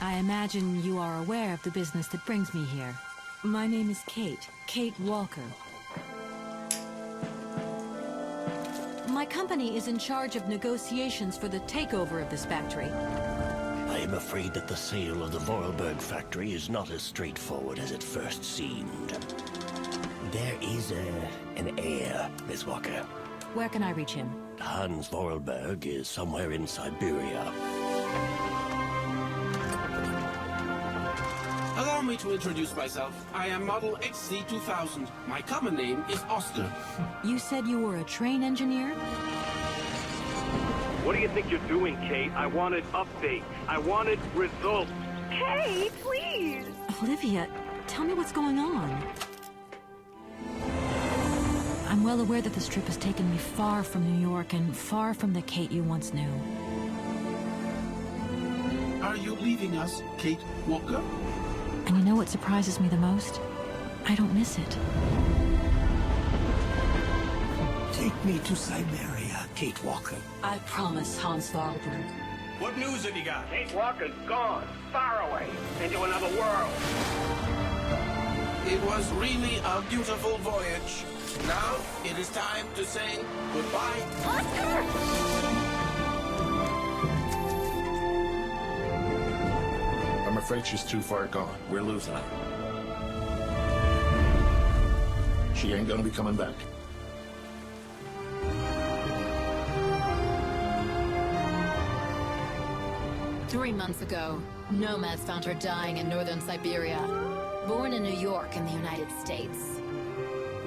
I imagine you are aware of the business that brings me here. My name is Kate Walker. My company is in charge of negotiations for the takeover of this factory. I am afraid that the sale of the Vorlberg factory is not as straightforward as it first seemed. There is an heir, Miss Walker. Where can I reach him? Hans Vorlberg is somewhere in Siberia. Allow me to introduce myself. I am Model XC2000. My common name is Oscar. You said you were a train engineer? What do you think you're doing, Kate? I wanted updates. I wanted results. Kate, please! Olivia, tell me what's going on. I'm well aware that this trip has taken me far from New York and far from the Kate you once knew. Are you leaving us, Kate Walker? And you know what surprises me the most? I don't miss it. Take me to Syberia, Kate Walker. I promise, Hans Vorlberg. What news have you got? Kate Walker's gone, far away, into another world. It was really a beautiful voyage. Now it is time to say goodbye. Oscar! I'm afraid she's too far gone. We're losing her. She ain't gonna be coming back. Three months ago, nomads found her dying in northern Siberia. Born in New York in the United States.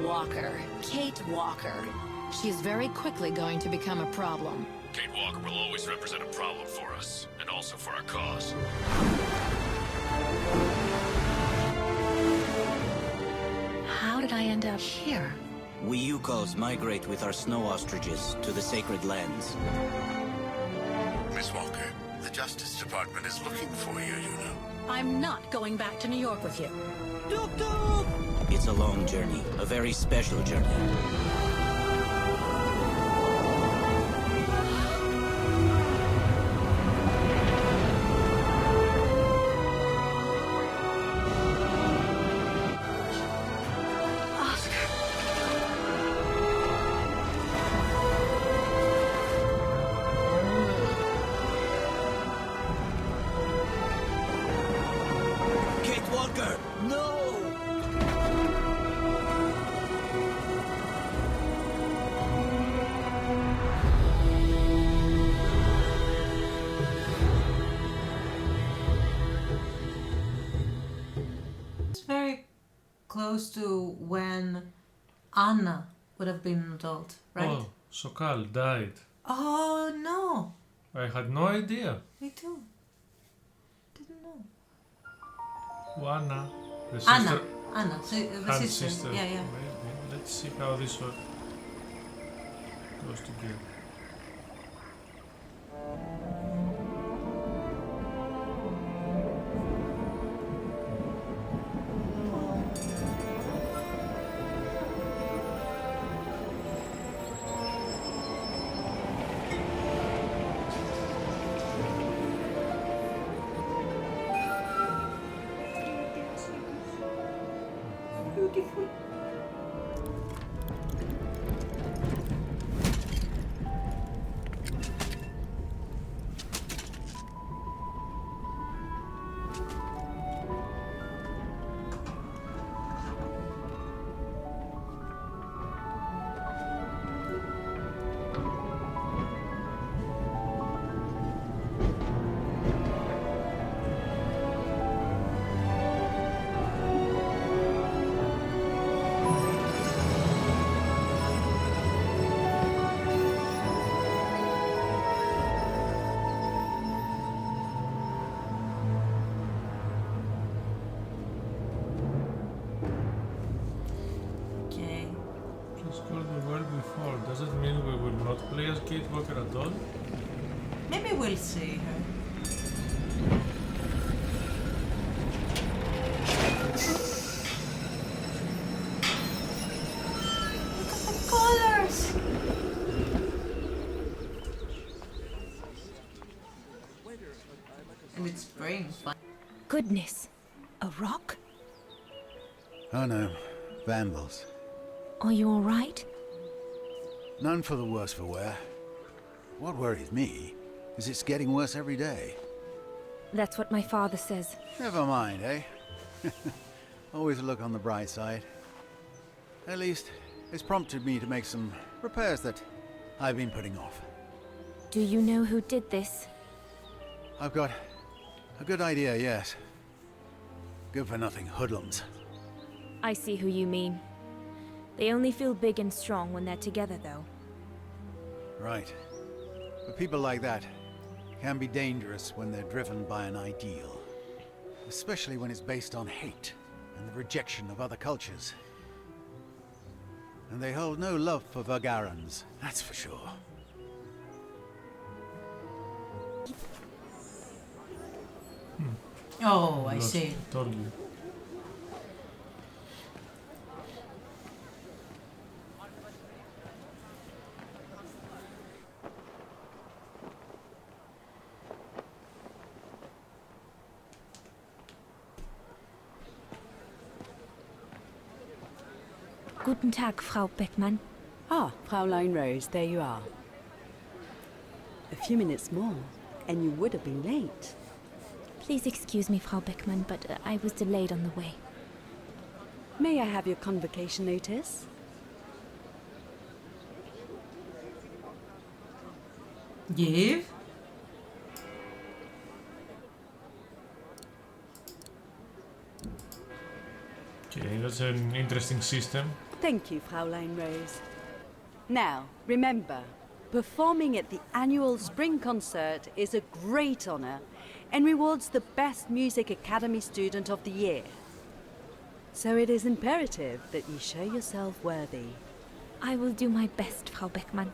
Walker. Kate Walker. She's very quickly going to become a problem. Kate Walker will always represent a problem for us, and also for our cause. How did I end up here? We Yukos migrate with our snow ostriches to the sacred lands. Miss Walker, the Justice Department is looking for you, you know. I'm not going back to New York with you. It's a long journey, a very special journey. Very close to when Anna would have been an adult, right? Oh, Sokal died. Oh no! I had no idea. Me too. Didn't know. Oh, Anna, the sister. Anna, so the Han's sister. Yeah, yeah. Maybe. Let's see how this one goes together. Beautiful. Before. Does it mean we will not play as Kate Walker at all? Maybe we'll see her. Look at the colors! And it's spring. Goodness. A rock? Oh no. Vandals. Are you alright? None for the worse for wear. What worries me is it's getting worse every day. That's what my father says. Never mind, eh? Always look on the bright side. At least, it's prompted me to make some repairs that I've been putting off. Do you know who did this? I've got a good idea, yes. Good-for-nothing hoodlums. I see who you mean. They only feel big and strong when they're together, though. Right. But people like that can be dangerous when they're driven by an ideal. Especially when it's based on hate and the rejection of other cultures. And they hold no love for Vargarans, that's for sure. Oh, I see. Totally. Guten Tag, Frau Beckmann. Ah, Fraulein Rose, there you are. A few minutes more, and you would have been late. Please excuse me, Frau Beckmann, but I was delayed on the way. May I have your convocation notice? Give? Okay, that's an interesting system. Thank you, Fraulein Rose. Now, remember, performing at the annual spring concert is a great honor and rewards the best music academy student of the year. So it is imperative that you show yourself worthy. I will do my best, Frau Beckmann.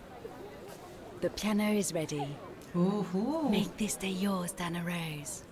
The piano is ready. Ooh. Make this day yours, Dana Rose.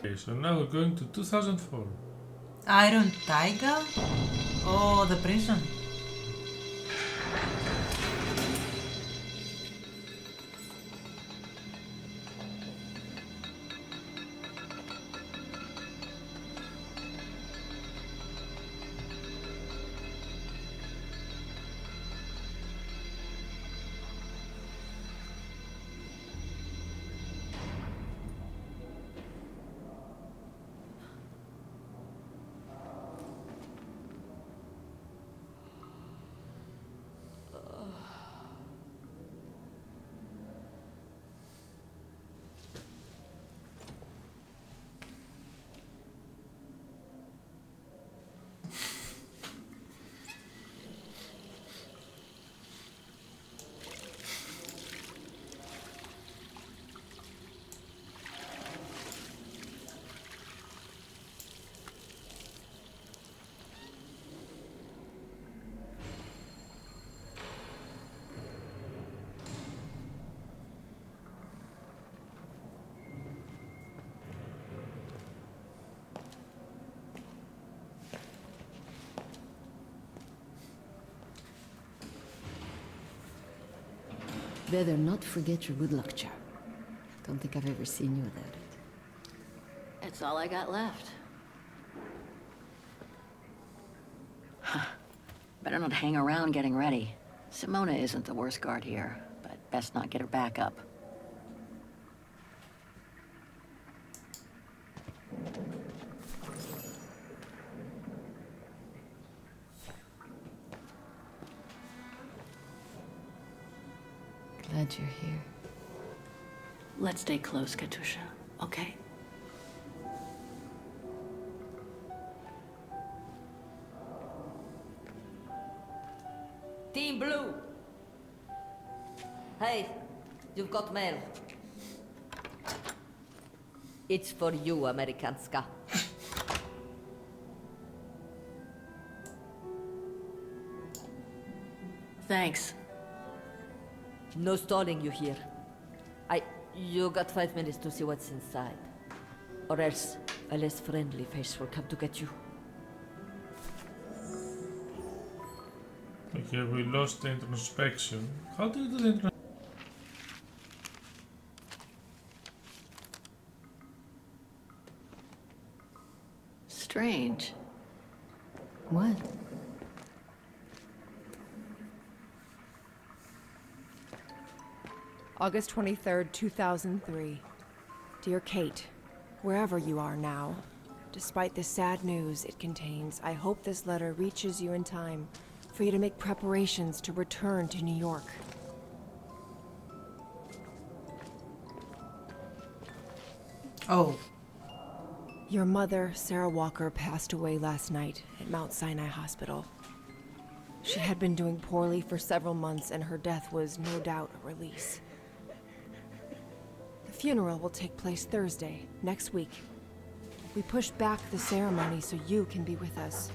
Okay, so now we're going to 2004. Iron Tiger? Oh, the prison. Better not forget your good luck charm. Don't think I've ever seen you without it. It's all I got left. Better not hang around getting ready. Simona isn't the worst guard here, but best not get her back up. Glad you're here. Let's stay close, Katusha, okay? Team Blue! Hey, you've got mail. It's for you, Amerikanska. Thanks. No stalling you here. You got 5 minutes to see what's inside. Or else a less friendly face will come to get you. Okay, we lost the introspection. How do you do the introspection? Strange. What? August 23rd, 2003. Dear Kate, wherever you are now, despite the sad news it contains, I hope this letter reaches you in time for you to make preparations to return to New York. Oh. Your mother, Sarah Walker, passed away last night at Mount Sinai Hospital. She had been doing poorly for several months, and her death was no doubt a release. The funeral will take place Thursday, next week. We pushed back the ceremony so you can be with us.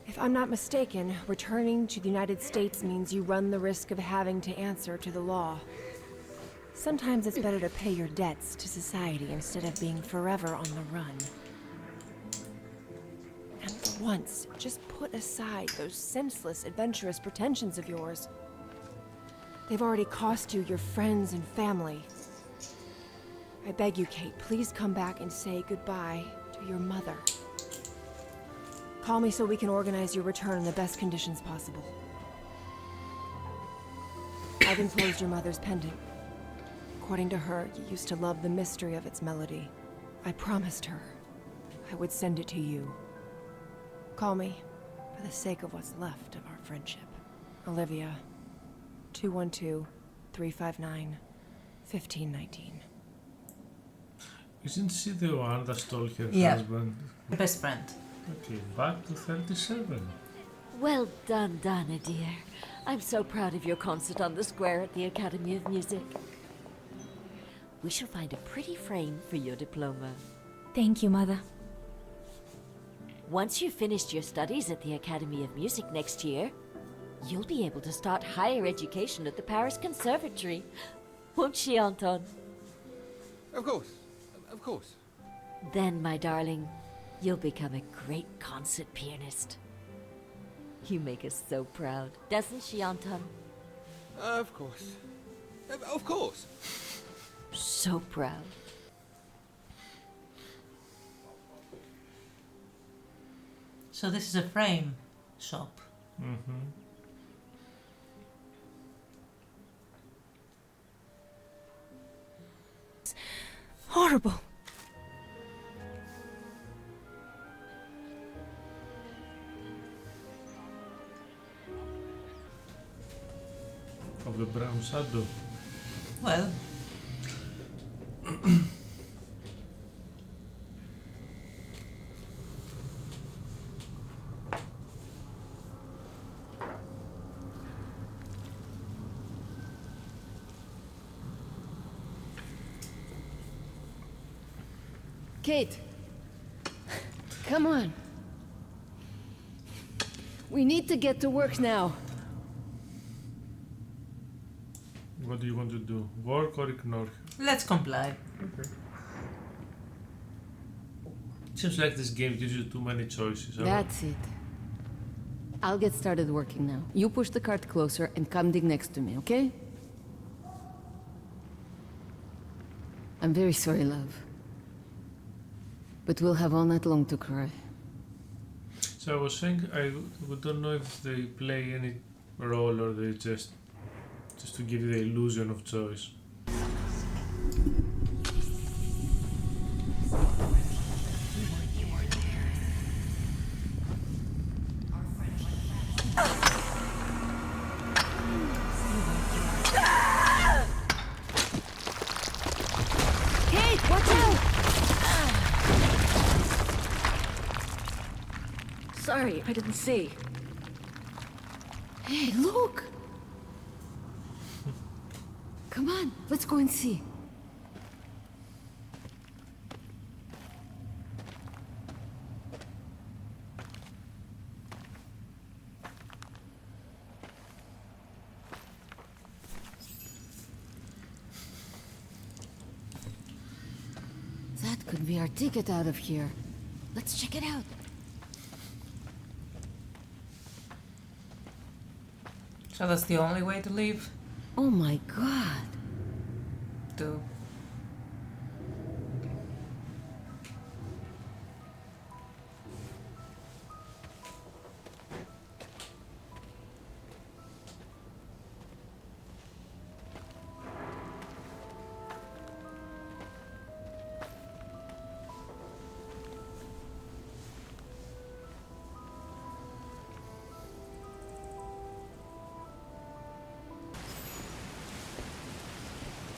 If I'm not mistaken, returning to the United States means you run the risk of having to answer to the law. Sometimes it's better to pay your debts to society instead of being forever on the run. And for once, just put aside those senseless, adventurous pretensions of yours. They've already cost you your friends and family. I beg you, Kate, please come back and say goodbye to your mother. Call me so we can organize your return in the best conditions possible. I've enclosed your mother's pendant. According to her, you used to love the mystery of its melody. I promised her I would send it to you. Call me for the sake of what's left of our friendship. Olivia, 212-359-1519. Isn't she the one that stole her husband? Best friend. Okay, back to 37. Well done, Dana, dear. I'm so proud of your concert on the square at the Academy of Music. We shall find a pretty frame for your diploma. Thank you, Mother. Once you've finished your studies at the Academy of Music next year, you'll be able to start higher education at the Paris Conservatory. Won't she, Anton? Of course. Of course. Then, my darling, you'll become a great concert pianist. You make us so proud, doesn't she, Anton? Of course. Of course. So proud. So this is a frame shop. Mm-hmm. Horrible. Of the brown shadow. Well. Kate! Come on. We need to get to work now. What do you want to do? Work or ignore her? Let's comply. Okay. Seems like this game gives you too many choices. Huh? That's it. I'll get started working now. You push the cart closer and come dig next to me, okay? I'm very sorry, love. But we'll have all night long to cry. So I was saying, we don't know if they play any role or they just to give you the illusion of choice. Kate, watch out! Sorry, I didn't see. Hey, look! Come on, let's go and see. That could be our ticket out of here. Let's check it out. So that's the only way to leave? Oh my god. To...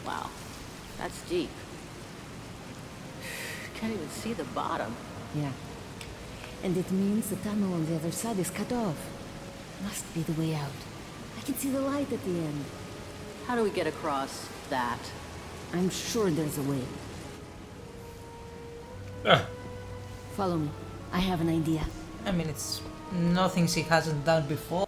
Wow, that's deep. Can't even see the bottom. Yeah. And it means the tunnel on the other side is cut off. Must be the way out. I can see the light at the end. How do we get across that? I'm sure there's a way. Follow me. I have an idea. I mean, it's nothing she hasn't done before.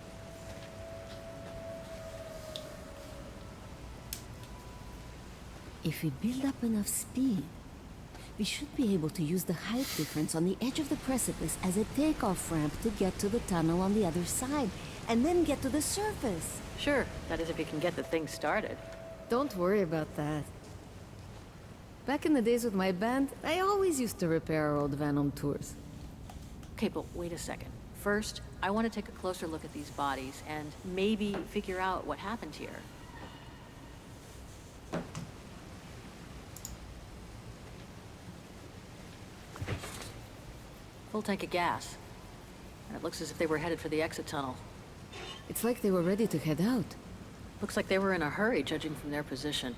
If we build up enough speed, we should be able to use the height difference on the edge of the precipice as a takeoff ramp to get to the tunnel on the other side, and then get to the surface. Sure, that is if you can get the thing started. Don't worry about that. Back in the days with my band, I always used to repair our old van on tours. Okay, but wait a second. First, I want to take a closer look at these bodies and maybe figure out what happened here. Full tank of gas. And it looks as if they were headed for the exit tunnel. It's like they were ready to head out. Looks like they were in a hurry, judging from their position.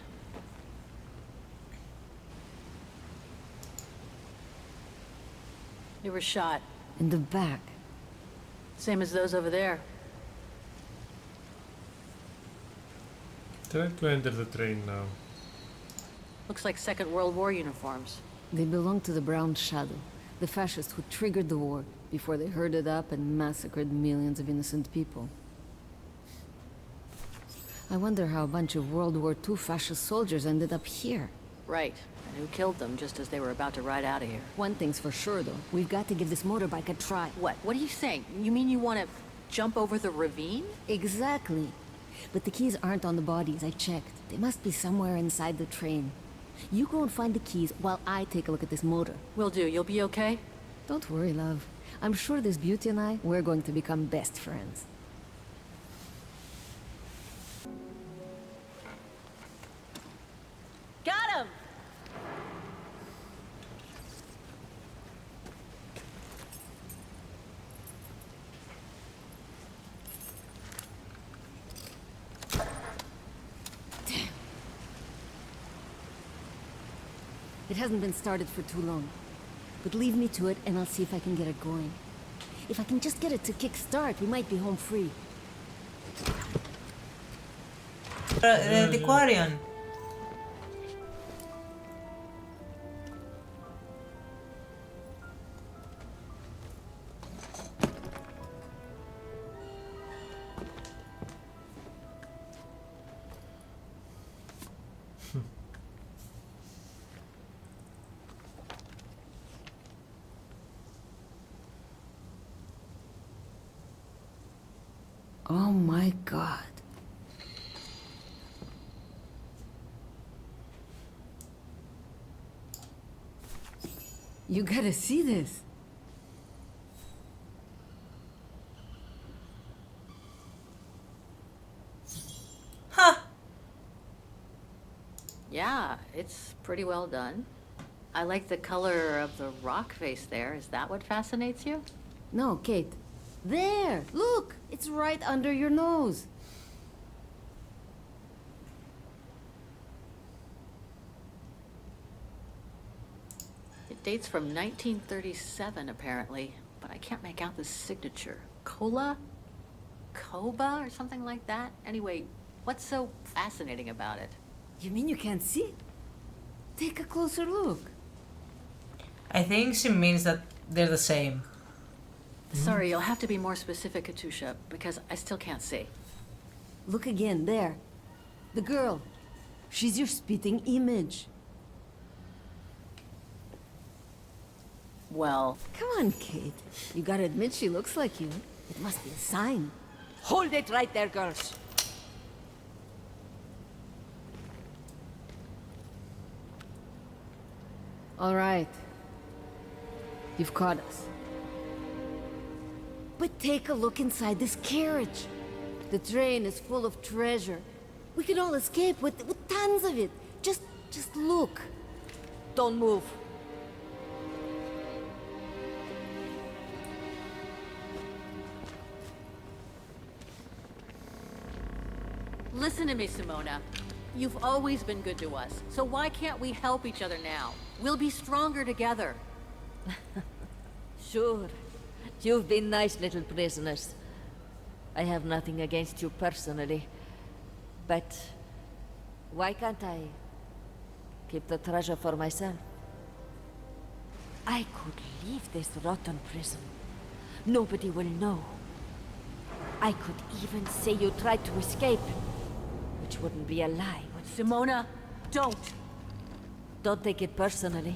They were shot. In the back. Same as those over there. Try to enter the train now. Looks like Second World War uniforms. They belong to the Brown Shadow, the fascists who triggered the war before they herded up and massacred millions of innocent people. I wonder how a bunch of World War II fascist soldiers ended up here. Right. And who killed them just as they were about to ride out of here? One thing's for sure, though. We've got to give this motorbike a try. What? What are you saying? You mean you want to jump over the ravine? Exactly. But the keys aren't on the bodies, I checked. They must be somewhere inside the train. You go and find the keys while I take a look at this motor. Will do. You'll be okay? Don't worry, love. I'm sure this beauty and I, we're going to become best friends. Got him! It hasn't been started for too long. But leave me to it and I'll see if I can get it going. If I can just get it to kick-start, we might be home free. The Aquarium. Oh my god. You gotta see this. Huh. Yeah, it's pretty well done. I like the color of the rock face there. Is that what fascinates you? No, Kate. There! Look! It's right under your nose. It dates from 1937, apparently, but I can't make out the signature. Cola? Koba or something like that? Anyway, what's so fascinating about it? You mean you can't see? Take a closer look. I think she means that they're the same. Sorry, you'll have to be more specific, Katusha, because I still can't see. Look again, there. The girl. She's your spitting image. Well... Come on, Kate. You gotta admit she looks like you. It must be a sign. Hold it right there, girls. All right. You've caught us. But take a look inside this carriage. The train is full of treasure. We can all escape with tons of it. Just look. Don't move. Listen to me, Simona. You've always been good to us, so why can't we help each other now? We'll be stronger together. Sure. You've been nice little prisoners. I have nothing against you personally. But why can't I keep the treasure for myself? I could leave this rotten prison. Nobody will know. I could even say you tried to escape, which wouldn't be a lie. Simona, don't! Don't take it personally.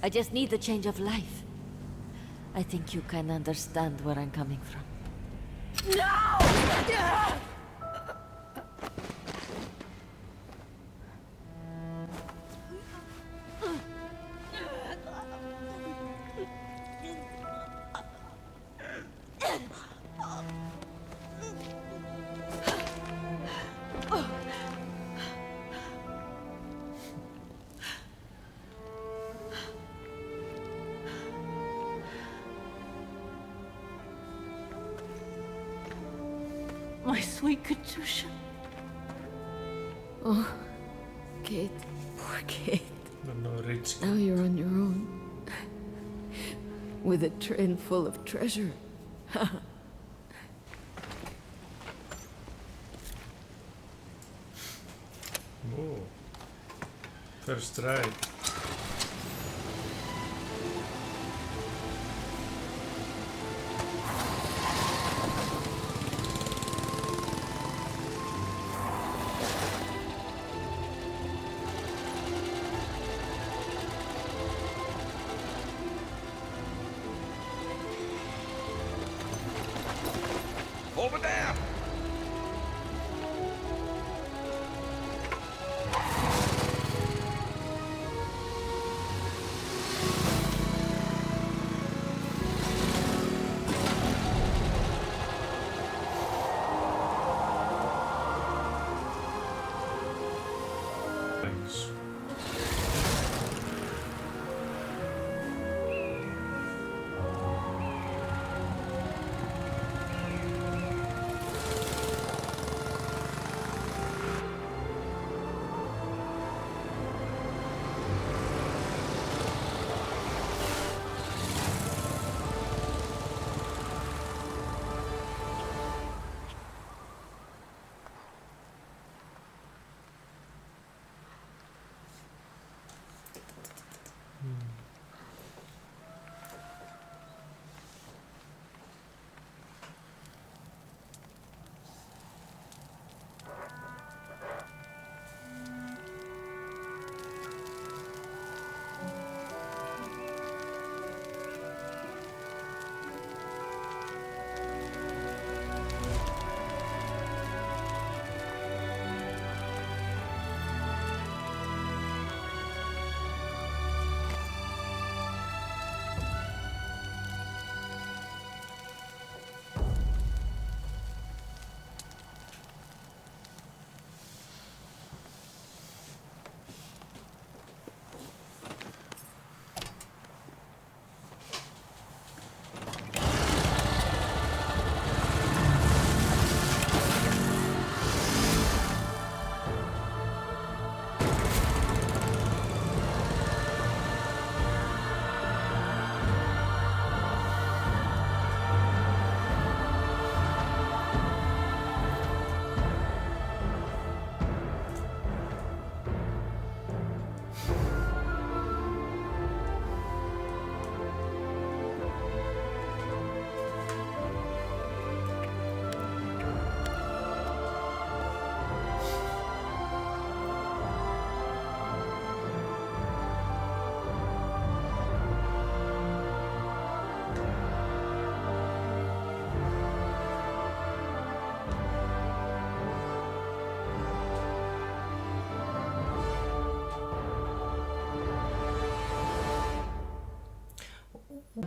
I just need a change of life. I think you can understand where I'm coming from. No! My sweet Katusha. Oh, Kate. Poor Kate. No, Rich. Now you're on your own. With a train full of treasure. Oh. First try.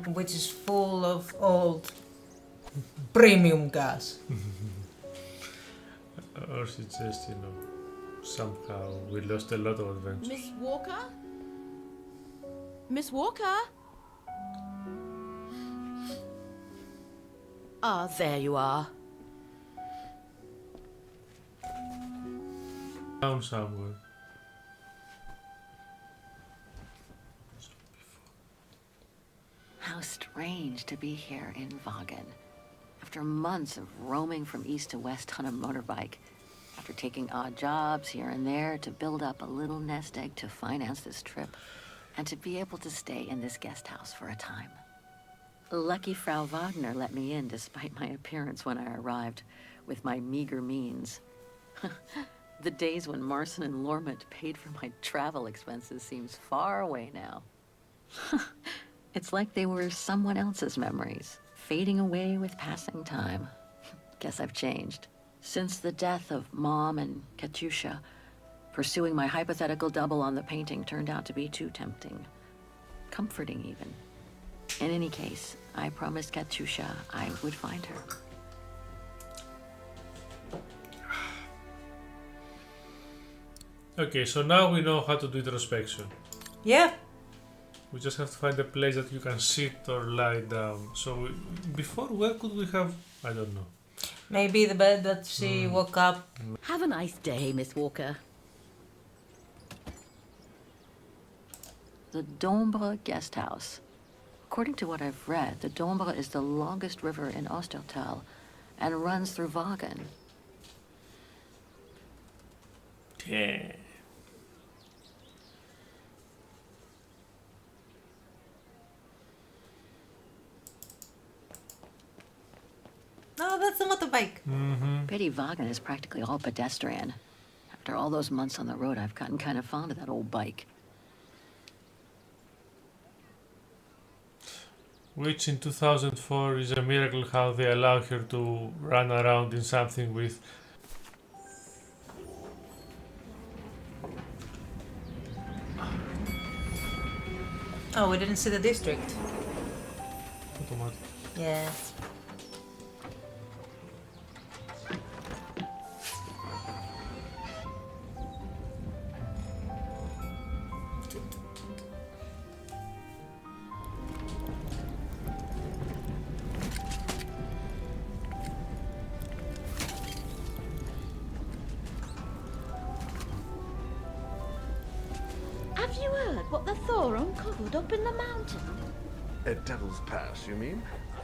which is full of old premium gas. Or she just, somehow we lost a lot of adventures. Miss Walker? Miss Walker? Ah, there you are. Down somewhere. How strange to be here in Vargen. After months of roaming from east to west on a motorbike, after taking odd jobs here and there to build up a little nest egg to finance this trip, and to be able to stay in this guest house for a time. Lucky Frau Wagner let me in despite my appearance when I arrived, with my meager means. The days when Marson and Lormont paid for my travel expenses seems far away now. It's like they were someone else's memories, fading away with passing time. Guess I've changed. Since the death of Mom and Katyusha, pursuing my hypothetical double on the painting turned out to be too tempting. Comforting, even. In any case, I promised Katyusha I would find her. Okay, so now we know how to do introspection. Yeah. We just have to find a place that you can sit or lie down. So before, where could we have... I don't know. Maybe the bed that she woke up. Have a nice day, Miss Walker. The Dombre guest house. According to what I've read, the Dombre is the longest river in Ostertal and runs through Vargen. Yeah. No, that's a motorbike. Pity Vargen is practically all pedestrian. After all those months on the road, I've gotten kind of fond of that old bike. Which in 2004 is a miracle how they allow her to run around in something with... Oh, we didn't see the district. automatic. Yeah. Have you heard what the Thor uncovered up in the mountain? At Devil's Pass, you mean?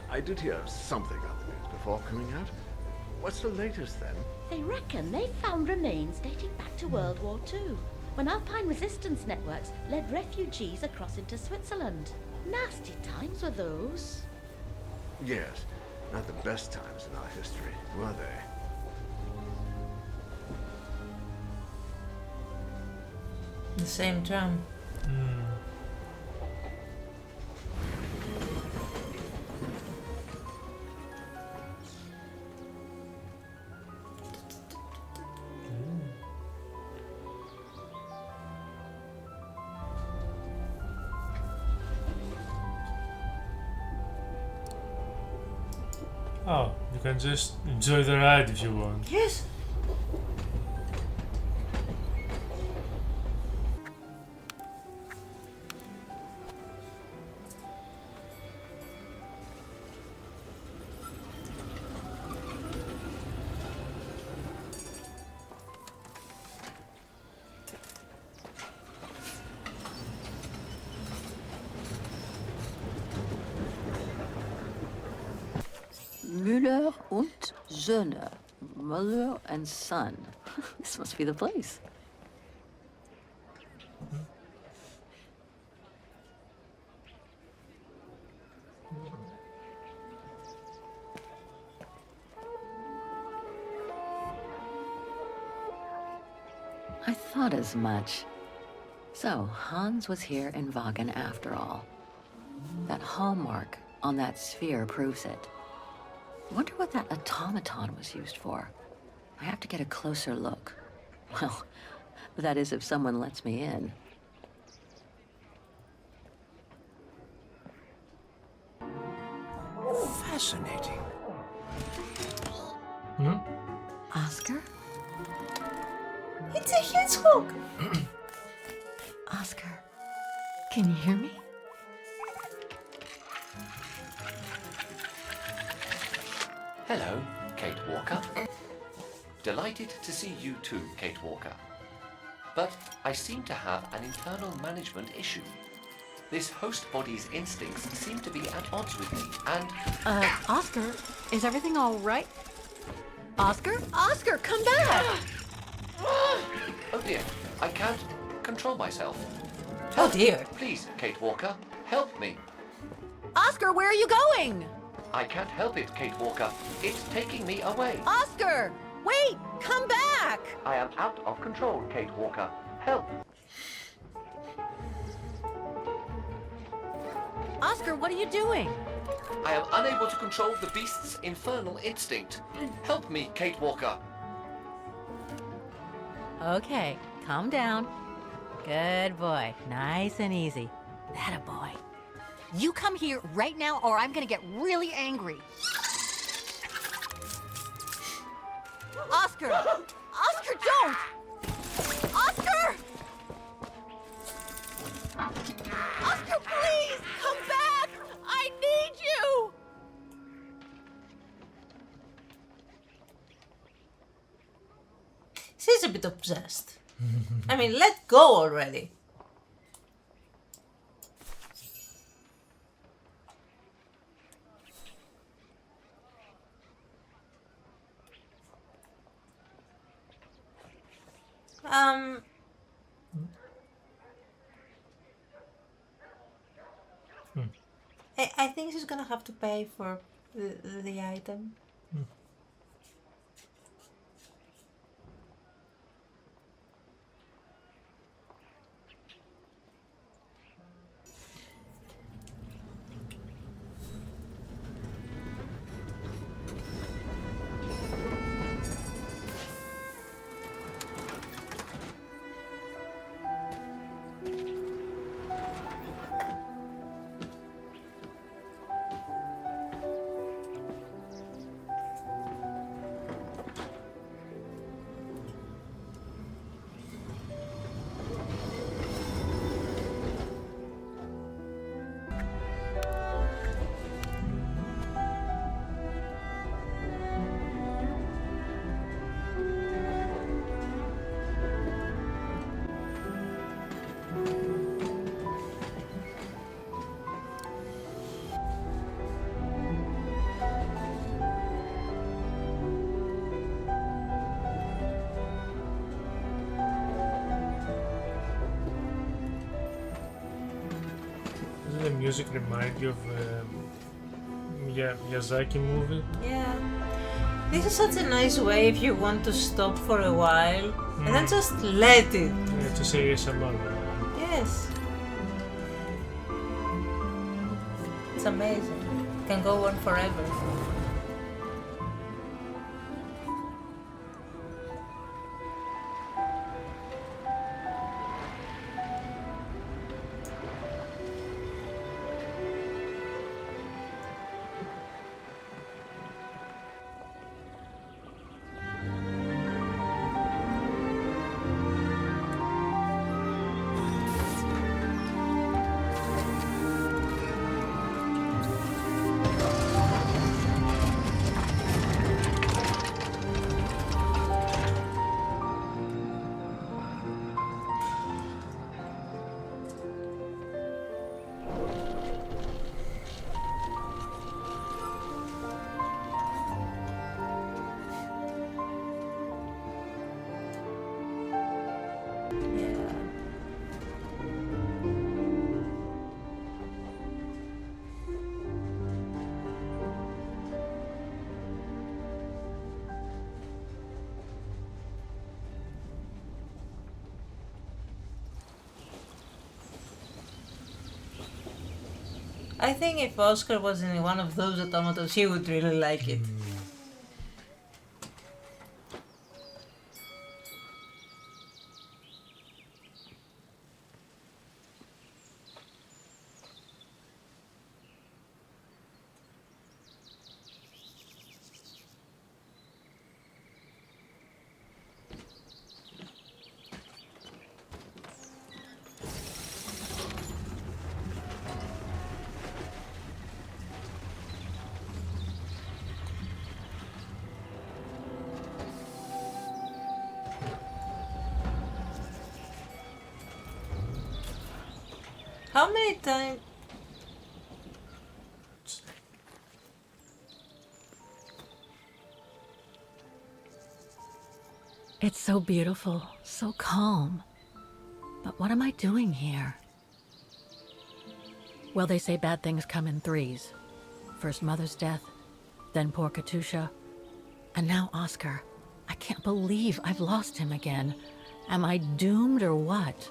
I did hear something on the news before coming out. What's the latest, then? They reckon they found remains dating back to World War II, when Alpine resistance networks led refugees across into Switzerland. Nasty times were those. Yes, not the best times in our history, were they? The same drum. Oh, you can just enjoy the ride if you want. Yes. Müller und Söhne. Mother and son. This must be the place. I thought as much. So, Hans was here in Vargen after all. That hallmark on that sphere proves it. Wonder what that automaton was used for. I have to get a closer look. Well, that is if someone lets me in. Fascinating. Hmm? Oscar? It's a hedgehog! Oscar, can you hear me? Hello, Kate Walker. Delighted to see you too, Kate Walker. But I seem to have an internal management issue. This host body's instincts seem to be at odds with me, and... Oscar, is everything all right? Oscar? Oscar, come back! Oh dear, I can't control myself. Oh dear. Please, Kate Walker, help me. Oscar, where are you going? I can't help it, Kate Walker. It's taking me away. Oscar! Wait! Come back! I am out of control, Kate Walker. Help! Oscar, what are you doing? I am unable to control the beast's infernal instinct. Help me, Kate Walker. Okay, calm down. Good boy. Nice and easy. That a boy. You come here right now or I'm gonna get really angry. Oscar! Oscar, don't! Oscar! Oscar, please! Come back! I need you! She's a bit obsessed. I mean, let go already. I think she's gonna have to pay for the item. Doesn't the music remind you of Miyazaki movie? Yeah. This is such a nice way if you want to stop for a while and then just let it. Yeah, to say ASMR. Yes. It's amazing. It can go on forever. I think if Oscar was in one of those automatons, he would really like it. How many times? It's so beautiful, so calm. But what am I doing here? Well, they say bad things come in threes. First Mother's death, then poor Katusha, and now Oscar. I can't believe I've lost him again. Am I doomed or what?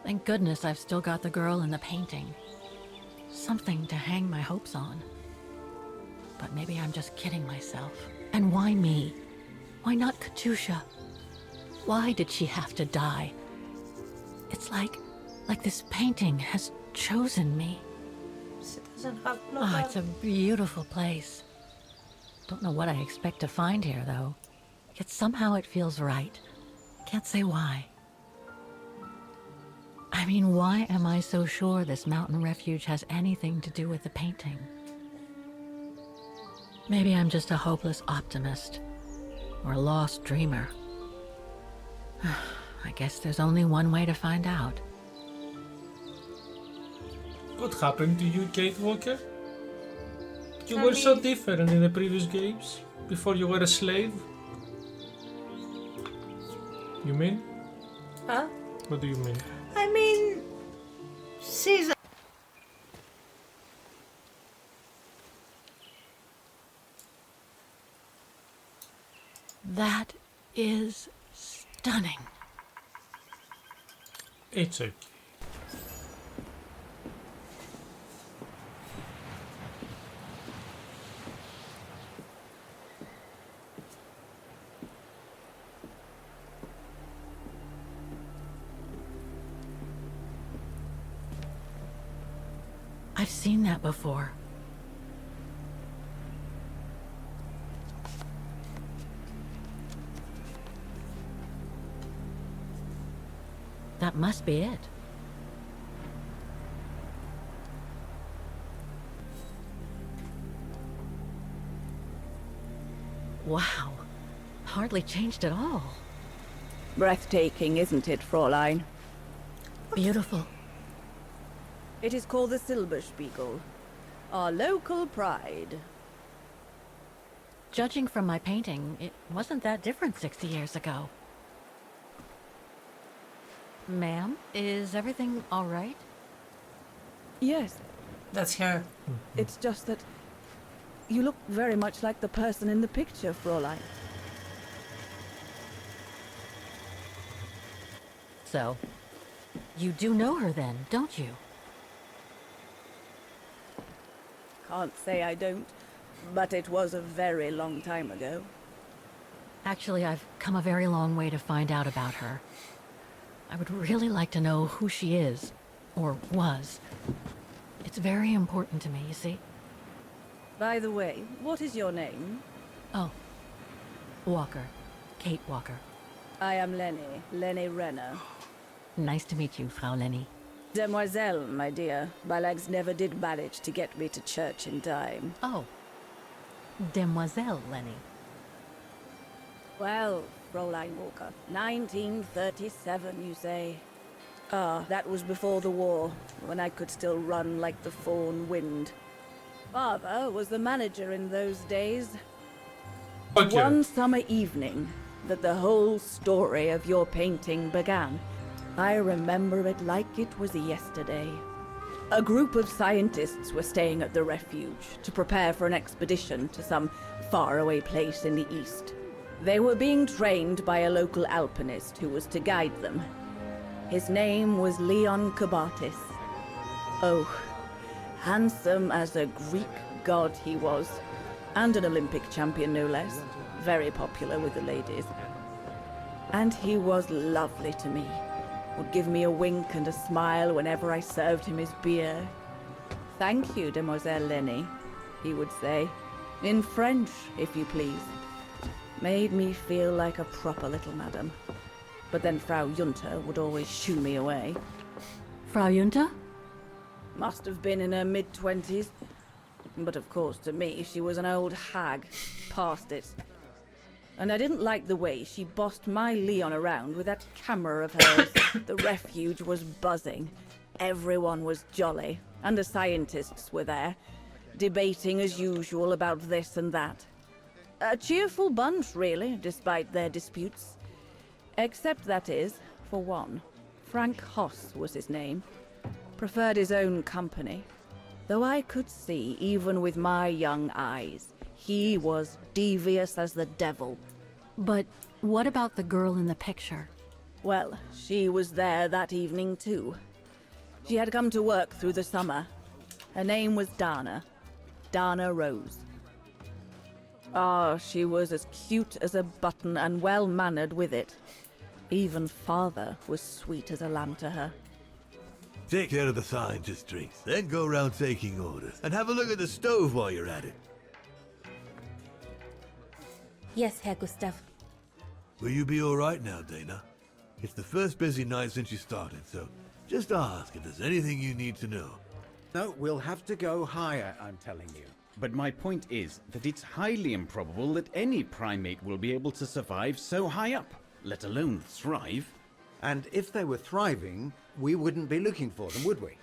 Thank goodness I've still got the girl in the painting. Something to hang my hopes on. But maybe I'm just kidding myself. And why me? Why not Katusha? Why did she have to die? It's like this painting has chosen me. She doesn't have no Oh, it's a beautiful place. Don't know what I expect to find here, though. Yet somehow it feels right. Can't say why. I mean, why am I so sure this mountain refuge has anything to do with the painting? Maybe I'm just a hopeless optimist. Or a lost dreamer. I guess there's only one way to find out. What happened to you, Kate Walker? You were so different in the previous games, before you were a slave. You mean? Huh? What do you mean? I mean, she's. That is stunning. It's okay. I've seen that before. That must be it. Wow. Hardly changed at all. Breathtaking, isn't it, Fräulein? Beautiful. It is called the Silberspiegel, our local pride. Judging from my painting, it wasn't that different 60 years ago. Ma'am, is everything all right? Yes. That's her. It's just that you look very much like the person in the picture, Fräulein. So, you do know her then, don't you? Can't say I don't, but it was a very long time ago. Actually, I've come a very long way to find out about her. I would really like to know who she is, or was. It's very important to me, you see? By the way, what is your name? Oh, Walker. Kate Walker. I am Lenny Renner. Nice to meet you, Frau Lenny. Demoiselle, my dear. My legs never did manage to get me to church in time. Oh. Demoiselle Lenny. Well, Fräulein Walker, 1937, you say? Ah, that was before the war, when I could still run like the fawn wind. Father was the manager in those days. Okay. One summer evening that the whole story of your painting began. I remember it like it was yesterday. A group of scientists were staying at the Refuge to prepare for an expedition to some faraway place in the east. They were being trained by a local alpinist who was to guide them. His name was Leon Kabatis. Oh, handsome as a Greek god he was, and an Olympic champion no less, very popular with the ladies. And he was lovely to me. Would give me a wink and a smile whenever I served him his beer. Thank you, Demoiselle Lenny, he would say. In French, if you please. Made me feel like a proper little madam. But then Frau Junta would always shoo me away. Frau Junta? Must have been in her mid-20s. But of course, to me, she was an old hag. Past it. And I didn't like the way she bossed my Leon around with that camera of hers. The Refuge was buzzing. Everyone was jolly, and the scientists were there, debating as usual about this and that. A cheerful bunch, really, despite their disputes. Except that is, for one, Frank Hoss was his name. Preferred his own company. Though I could see, even with my young eyes, he was devious as the devil. But what about the girl in the picture? Well, she was there that evening too. She had come to work through the summer. Her name was Dana. Dana Rose. Ah, she was as cute as a button and well-mannered with it. Even father was sweet as a lamb to her. Take care of the scientist drinks, then go around taking orders. And have a look at the stove while you're at it. Yes, Herr Gustav. Will you be alright now, Dana? It's the first busy night since you started, so just ask if there's anything you need to know. No, we'll have to go higher, I'm telling you. But my point is that it's highly improbable that any primate will be able to survive so high up, let alone thrive. And if they were thriving, we wouldn't be looking for them, would we?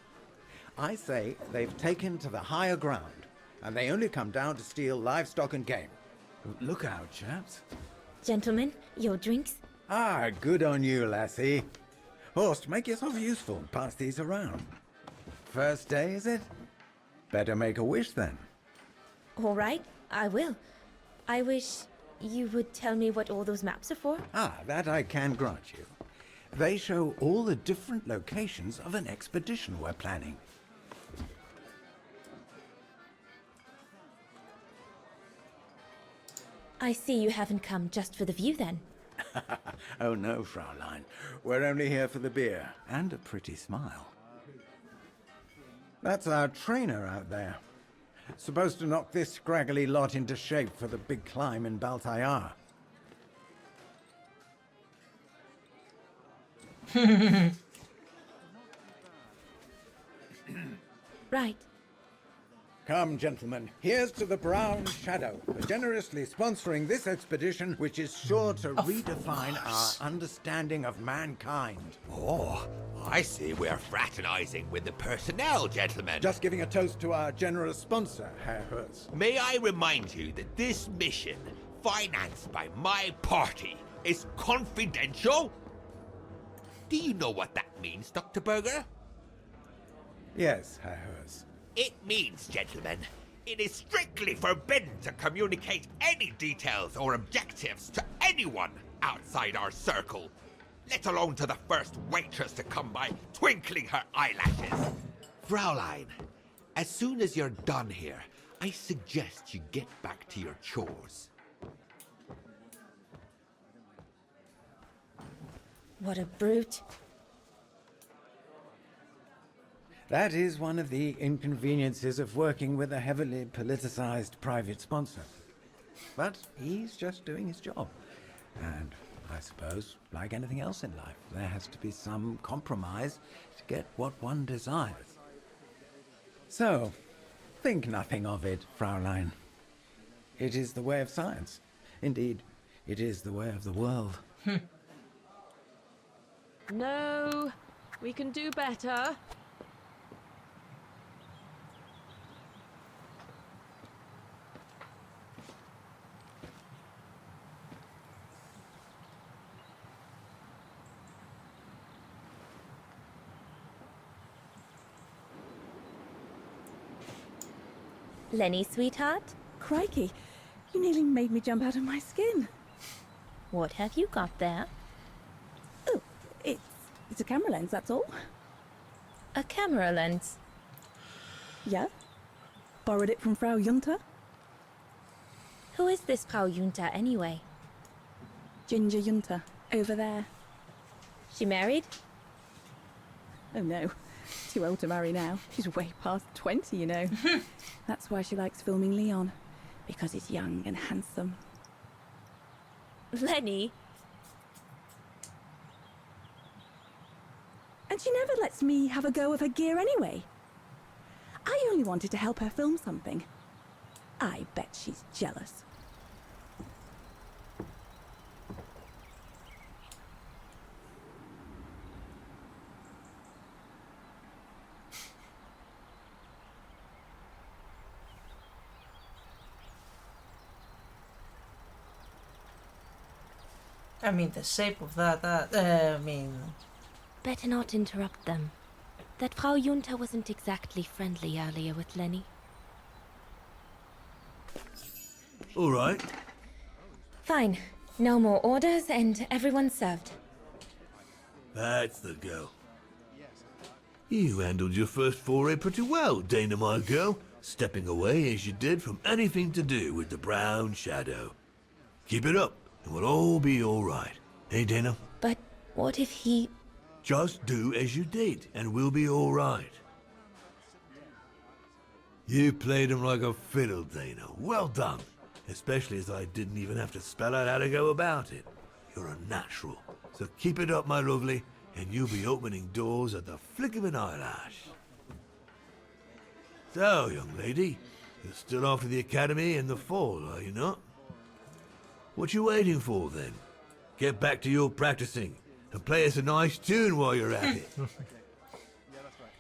I say they've taken to the higher ground, and they only come down to steal livestock and game. Look out, chaps. Gentlemen, your drinks? Ah, good on you, lassie. Horst, make yourself useful and pass these around. First day, is it? Better make a wish then. All right, I will. I wish you would tell me what all those maps are for. Ah, that I can grant you. They show all the different locations of an expedition we're planning. I see you haven't come just for the view then. Oh no, Fraulein. We're only here for the beer and a pretty smile. That's our trainer out there. Supposed to knock this scraggly lot into shape for the big climb in Baltayar. Right. Come, gentlemen, here's to the Brown Shadow, for generously sponsoring this expedition, which is sure to redefine our understanding of mankind. Oh, I see we're fraternizing with the personnel, gentlemen. Just giving a toast to our generous sponsor, Herr Hertz. May I remind you that this mission, financed by my party, is confidential? Do you know what that means, Dr. Berger? Yes, Herr Hertz. It means, gentlemen, it is strictly forbidden to communicate any details or objectives to anyone outside our circle, let alone to the first waitress to come by twinkling her eyelashes. Fraulein, as soon as you're done here, I suggest you get back to your chores. What a brute. That is one of the inconveniences of working with a heavily politicized private sponsor. But he's just doing his job. And I suppose, like anything else in life, there has to be some compromise to get what one desires. So, think nothing of it, Fraulein. It is the way of science. Indeed, it is the way of the world. No, we can do better. Lenny, sweetheart? Crikey, you nearly made me jump out of my skin. What have you got there? Oh, it's a camera lens, that's all. A camera lens? Yeah. Borrowed it from Frau Junta. Who is this Frau Junta, anyway? Ginger Junta, over there. She married? Oh no, too old to marry now. She's way past 20, you know. That's why she likes filming Leon, because he's young and handsome. Lenny? And she never lets me have a go of her gear anyway. I only wanted to help her film something. I bet she's jealous. I mean, the shape of that, Better not interrupt them. That Frau Junta wasn't exactly friendly earlier with Lenny. All right. Fine. No more orders and everyone's served. That's the girl. You handled your first foray pretty well, Dana, my girl, stepping away as you did from anything to do with the Brown Shadow. Keep it up, and we'll all be all right. Hey, Dana? But what if he... Just do as you did, and we'll be all right. You played him like a fiddle, Dana. Well done. Especially as I didn't even have to spell out how to go about it. You're a natural. So keep it up, my lovely, and you'll be opening doors at the flick of an eyelash. So, young lady, you're still off to the academy in the fall, are you not? What you waiting for, then? Get back to your practicing, and play us a nice tune while you're at it.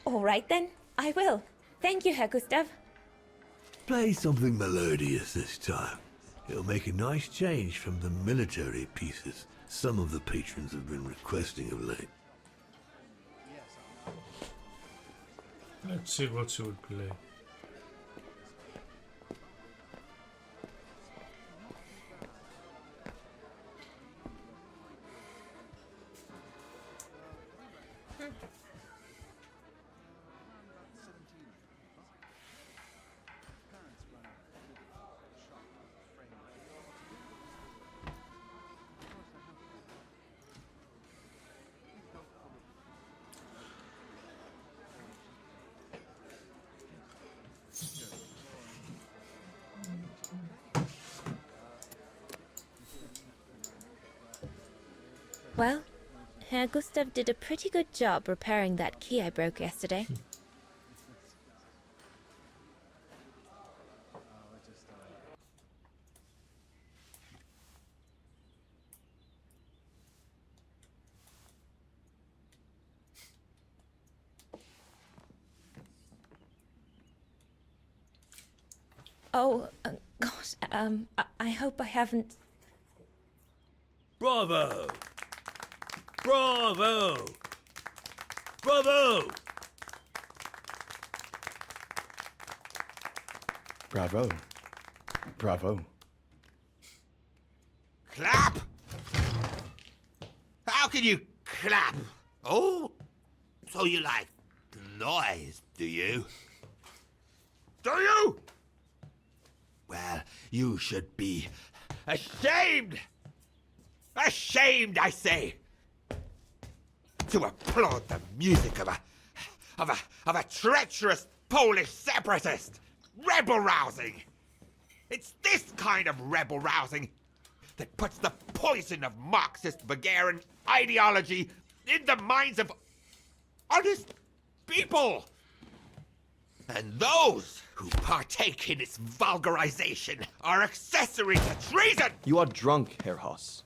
All right then, I will. Thank you, Herr Gustav. Play something melodious this time. It'll make a nice change from the military pieces some of the patrons have been requesting of late. Let's see what she would play. Well, Herr Gustav did a pretty good job repairing that key I broke yesterday. Oh, gosh, I hope I haven't... Bravo! Bravo! Bravo! Bravo. Bravo. Clap! How can you clap? Oh, so you like the noise, do you? Do you? Well, you should be ashamed! Ashamed, I say! To applaud the music of a treacherous Polish separatist! Rebel rousing! It's this kind of rebel rousing that puts the poison of Marxist Bulgarian ideology in the minds of honest people! And those who partake in its vulgarization are accessory to treason! You are drunk, Herr Hoss.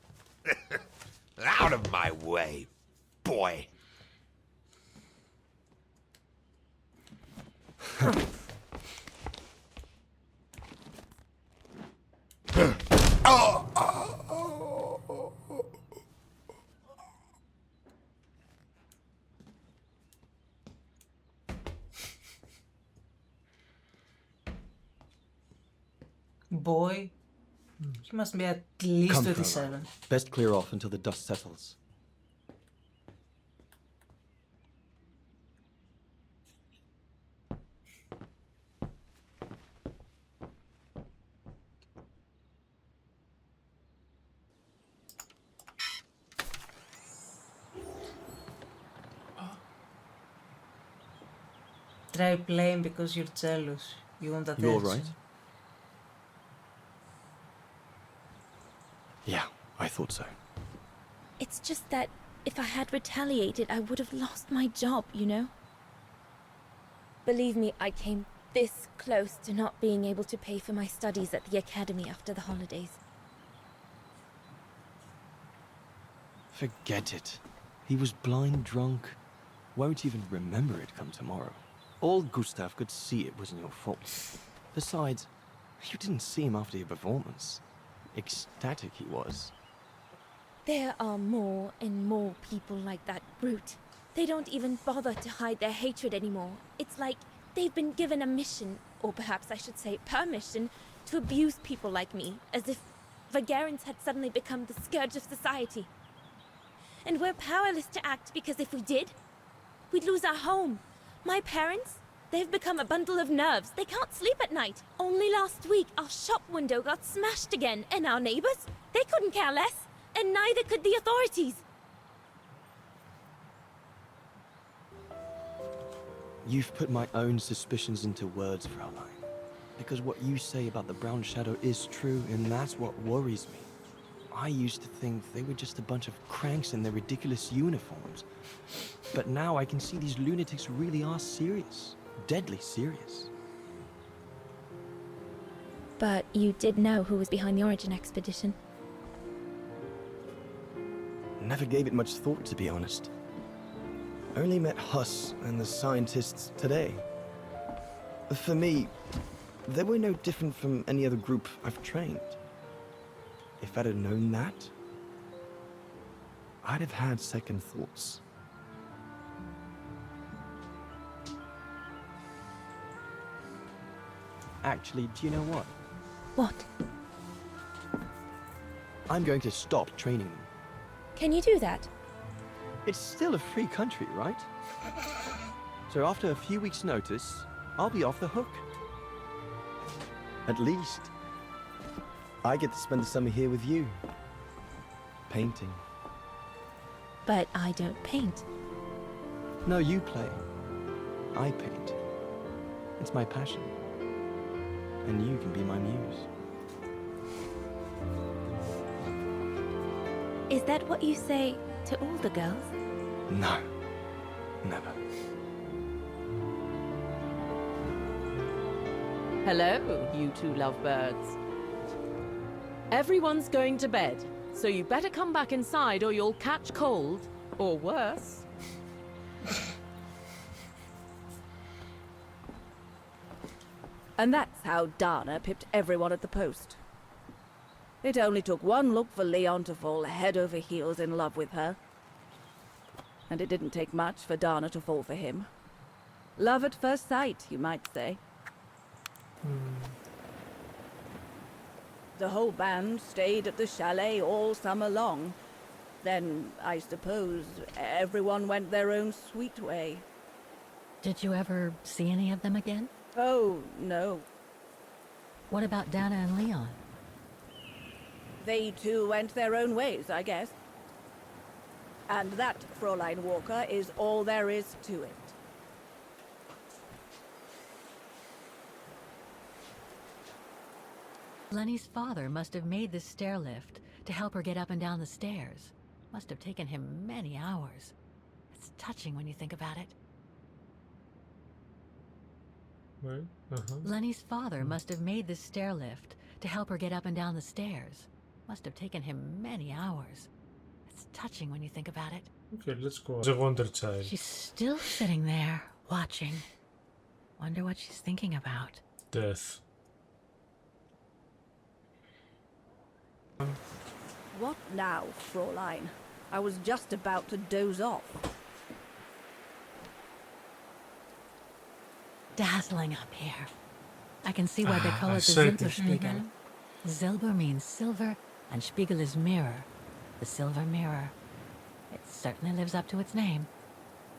Out of my way, boy. Boy, he must be at least Come, 27. fella. Best clear off until the dust settles. Try playing because you're jealous. You want attention. You alright? Yeah, I thought so. It's just that if I had retaliated, I would have lost my job, you know? Believe me, I came this close to not being able to pay for my studies at the academy after the holidays. Forget it. He was blind drunk. Won't even remember it come tomorrow. All Gustav could see it wasn't your fault. Besides, you didn't see him after your performance. Ecstatic he was. There are more and more people like that brute. They don't even bother to hide their hatred anymore. It's like they've been given a mission, or perhaps I should say permission, to abuse people like me, as if Vargarians had suddenly become the scourge of society. And we're powerless to act because if we did, we'd lose our home. My parents, they've become a bundle of nerves. They can't sleep at night. Only last week, our shop window got smashed again, and our neighbors, they couldn't care less, and neither could the authorities. You've put my own suspicions into words, Fraulein. Because what you say about the Brown Shadow is true, and that's what worries me. I used to think they were just a bunch of cranks in their ridiculous uniforms. But now I can see these lunatics really are serious. Deadly serious. But you did know who was behind the Origin expedition. Never gave it much thought, to be honest. Only met Huss and the scientists today. For me, they were no different from any other group I've trained. If I'd have known that, I'd have had second thoughts. Actually, do you know what? What? I'm going to stop training them. Can you do that? It's still a free country, right? So after a few weeks' notice, I'll be off the hook. At least, I get to spend the summer here with you. Painting. But I don't paint. No, you play. I paint. It's my passion. And you can be my muse. Is that what you say to all the girls? No. Never. Hello, you two lovebirds. Everyone's going to bed, so you better come back inside or you'll catch cold, or worse. And that's how Dana pipped everyone at the post. It only took one look for Leon to fall head over heels in love with her. And it didn't take much for Dana to fall for him. Love at first sight, you might say. The whole band stayed at the chalet all summer long. Then, I suppose, everyone went their own sweet way. Did you ever see any of them again? Oh, no. What about Dana and Leon? They too went their own ways, I guess. And that, Fräulein Walker, is all there is to it. Lenny's father must have made this stair lift to help her get up and down the stairs. Must have taken him many hours. It's touching when you think about it. Right? Lenny's father must have made this stair lift to help her get up and down the stairs. Must have taken him many hours. It's touching when you think about it. Okay, let's go. The Wonder Child. She's still sitting there, watching. Wonder what she's thinking about. Death. What now, Fräulein? I was just about to doze off. Dazzling up here. I can see why they call it the certain. Silberspiegel. Silber means silver, and Spiegel is mirror. The silver mirror. It certainly lives up to its name.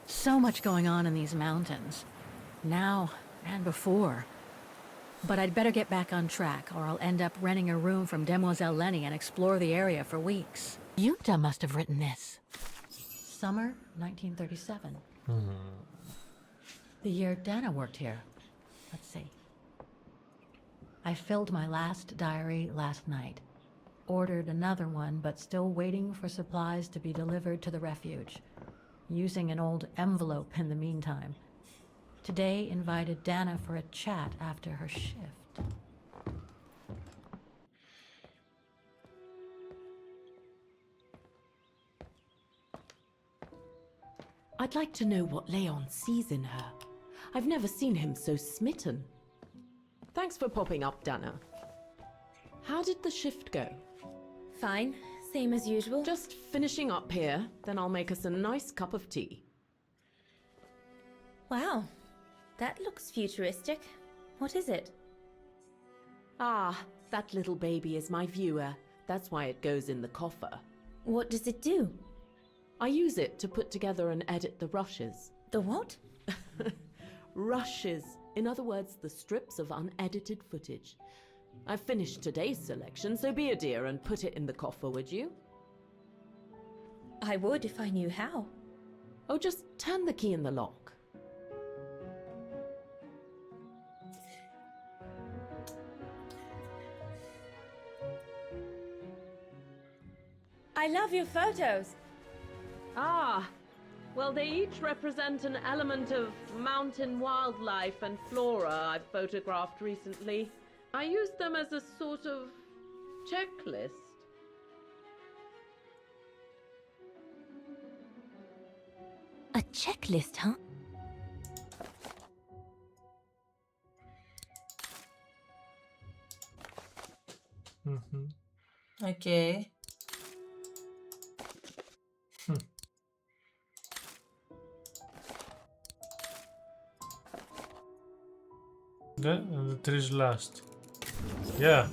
So much going on in these mountains. Now and before. But I'd better get back on track, or I'll end up renting a room from Demoiselle Lenny and explore the area for weeks. Jutta must have written this. Summer 1937. The year Dana worked here. Let's see. I filled my last diary last night. Ordered another one, but still waiting for supplies to be delivered to the refuge. Using an old envelope in the meantime. Today invited Dana for a chat after her shift. I'd like to know what Leon sees in her. I've never seen him so smitten. Thanks for popping up, Dana. How did the shift go? Fine. Same as usual. Just finishing up here, then I'll make us a nice cup of tea. Wow, that looks futuristic. What is it? Ah, that little baby is my viewer. That's why it goes in the coffer. What does it do? I use it to put together and edit the rushes. The what? Rushes. In other words, the strips of unedited footage. I've finished today's selection, so be a dear and put it in the coffer, would you? I would if I knew how. Oh, just turn the key in the lock. I love your photos. Ah, well, they each represent an element of mountain wildlife and flora I've photographed recently. I use them as a sort of checklist. A checklist, huh? Okay. The trees last. Yeah.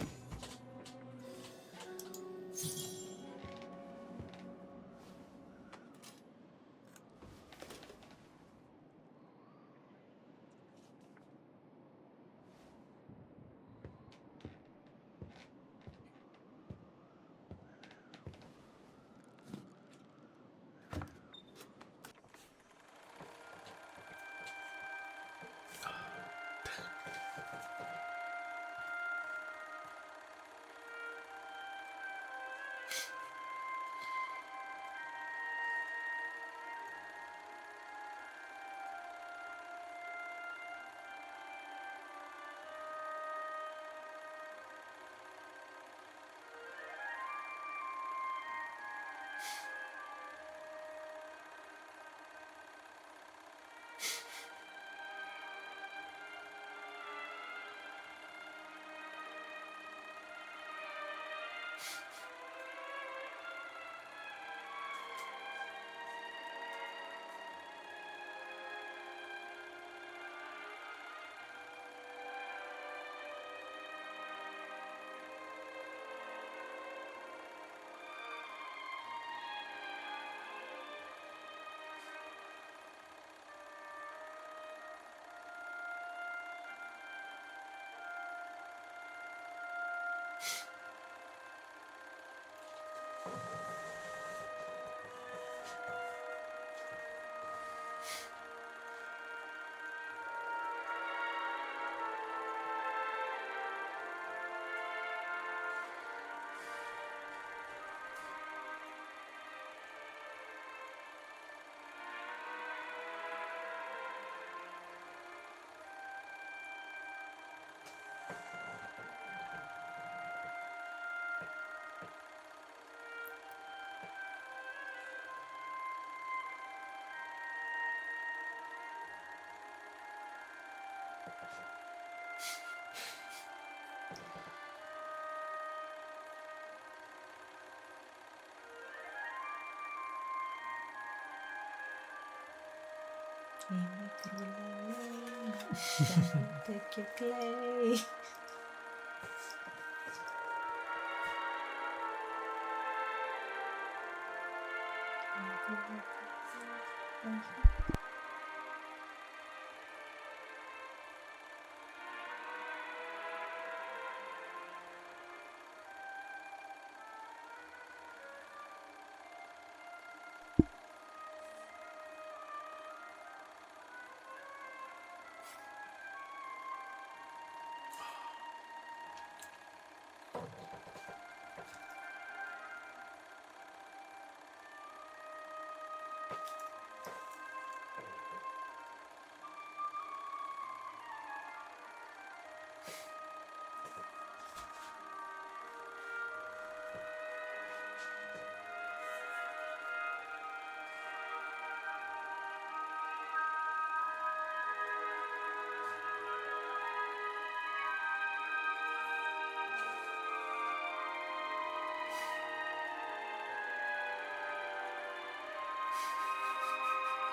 Take your clay.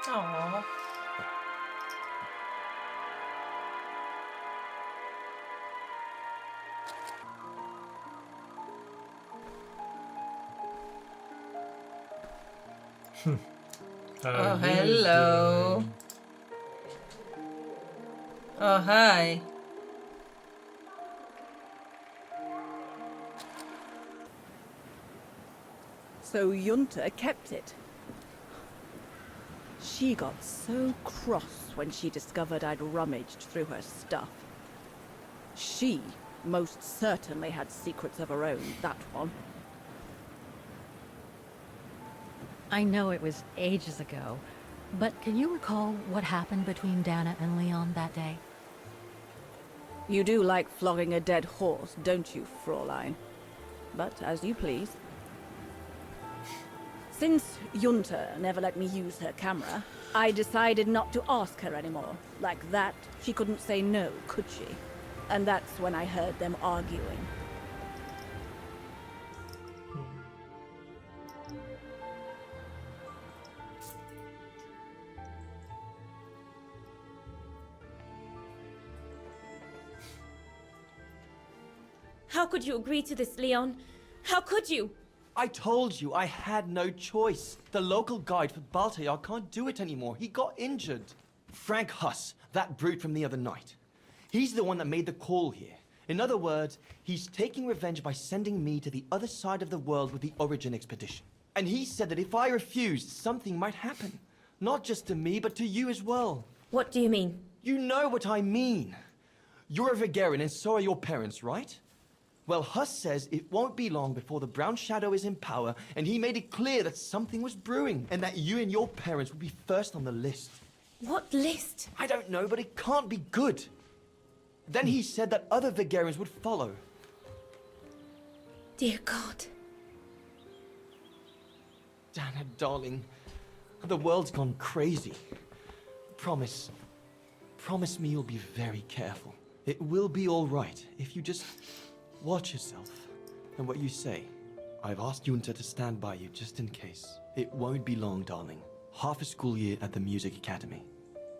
Aww. Oh, hello. Oh, hi. So Yunta kept it. She got so cross when she discovered I'd rummaged through her stuff. She most certainly had secrets of her own, that one. I know it was ages ago, but can you recall what happened between Dana and Leon that day? You do like flogging a dead horse, don't you, Fraulein? But as you please. Since Yunta never let me use her camera, I decided not to ask her anymore. Like that, she couldn't say no, could she? And that's when I heard them arguing. How could you agree to this, Leon? How could you? I told you I had no choice. The local guide for Baltayar can't do it anymore. He got injured. Frank Huss, that brute from the other night. He's the one that made the call here. In other words, he's taking revenge by sending me to the other side of the world with the Origin expedition. And he said that if I refused, something might happen. Not just to me, but to you as well. What do you mean? You know what I mean. You're a Vigarian and so are your parents, right? Well, Huss says it won't be long before the Brown Shadow is in power, and he made it clear that something was brewing, and that you and your parents would be first on the list. What list? I don't know, but it can't be good. Then he said that other Vigarians would follow. Dear God. Dana, darling, the world's gone crazy. Promise me you'll be very careful. It will be all right if you just watch yourself and what you say. I've asked Yunta to stand by you just in case. It won't be long, darling. Half a school year at the Music Academy.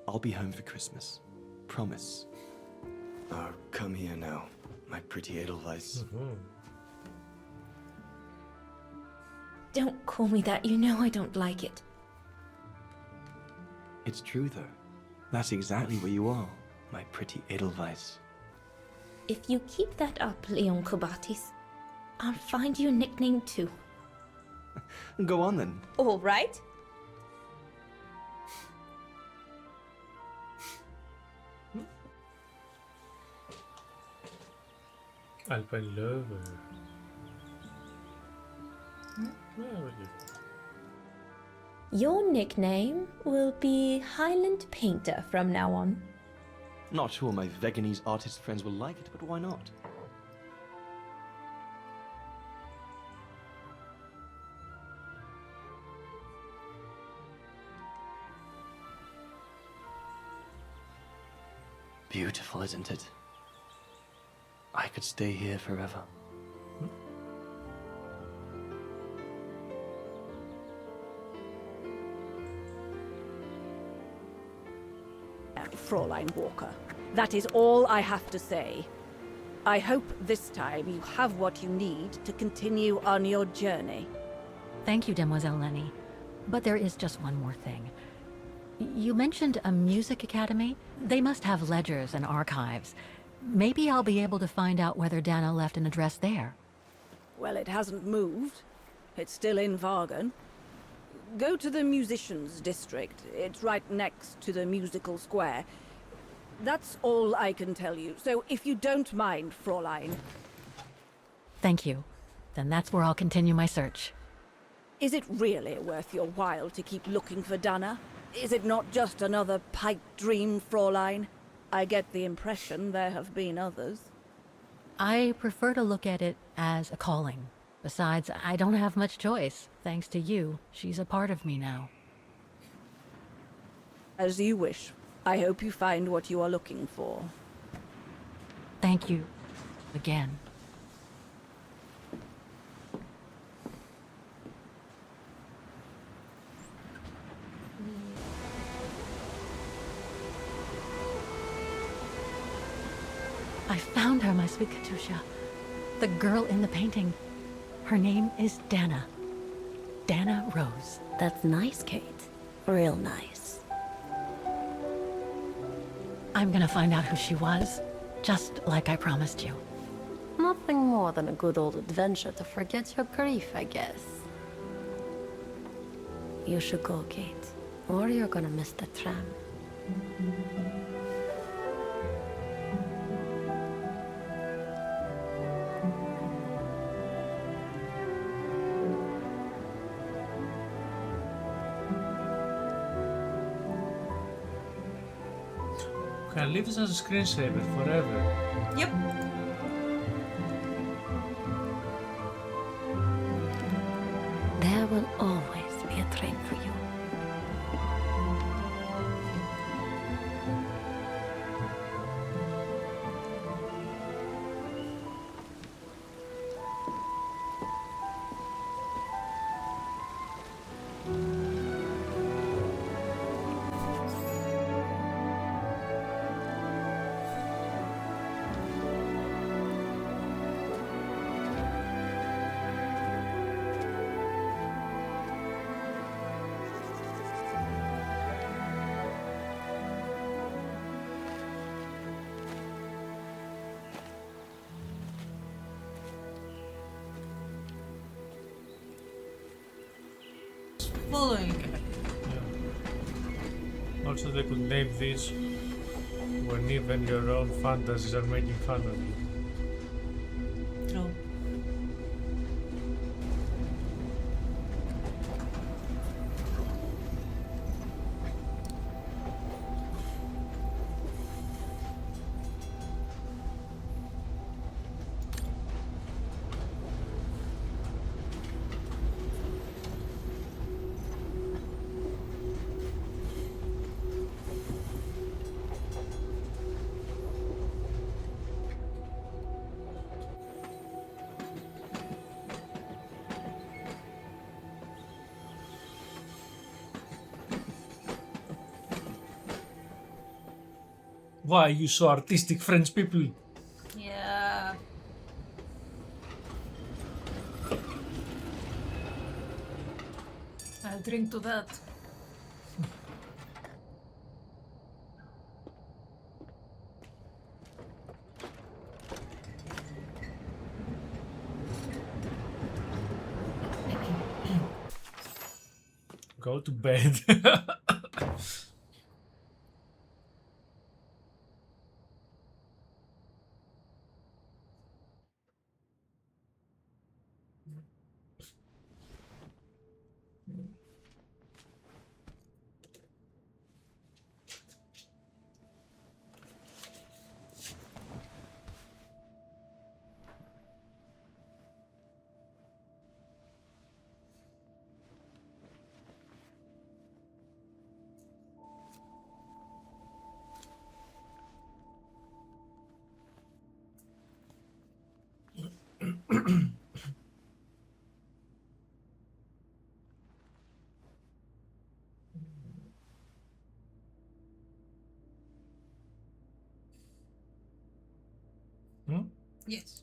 I'll be home for Christmas. Promise. Oh, come here now, my pretty Edelweiss. Don't call me that. You know I don't like it. It's true, though. That's exactly what you are, my pretty Edelweiss. If you keep that up, Leon Kobatis, I'll find you a nickname too. Go on then. All right. Alpenlöwe. Your nickname will be Highland Painter from now on. Not sure my Veganese artist friends will like it, but why not? Beautiful, isn't it? I could stay here forever. Fraulein Walker. That is all I have to say. I hope this time you have what you need to continue on your journey. Thank you, Demoiselle Lenny. But there is just one more thing. You mentioned a music academy? They must have ledgers and archives. Maybe I'll be able to find out whether Dana left an address there. Well, it hasn't moved. It's still in Vargen. Go to the musicians' district. It's right next to the musical square. That's all I can tell you. So if you don't mind, Fraulein. Thank you. Then that's where I'll continue my search. Is it really worth your while to keep looking for Dana? Is it not just another pipe dream, Fraulein? I get the impression there have been others. I prefer to look at it as a calling. Besides, I don't have much choice. Thanks to you, she's a part of me now. As you wish. I hope you find what you are looking for. Thank you. Again. I found her, my sweet Katusha. The girl in the painting. Her name is Dana. Dana Rose. That's nice, Kate. Real nice. I'm gonna find out who she was, just like I promised you. Nothing more than a good old adventure to forget your grief, I guess. You should go, Kate, or you're gonna miss the tram. Can leave this as a screensaver forever. Yep. There will always be a train for you. Following. Yeah. Also, they could name this when even your own fantasies are making fun of you. True. Why you so artistic, French people? Yeah. I'll drink to that. Go to bed. Yes.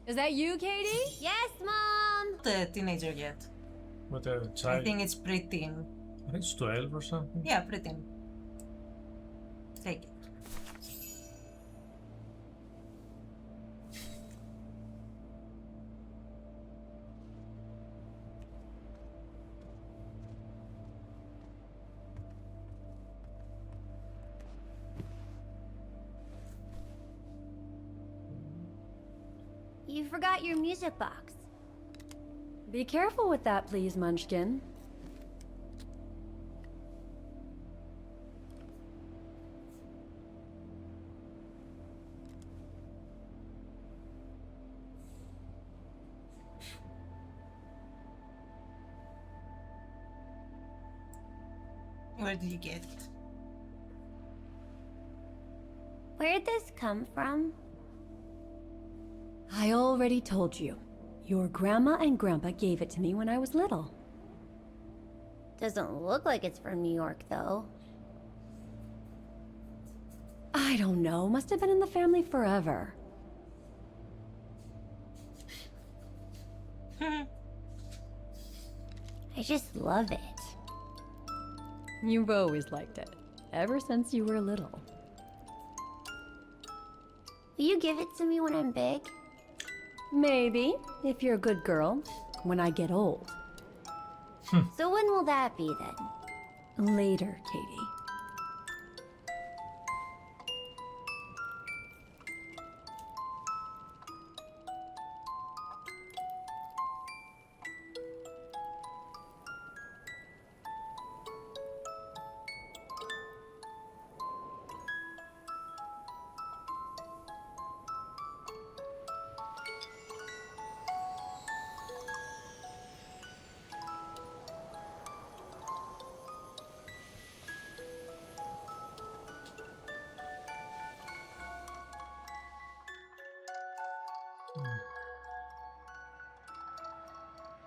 Is that you, Katie? Yes, Mom! not a teenager yet. What a I child. think it's preteen. I think it's 12 or something. Yeah, preteen. Take it. You forgot your music box. Be careful with that, please, Munchkin. Where did you get it? Where'd this come from? I already told you. Your grandma and grandpa gave it to me when I was little. Doesn't look like it's from New York, though. I don't know. Must have been in the family forever. I just love it. You've always liked it. Ever since you were little. Will you give it to me when I'm big? Maybe, if you're a good girl, when I get old. So when will that be then? Later, Katie.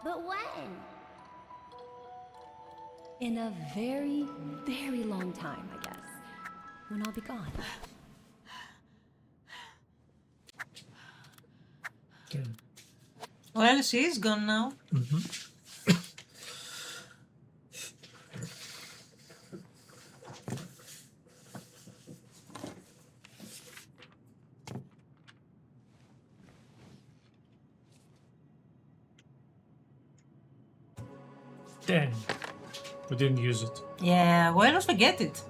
But when? In a very, very long time, I guess. When I'll be gone. Well, she is gone now. Dang. We didn't use it. Yeah, why not forget it?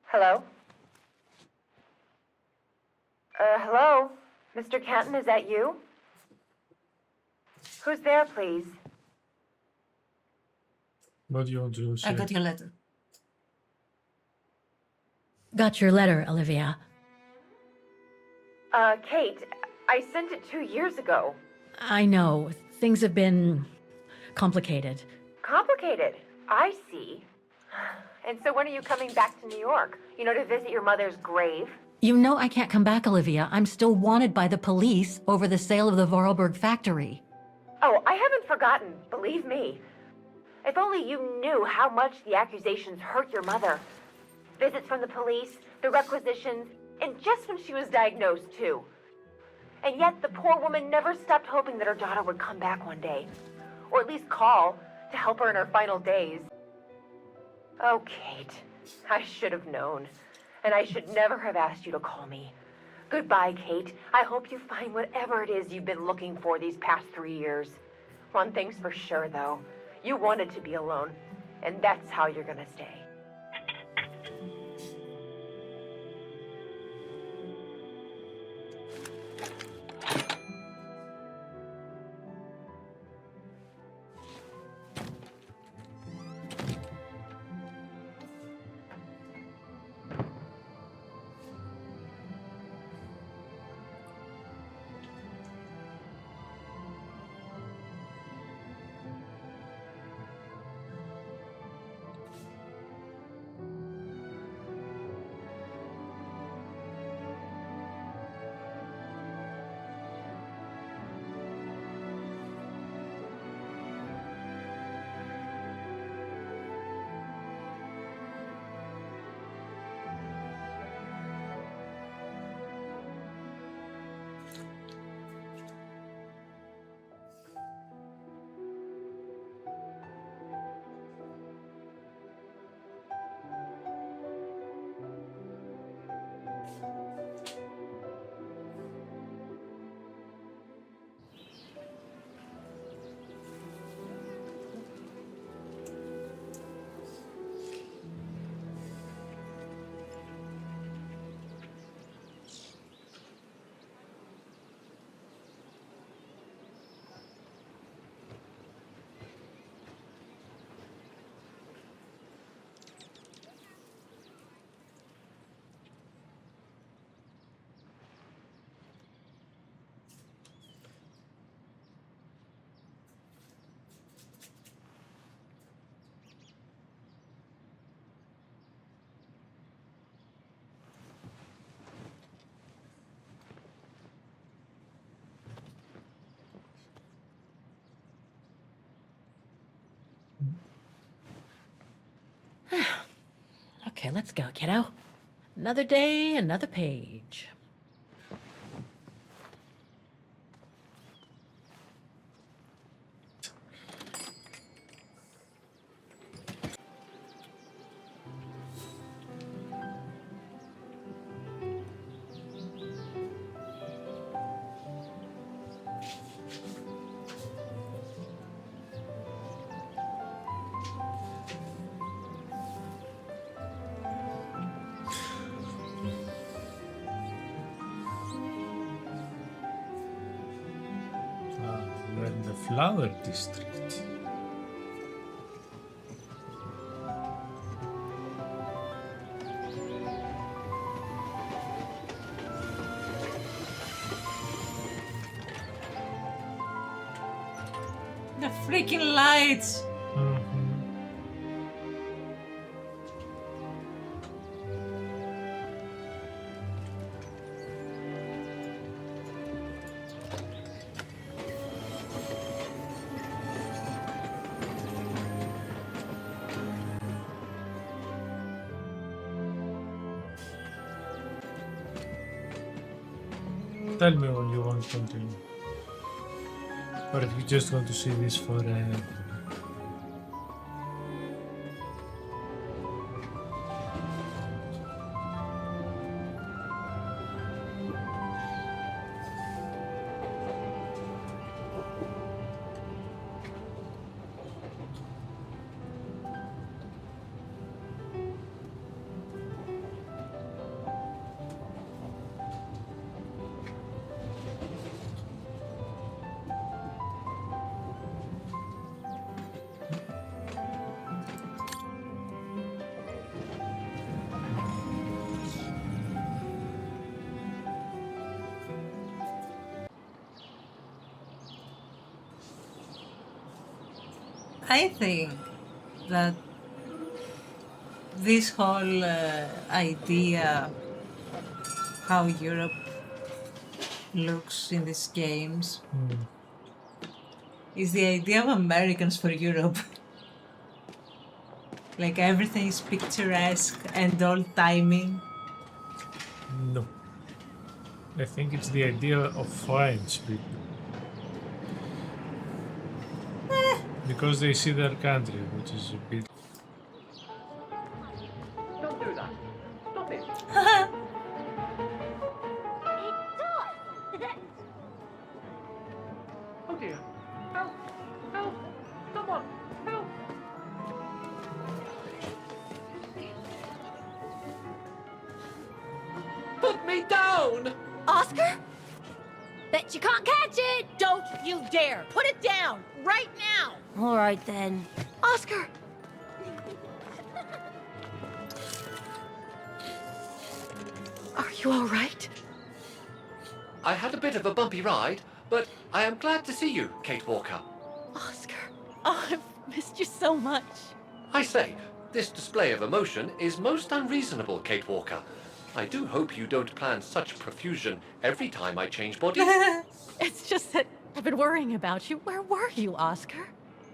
Hello? Hello? Mr. Canton, is that you? Who's there, please? What do you want to say? I got your letter. Got your letter, Olivia. Kate, I sent it 2 years ago. I know. Things have been complicated. Complicated. I see. And so when are you coming back to New York? You know, to visit your mother's grave? You know I can't come back, Olivia. I'm still wanted by the police over the sale of the Vorlberg factory. Oh, I haven't forgotten, believe me. If only you knew how much the accusations hurt your mother. Visits from the police, the requisitions, and just when she was diagnosed, too. And yet the poor woman never stopped hoping that her daughter would come back one day. Or at least call to help her in her final days. Oh, Kate, I should have known. And I should never have asked you to call me. Goodbye, Kate. I hope you find whatever it is you've been looking for these past 3 years. One thing's for sure, though. You wanted to be alone, and that's how you're gonna stay. Okay, let's go, kiddo. Another day, another page. We're in the flower district. The freaking lights! Tell me when you want to continue. Or if you just want to see this for I think that this whole idea how Europe looks in these games is the idea of Americans for Europe. Like everything is picturesque and old-timey. No. I think it's the idea of French people. Because they see their country, which is a bit... Don't do that. Stop it. Oh dear. Help! Help! Someone! Help! Put me down! Oscar? Bet you can't catch it! Don't you dare! Put it down! Right now! All right then. Oscar! Are you all right? I had a bit of a bumpy ride, but I am glad to see you, Kate Walker. Oscar! Oh, I've missed you so much. I say, this display of emotion is most unreasonable, Kate Walker. I do hope you don't plan such profusion every time I change bodies. It's just that I've been worrying about you. Where were you, Oscar?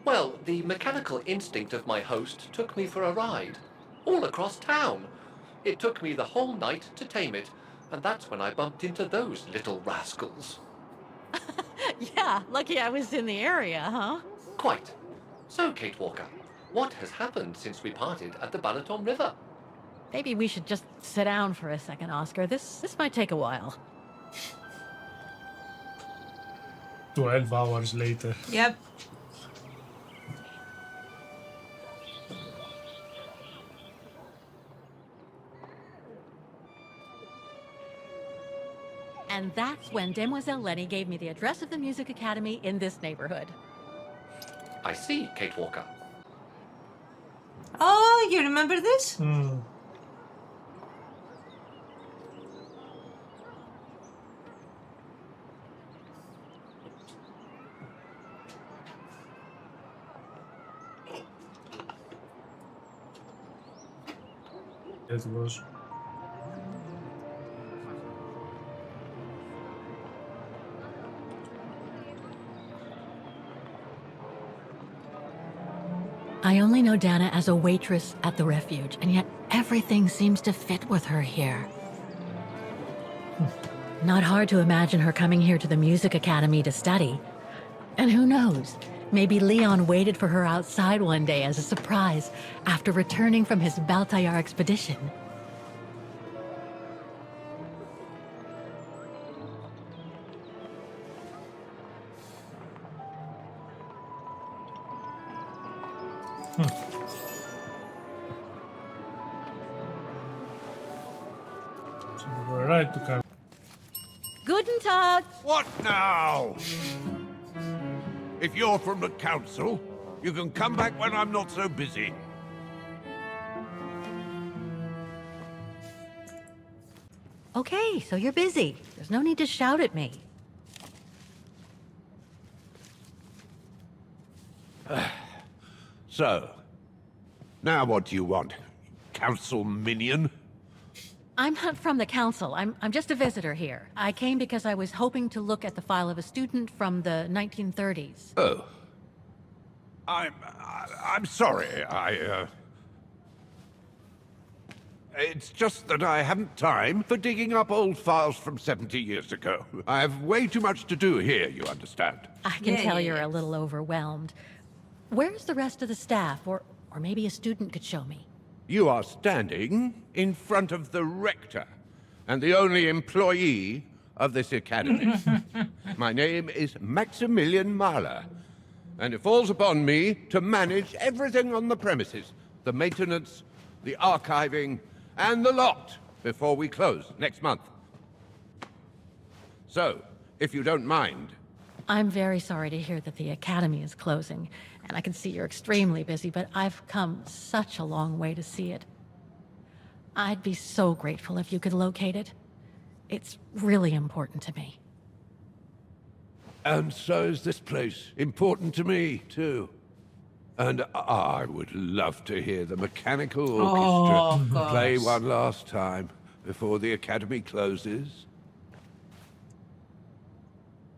Well, the mechanical instinct of my host took me for a ride, all across town. It took me the whole night to tame it, and that's when I bumped into those little rascals. Yeah, lucky I was in the area, huh? Quite. So, Kate Walker, what has happened since we parted at the Balaton River? Maybe we should just sit down for a second, Oscar. This might take a while. 12 hours later. Yep. And that's when Demoiselle Lenny gave me the address of the music academy in this neighborhood. I see, Kate Walker. Oh, you remember this? It was. I only know Dana as a waitress at the Refuge, and yet everything seems to fit with her here. Not hard to imagine her coming here to the Music Academy to study. And who knows, maybe Leon waited for her outside one day as a surprise after returning from his Baltayar expedition. So we were right to come. Guten Tag! What now? If you're from the council, you can come back when I'm not so busy. Okay, so you're busy. There's no need to shout at me. So, now what do you want? Council minion? I'm not from the council. I'm just a visitor here. I came because I was hoping to look at the file of a student from the 1930s. Oh. I'm sorry, It's just that I haven't time for digging up old files from 70 years ago. I have way too much to do here, you understand? I can tell you're a little overwhelmed. Where's the rest of the staff? Or maybe a student could show me. You are standing in front of the rector, and the only employee of this academy. My name is Maximilian Mahler, and it falls upon me to manage everything on the premises. The maintenance, the archiving, and the lot before we close next month. So, if you don't mind... I'm very sorry to hear that the academy is closing, and I can see you're extremely busy, but I've come such a long way to see it. I'd be so grateful if you could locate it. It's really important to me. And so is this place important to me, too. And I would love to hear the mechanical orchestra play one last time before the academy closes.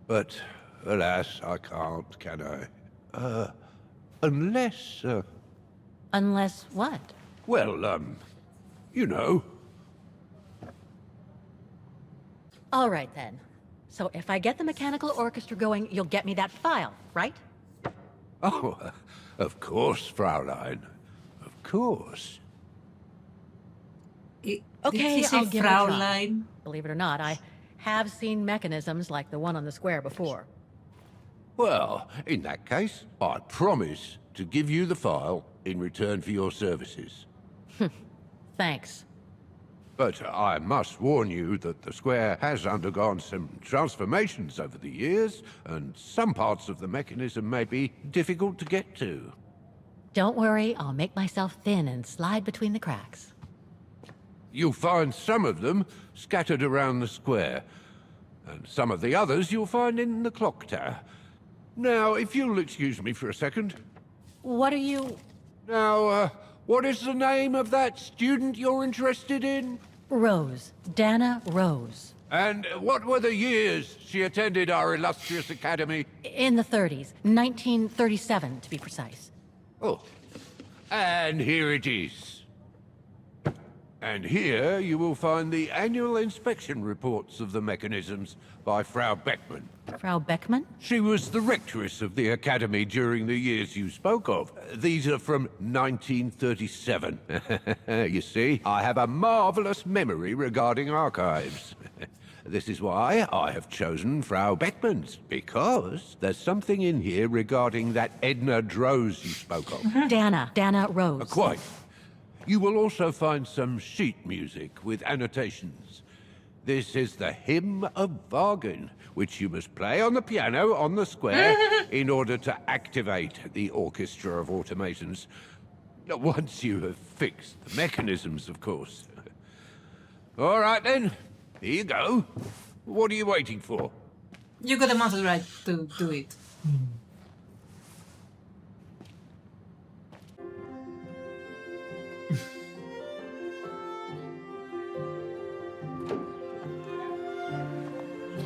But, alas, I can't, can I? Unless... Unless what? Well, you know. All right, then. So if I get the mechanical orchestra going, you'll get me that file, right? Oh, of course, Fraulein. Of course. Okay, I'll give it a try. Believe it or not, I have seen mechanisms like the one on the square before. Well, in that case, I promise to give you the file in return for your services. Thanks. But I must warn you that the square has undergone some transformations over the years, and some parts of the mechanism may be difficult to get to. Don't worry, I'll make myself thin and slide between the cracks. You'll find some of them scattered around the square, and some of the others you'll find in the clock tower. Now, if you'll excuse me for a second. What are you... Now, what is the name of that student you're interested in? Rose. Dana Rose. And what were the years she attended our illustrious academy? In the 30s. 1937, to be precise. Oh. And here it is. And here you will find the annual inspection reports of the mechanisms by Frau Beckmann. Frau Beckmann? She was the rectress of the academy during the years you spoke of. These are from 1937. You see, I have a marvelous memory regarding archives. This is why I have chosen Frau Beckmann's, because there's something in here regarding that Edna Droz you spoke of. Dana Rose. Quite. You will also find some sheet music with annotations. This is the Hymn of Vargen, which you must play on the piano on the square in order to activate the Orchestra of Automations. Once you have fixed the mechanisms, of course. All right, then. Here you go. What are you waiting for? You got a month's right to do it.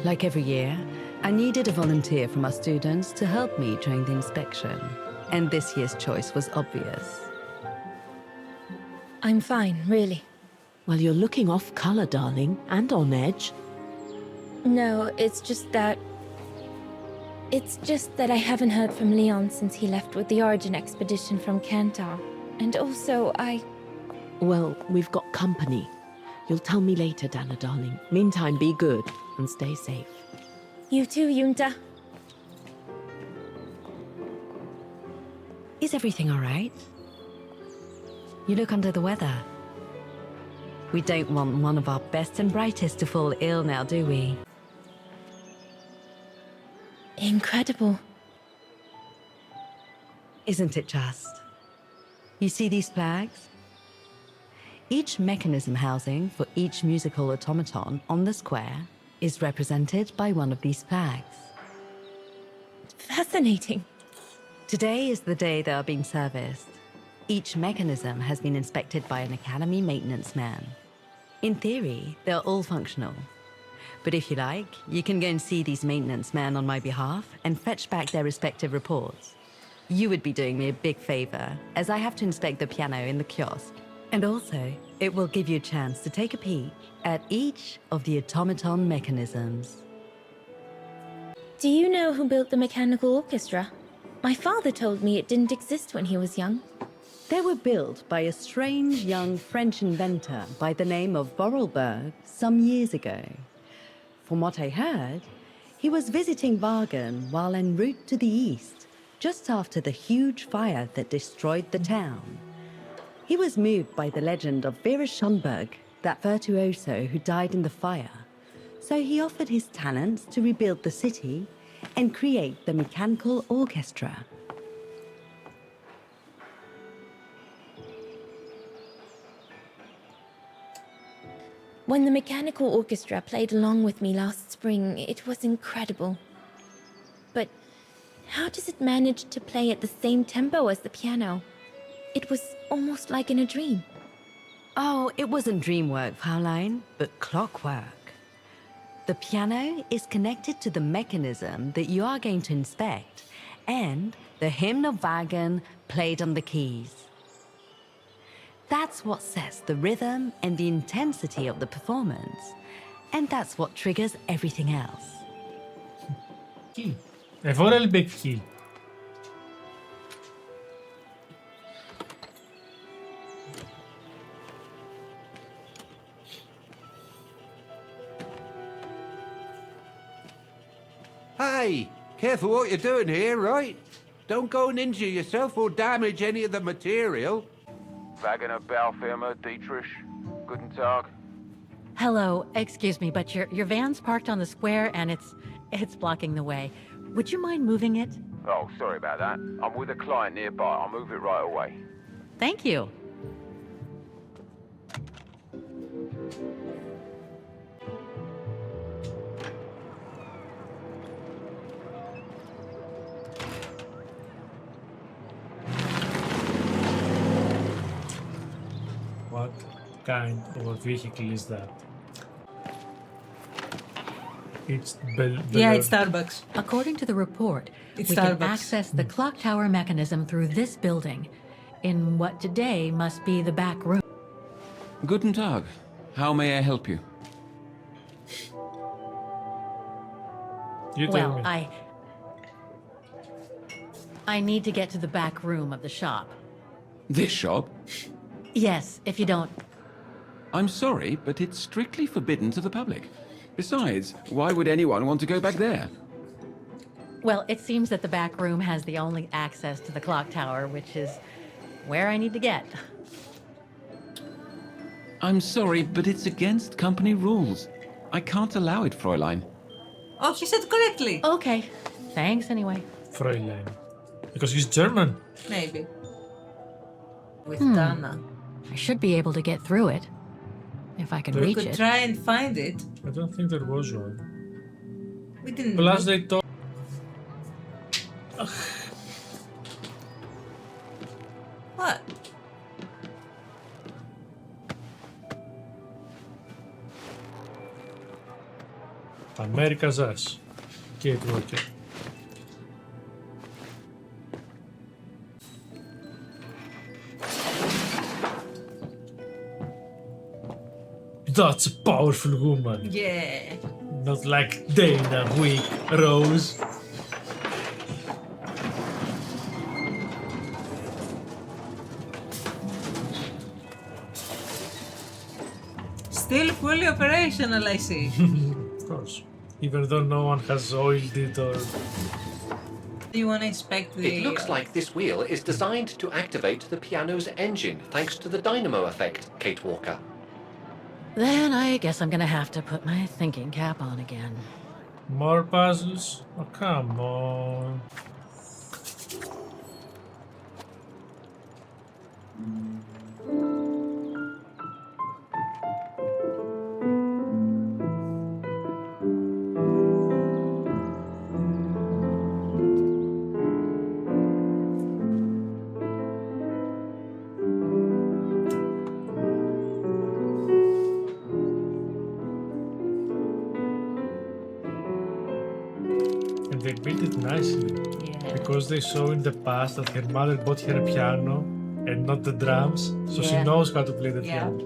Like every year, I needed a volunteer from our students to help me during the inspection. and this year's choice was obvious. I'm fine, really. Well, you're looking off color, darling, and on edge. No, it's just that I haven't heard from Leon since he left with the Origin expedition from Kantar. And also, Well, we've got company. You'll tell me later, Dana, darling. Meantime, be good and stay safe. You too, Yunta. Is everything all right? You look under the weather. We don't want one of our best and brightest to fall ill now, do we? Incredible. Isn't it just? You see these flags? Each mechanism housing for each musical automaton on the square is represented by one of these flags. Fascinating. Today is the day they are being serviced. Each mechanism has been inspected by an Academy maintenance man. In theory, they're all functional. But if you like, you can go and see these maintenance men on my behalf and fetch back their respective reports. You would be doing me a big favor, as I have to inspect the piano in the kiosk. And also, it will give you a chance to take a peek at each of the automaton mechanisms. Do you know who built the mechanical orchestra? My father told me it didn't exist when he was young. They were built by a strange young French inventor by the name of Vorlberg some years ago. From what I heard, he was visiting Vargen while en route to the east, just after the huge fire that destroyed the town. He was moved by the legend of Vera Schönberg, that virtuoso who died in the fire. So he offered his talents to rebuild the city and create the mechanical orchestra. When the mechanical orchestra played along with me last spring, it was incredible. But how does it manage to play at the same tempo as the piano? It was almost like in a dream. Oh, it wasn't dream work, Fraulein, but clockwork. The piano is connected to the mechanism that you are going to inspect, and the hymn of Vargen played on the keys. That's what sets the rhythm and the intensity of the performance, and that's what triggers everything else. A Vorlberg key. Hey, careful what you're doing here, right? Don't go and injure yourself or damage any of the material. Wagner Baufirma, Dietrich. Guten Tag. Hello, excuse me, but your van's parked on the square and it's blocking the way. Would you mind moving it? Oh, sorry about that. I'm with a client nearby. I'll move it right away. Thank you. What kind of a vehicle is that? It's Yeah, it's Starbucks. According to the report, It's we Starbucks. can access the clock tower mechanism through this building, in what today must be the back room. Guten Tag. How may I help you? Well, I need to get to the back room of the shop. This shop? Yes, if you don't. I'm sorry, but it's strictly forbidden to the public. Besides, why would anyone want to go back there? Well, it seems that the back room has the only access to the clock tower, which is where I need to get. I'm sorry, but it's against company rules. I can't allow it, Fräulein. Oh, he said correctly. Okay. Thanks anyway. Fräulein. Because he's German. Maybe. With Hmm. Dana. I should be able to get through it. If I can We We reach could it. try and find it. I don't think there was one. We didn't. Plus look. they told... What? America's ass. Kate Walker. That's a powerful woman. Yeah. Not like Dana, weak Rose. Still fully operational, I see. Of course. Even though no one has oiled it or... Do you want to inspect the... It looks like this wheel is designed to activate the piano's engine thanks to the dynamo effect, Kate Walker. Then I guess I'm gonna have to put my thinking cap on again. More puzzles? Oh, come on. And they built it nicely. Yeah. Because they saw in the past that her mother bought her a piano and not the drums, so she Yeah. knows how to play the Yeah. piano.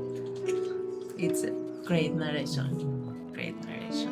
It's a great narration. Great narration.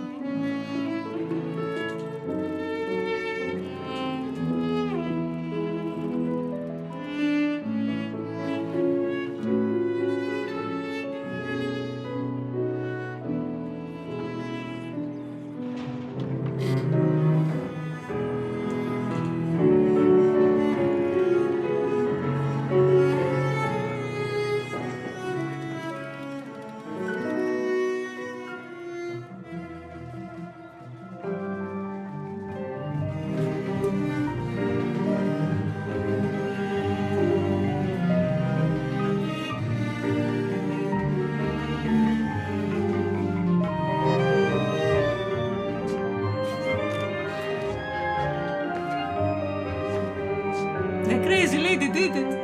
The crazy lady did it.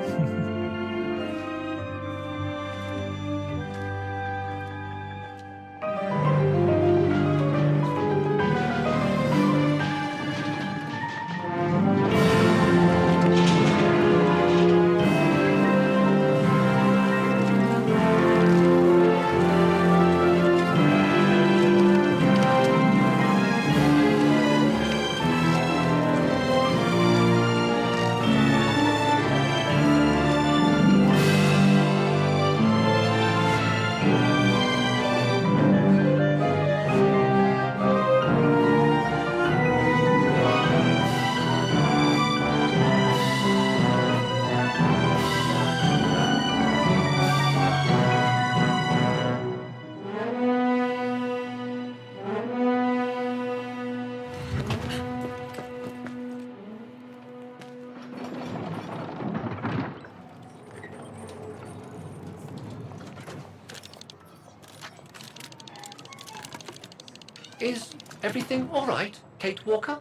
Is everything all right, Kate Walker?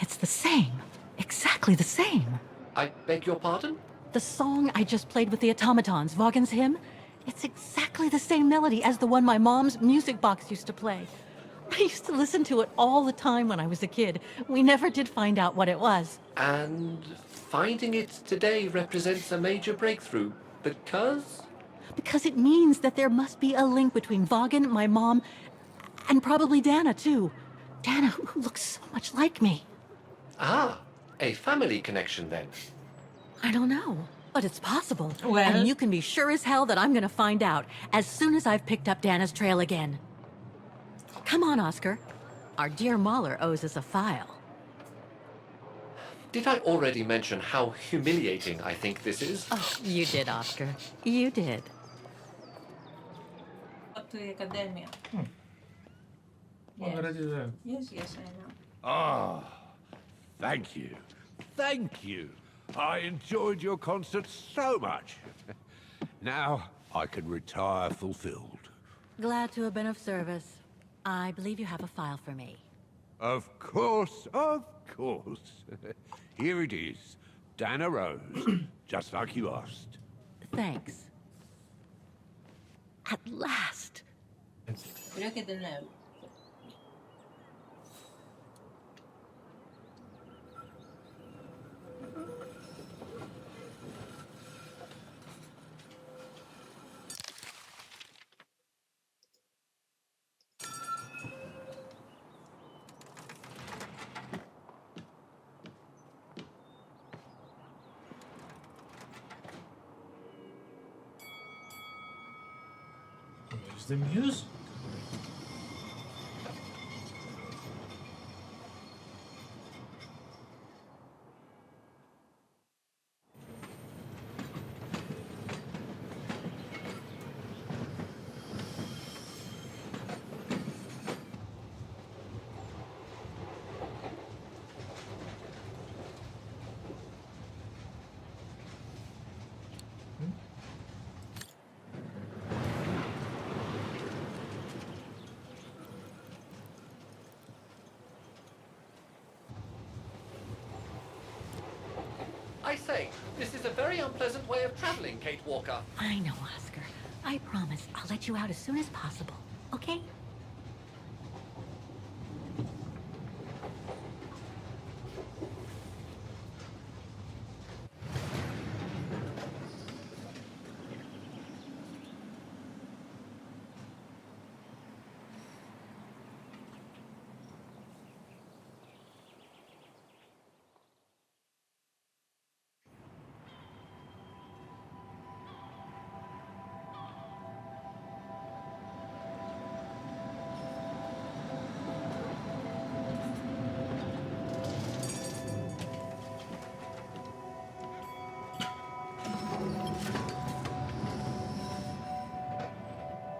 It's the same. Exactly the same. I beg your pardon? The song I just played with the automatons, Vargen's hymn, it's exactly the same melody as the one my mom's music box used to play. I used to listen to it all the time when I was a kid. We never did find out what it was. And finding it today represents a major breakthrough because? Because it means that there must be a link between Vargen, my mom, and probably Dana, too. Dana, who looks so much like me. Ah, a family connection then. I don't know, but it's possible. Well- And you can be sure as hell that I'm gonna find out as soon as I've picked up Dana's trail again. Come on, Oscar. Our dear Mahler owes us a file. Did I already mention how humiliating I think this is? Oh, you did, Oscar. You did. Up to the academia. Already there. Yes, yes, I know. Ah, thank you. Thank you. I enjoyed your concert so much. Now I can retire fulfilled. Glad to have been of service. I believe you have a file for me. Of course, of course. Here it is. Dana Rose, just like you asked. Thanks. At last. Look at the note. It's the music. I say, this is a very unpleasant way of traveling, Kate Walker. I know, Oscar. I promise I'll let you out as soon as possible, okay?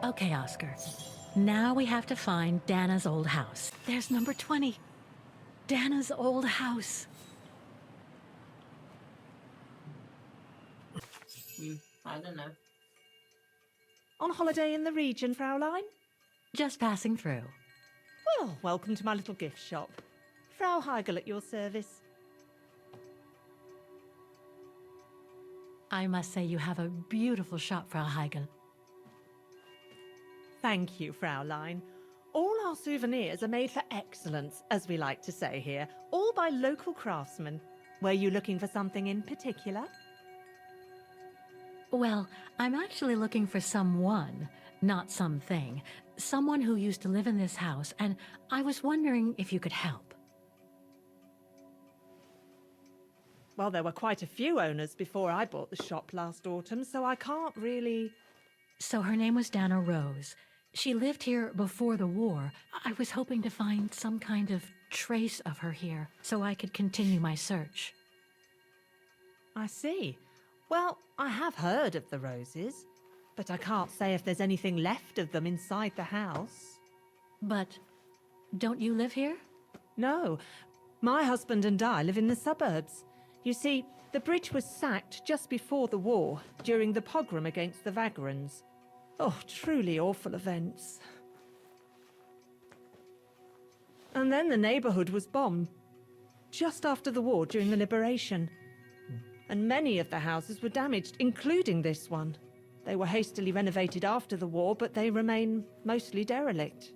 Okay, Oscar. Now we have to find Dana's old house. There's number 20. Dana's old house. I don't know. On holiday in the region, Fraulein? Just passing through. Well, welcome to my little gift shop. Frau Heigl at your service. I must say you have a beautiful shop, Frau Heigl. Thank you, Fraulein. All our souvenirs are made for excellence, as we like to say here, all by local craftsmen. Were you looking for something in particular? Well, I'm actually looking for someone, not something. Someone who used to live in this house, and I was wondering if you could help. Well, there were quite a few owners before I bought the shop last autumn, so I can't really... So her name was Dana Rose. She lived here before the war. I was hoping to find some kind of trace of her here, so I could continue my search. I see. Well, I have heard of the Roses, but I can't say if there's anything left of them inside the house. But don't you live here? No. My husband and I live in the suburbs. You see, the bridge was sacked just before the war, during the pogrom against the Vagrants. Oh, truly awful events. And then the neighborhood was bombed, just after the war during the liberation. And many of the houses were damaged, including this one. They were hastily renovated after the war, but they remain mostly derelict.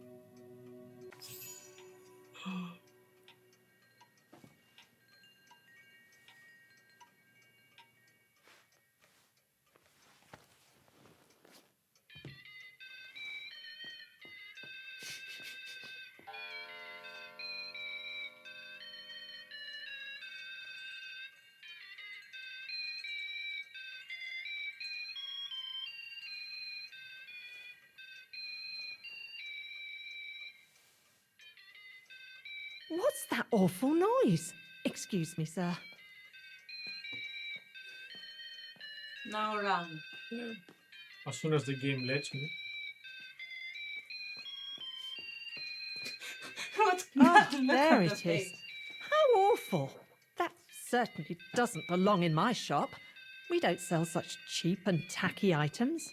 What's that awful noise? Excuse me, sir. Now run. As soon as the game lets me. There it is. How awful. That certainly doesn't belong in my shop. We don't sell such cheap and tacky items.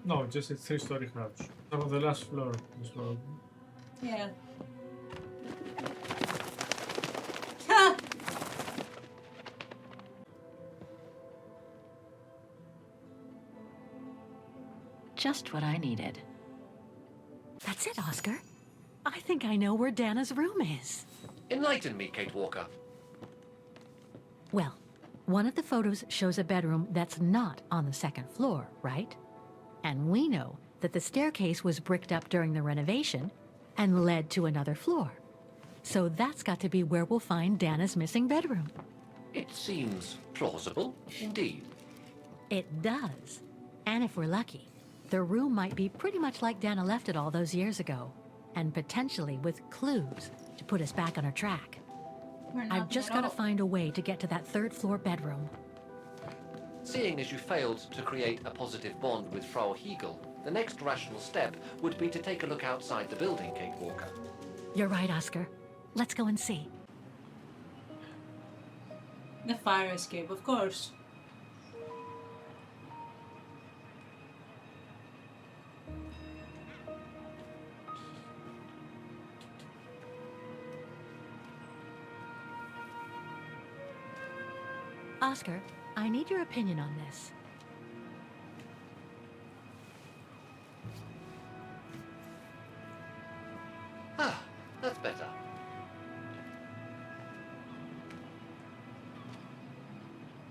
No, just a 3-story house. On the last floor as well. Yeah. Just what I needed. That's it, Oscar. I think I know where Dana's room is. Enlighten me, Kate Walker. Well, one of the photos shows a bedroom that's not on the second floor, right? And we know that the staircase was bricked up during the renovation and led to another floor. So that's got to be where we'll find Dana's missing bedroom. It seems plausible, indeed. It does. And if we're lucky, the room might be pretty much like Dana left it all those years ago, and potentially with clues to put us back on our track. I've just got to find a way to get to that third floor bedroom. Seeing as you failed to create a positive bond with Frau Hegel, the next rational step would be to take a look outside the building, Kate Walker. You're right, Oscar. Let's go and see. The fire escape, of course. Oscar, I need your opinion on this. Ah, that's better.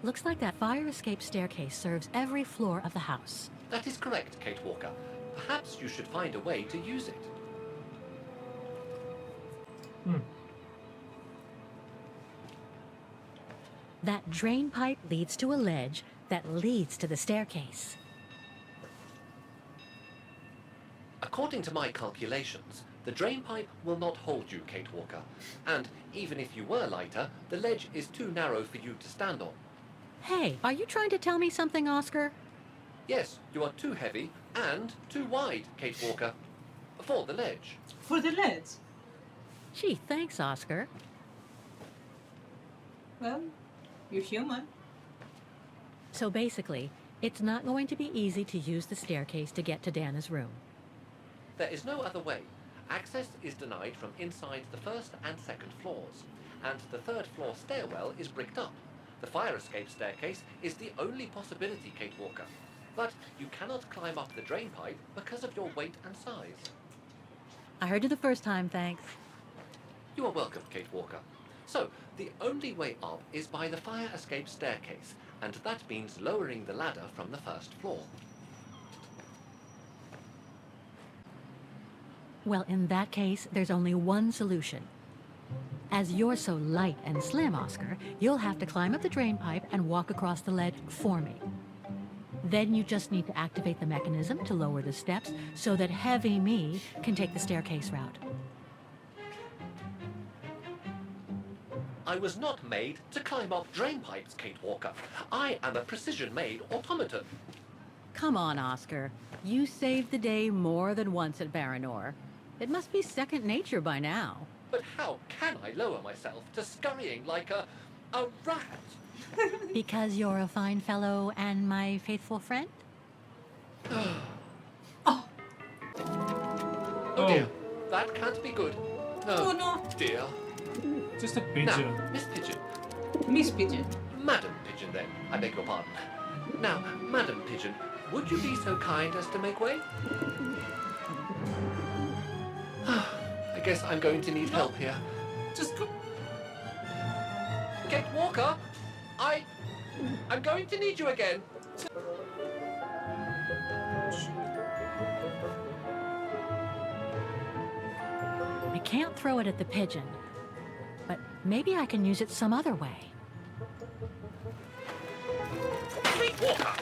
Looks like that fire escape staircase serves every floor of the house. That is correct, Kate Walker. Perhaps you should find a way to use it. That drain pipe leads to a ledge that leads to the staircase. According to my calculations, the drain pipe will not hold you, Kate Walker. And even if you were lighter, the ledge is too narrow for you to stand on. Hey, are you trying to tell me something, Oscar? Yes, you are too heavy and too wide, Kate Walker. For the ledge. For the ledge? Gee, thanks, Oscar. Well, you're human. So basically, it's not going to be easy to use the staircase to get to Dana's room. There is no other way. Access is denied from inside the first and second floors, and the third floor stairwell is bricked up. The fire escape staircase is the only possibility, Kate Walker. But you cannot climb up the drain pipe because of your weight and size. I heard you the first time, thanks. You are welcome, Kate Walker. So, the only way up is by the fire escape staircase, and that means lowering the ladder from the first floor. Well, in that case, there's only one solution. As you're so light and slim, Oscar, you'll have to climb up the drain pipe and walk across the ledge for me. Then you just need to activate the mechanism to lower the steps so that heavy me can take the staircase route. I was not made to climb up drain pipes, Kate Walker. I am a precision-made automaton. Come on, Oscar. You saved the day more than once at Baranor. It must be second nature by now. But how can I lower myself to scurrying like a rat? Because you're a fine fellow and my faithful friend? Oh dear, that can't be good. Oh no. Dear. Just a pigeon. Now, Miss Pigeon. Miss Pigeon. Madam Pigeon, then. I beg your pardon. Now, Madam Pigeon, would you be so kind as to make way? I guess I'm going to need help here. Just go. Kate Walker, I'm going to need you again. I can't throw it at the pigeon, but maybe I can use it some other way. Kate Walker!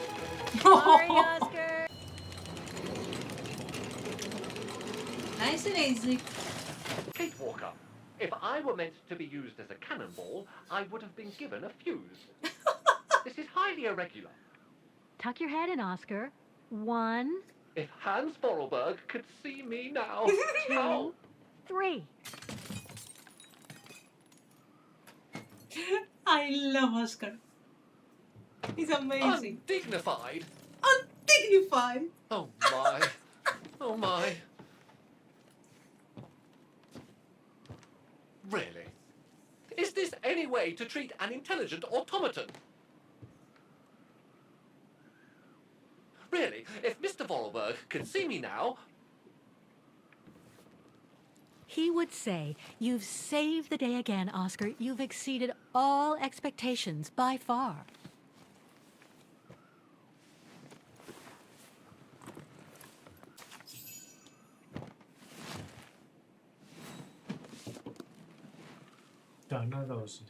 Sorry, Oscar. Nice and easy. Kate Walker, if I were meant to be used as a cannonball, I would have been given a fuse. This is highly irregular. Tuck your head in, Oscar. 1, If Hans Vorlberg could see me now. 2, 3. I love Oscar. He's amazing. Undignified. Undignified. Oh my. Oh my. Really? Is this any way to treat an intelligent automaton? Really, if Mr. Vorlberg could see me now... He would say, "You've saved the day again, Oscar. You've exceeded all expectations by far." Για να δώσει.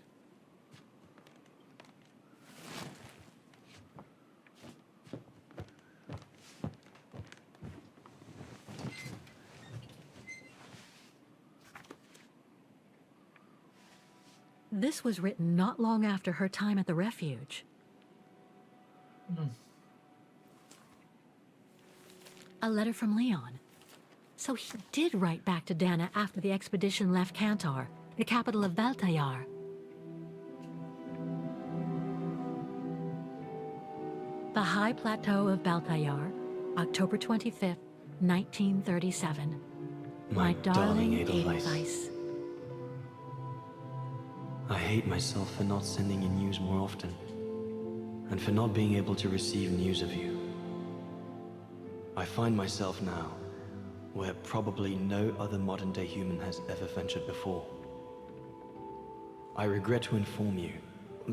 This was written not long after her time at the Refuge. A letter from Leon. So he did write back to Dana after the expedition left Kantar, the capital of Valtayar. The High Plateau of Baltayar, October 25th, 1937. My darling Edelweiss. I hate myself for not sending you news more often, and for not being able to receive news of you. I find myself now where probably no other modern-day human has ever ventured before. I regret to inform you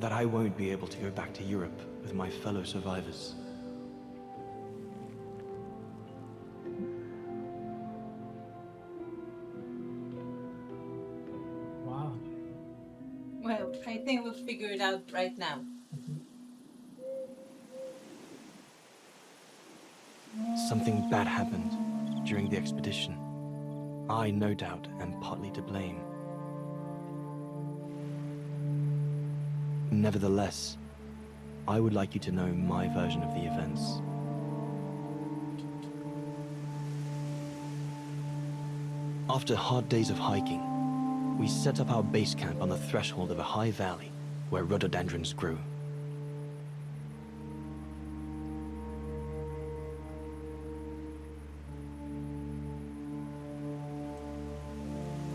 that I won't be able to go back to Europe with my fellow survivors. Wow. Well, I think we'll figure it out right now. Something bad happened during the expedition. I, no doubt, am partly to blame. Nevertheless, I would like you to know my version of the events. After hard days of hiking, we set up our base camp on the threshold of a high valley where rhododendrons grew.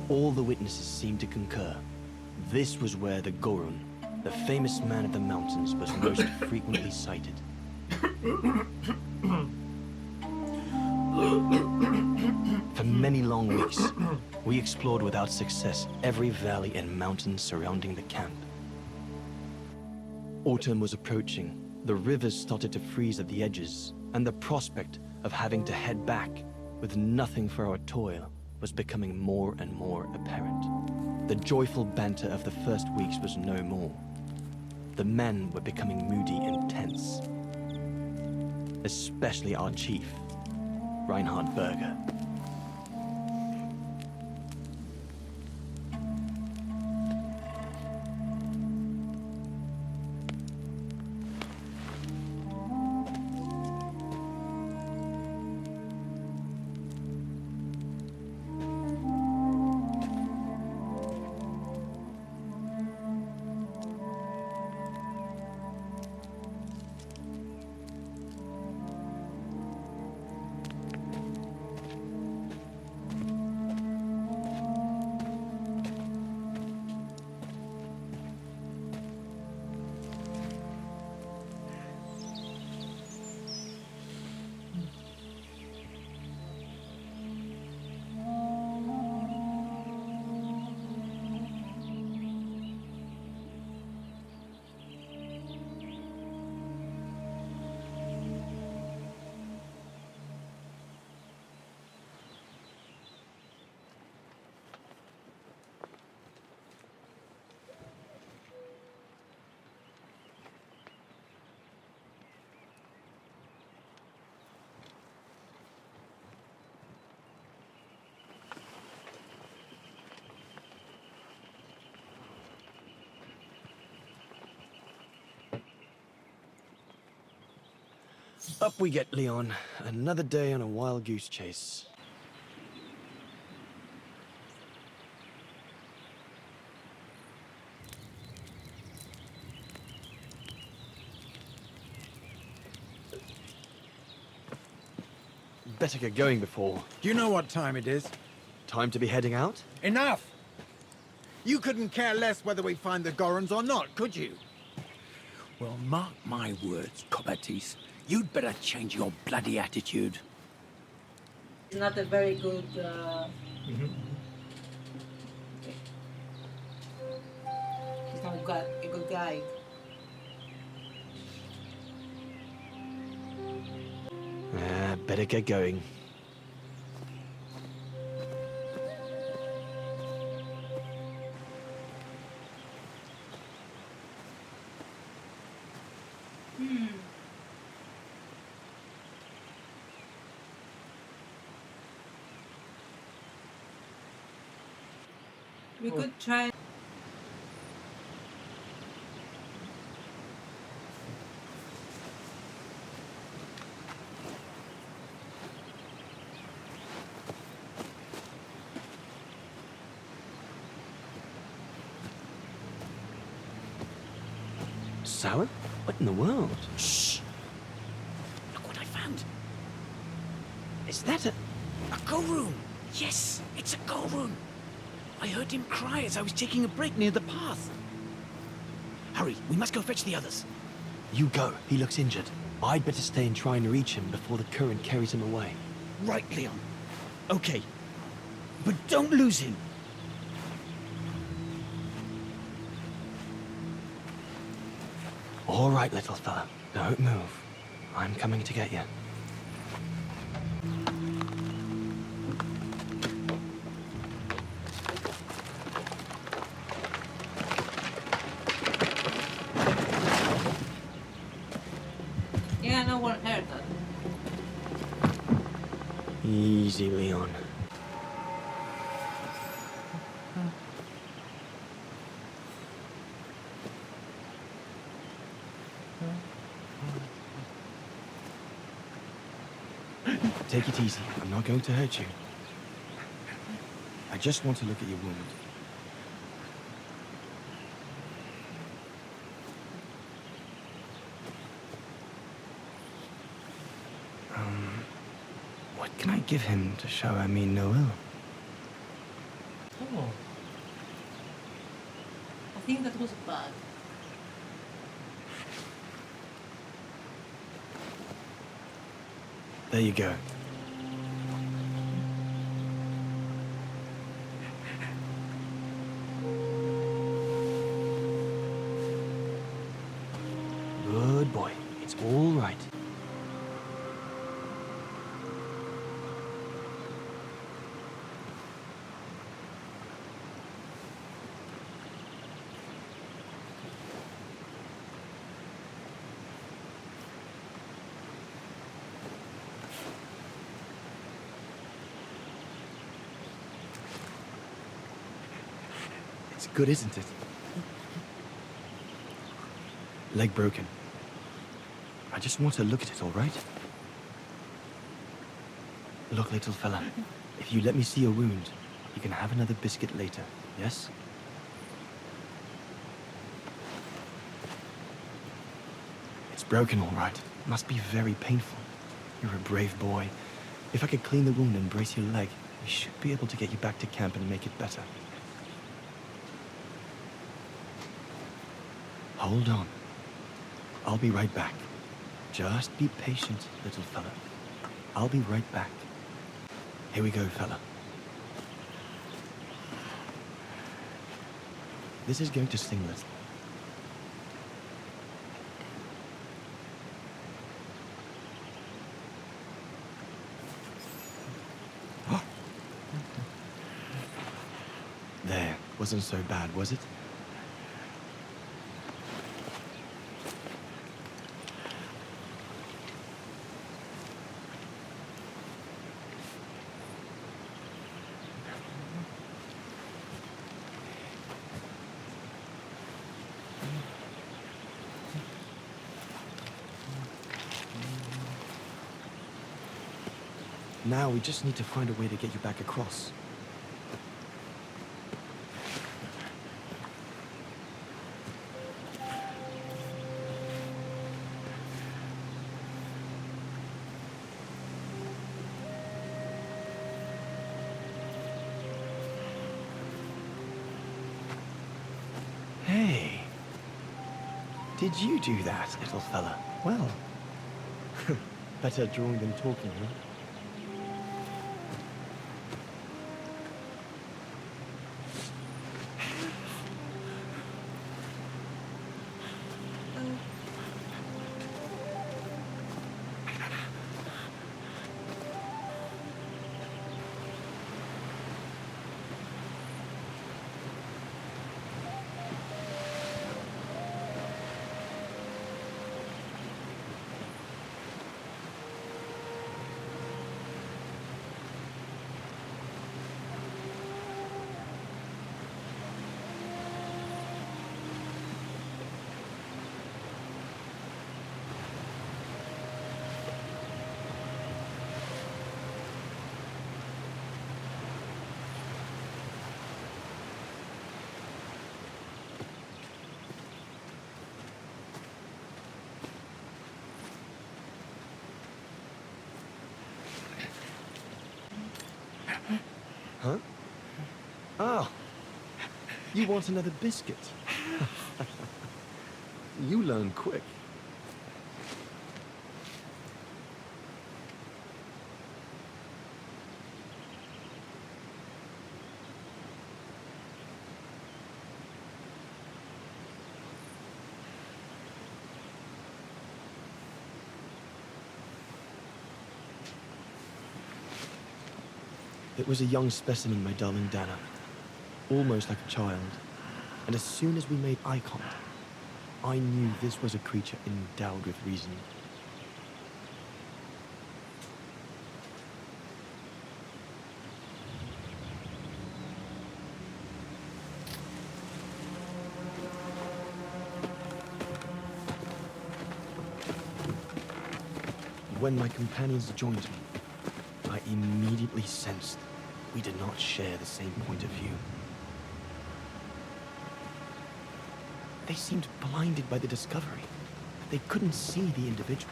All the witnesses seemed to concur. This was where the Gorun, the famous man of the mountains, was most frequently sighted. For many long weeks, we explored without success every valley and mountain surrounding the camp. Autumn was approaching. The rivers started to freeze at the edges, and the prospect of having to head back with nothing for our toil was becoming more and more apparent. The joyful banter of the first weeks was no more. The men were becoming moody and tense. Especially our chief, Reinhard Berger. Up we get, Leon. Another day on a wild goose chase. Better get going before... Do you know what time it is? Time to be heading out? Enough! You couldn't care less whether we find the Gorons or not, could you? Well, mark my words, Copperteeth. You'd better change your bloody attitude. It's not a very good... He's not a good guy. Better get going. We could try. Sour? What in the world? Shh! Look what I found. Is that a go room? Yes, it's a go room. I heard him cry as I was taking a break near the path. Hurry, we must go fetch the others. You go. He looks injured. I'd better stay and try and reach him before the current carries him away. Right, Leon. Okay. But don't lose him. All right, little fella. Don't move. I'm coming to get you. Yeah, no one heard that. Easy, Leon. Take it easy. I'm not going to hurt you. I just want to look at your wound. What can I give him to show I mean no ill? Oh. I think that was a bug. There you go. Good boy. It's all right. It's good, isn't it? Leg broken. I just want to look at it, all right? Look, little fella, if you let me see your wound, you can have another biscuit later, yes? It's broken, all right. Must be very painful. You're a brave boy. If I could clean the wound and brace your leg, we should be able to get you back to camp and make it better. Hold on. I'll be right back. Just be patient, little fella. I'll be right back. Here we go, fella. This is going to sting a little. There. Wasn't so bad, was it? Now we just need to find a way to get you back across. Hey. Did you do that, little fella? Well, better drawing than talking, huh? You want another biscuit? You learn quick. It was a young specimen, my darling Dana. Almost like a child. And as soon as we made eye contact, I knew this was a creature endowed with reason. When my companions joined me, I immediately sensed we did not share the same point of view. They seemed blinded by the discovery. They couldn't see the individual.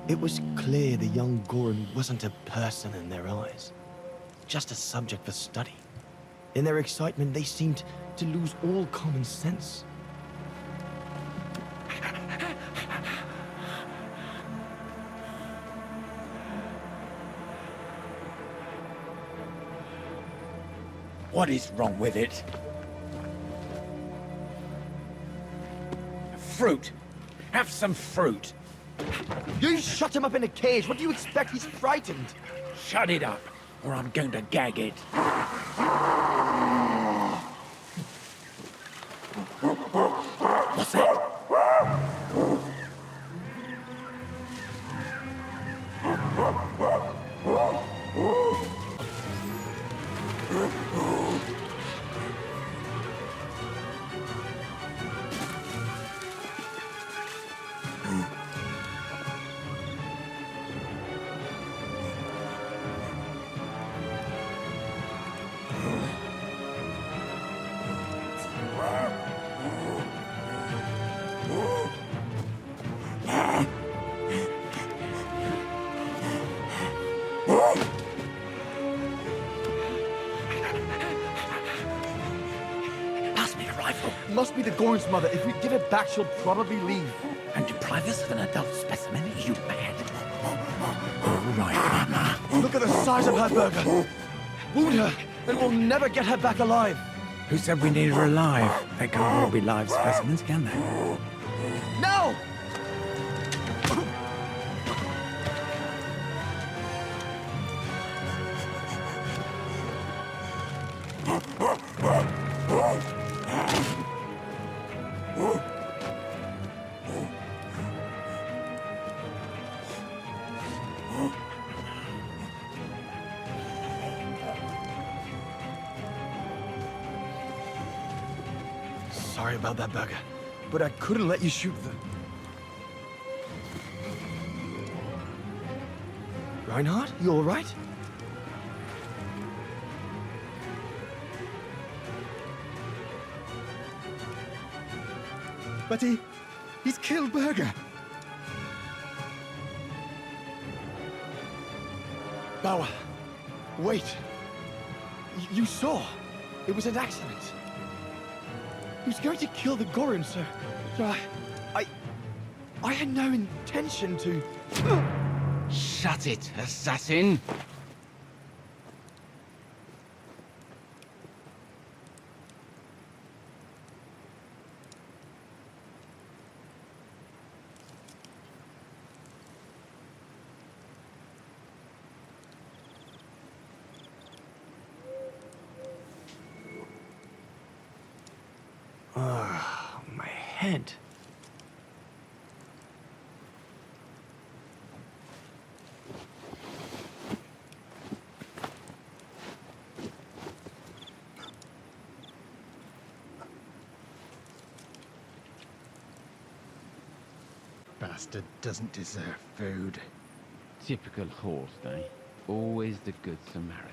It was clear the young Goran wasn't a person in their eyes, just a subject for study. In their excitement, they seemed to lose all common sense. What is wrong with it? Fruit. Have some fruit. You shut him up in a cage. What do you expect? He's frightened. Shut it up, or I'm going to gag it. What's that? Must be the Goran's mother. If we give it back, she'll probably leave. And deprive us of an adult specimen? Are you mad? All right, Mama. Look at the size of her burger. Wound her, and we'll never get her back alive. Who said we need her alive? They can't all be live specimens, can they? No! Sorry about that, burger, but I couldn't let you shoot them. Reinhardt, you all right? But he's killed Berger. Bauer, wait. You saw. It was an accident. He was going to kill the Goran, sir. So I had no intention to... Shut it, assassin! My head. Bastard doesn't deserve food. Typical horse, eh? Always the good Samaritan.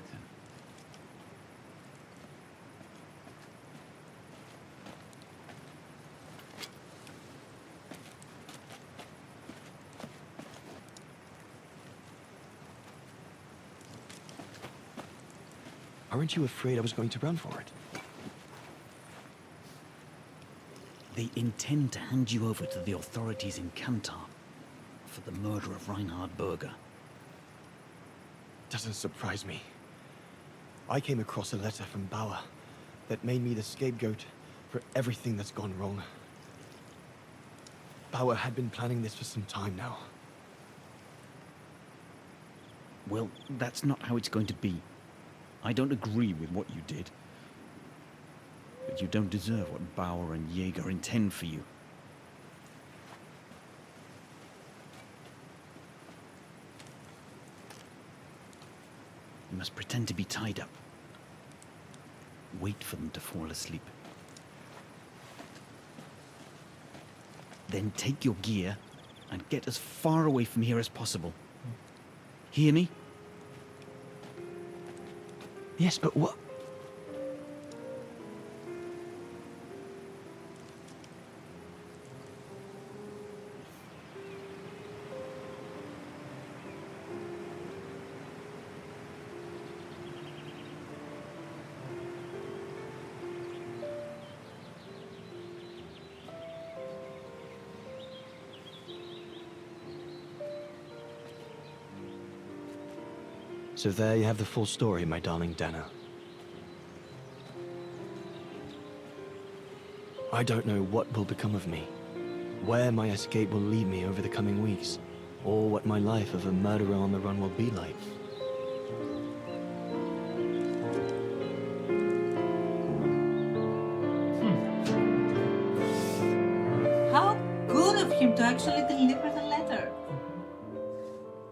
Aren't you afraid I was going to run for it? They intend to hand you over to the authorities in Kantar for the murder of Reinhard Berger. Doesn't surprise me. I came across a letter from Bauer that made me the scapegoat for everything that's gone wrong. Bauer had been planning this for some time now. Well, that's not how it's going to be. I don't agree with what you did. But you don't deserve what Bauer and Jaeger intend for you. You must pretend to be tied up. Wait for them to fall asleep. Then take your gear and get as far away from here as possible. Hear me? Yes, but what? So there you have the full story, my darling Dana. I don't know what will become of me, where my escape will lead me over the coming weeks, or what my life of a murderer on the run will be like. How good of him to actually deliver the letter.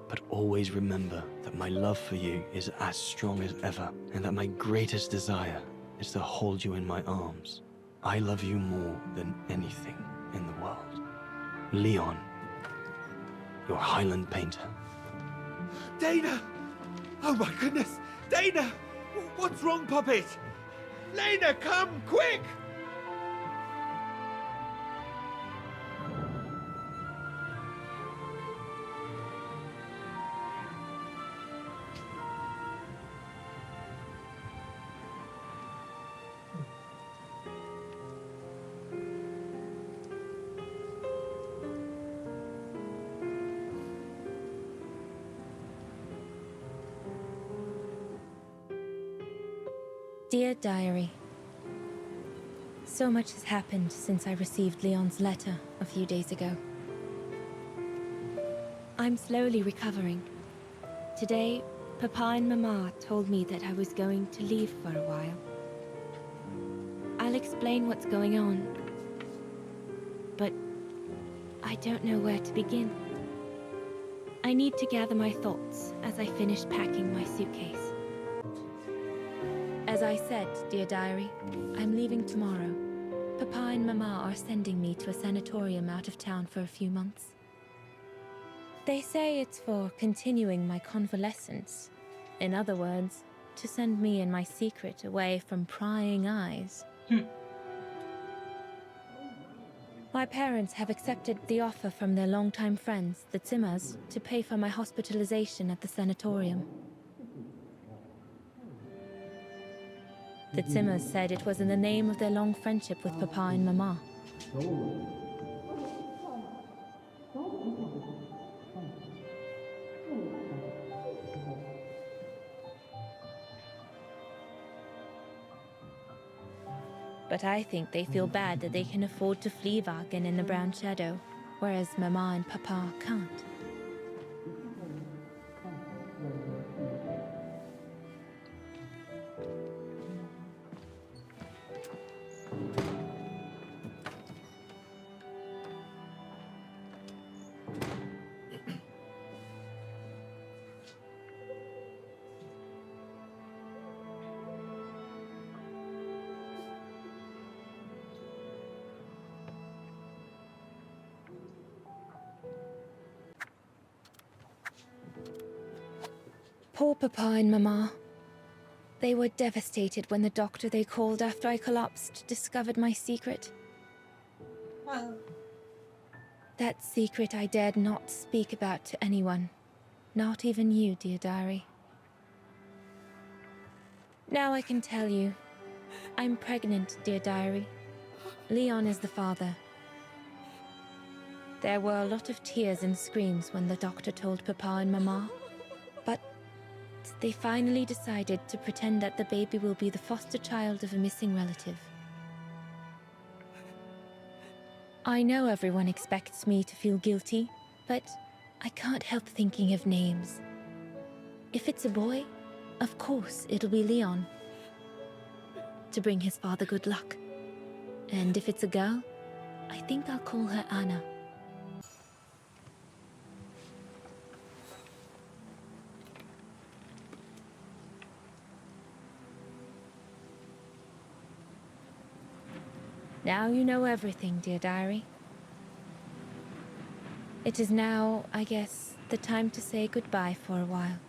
But always remember that my love for you is as strong as ever, and that my greatest desire is to hold you in my arms. I love you more than anything in the world. Leon, your Highland painter. Dana! Oh my goodness! Dana! What's wrong, Puppet? Lena, come, quick! Dear Diary, so much has happened since I received Leon's letter a few days ago. I'm slowly recovering. Today, Papa and Mama told me that I was going to leave for a while. I'll explain what's going on, but I don't know where to begin. I need to gather my thoughts as I finish packing my suitcase. As I said, dear diary, I'm leaving tomorrow. Papa and Mama are sending me to a sanatorium out of town for a few months. They say it's for continuing my convalescence. In other words, to send me and my secret away from prying eyes. My parents have accepted the offer from their longtime friends, the Zimmers, to pay for my hospitalization at the sanatorium. The Zimmers said it was in the name of their long friendship with Papa and Mama. But I think they feel bad that they can afford to flee Vargen in the Brown Shadow, whereas Mama and Papa can't. Poor Papa and Mama. They were devastated when the doctor they called after I collapsed discovered my secret. Well, that secret I dared not speak about to anyone. Not even you, dear diary. Now I can tell you. I'm pregnant, dear diary. Leon is the father. There were a lot of tears and screams when the doctor told Papa and Mama. But they finally decided to pretend that the baby will be the foster child of a missing relative. I know everyone expects me to feel guilty, but I can't help thinking of names. If it's a boy, of course it'll be Leon, to bring his father good luck. And if it's a girl, I think I'll call her Anna. Now you know everything, dear diary. It is now, I guess, the time to say goodbye for a while.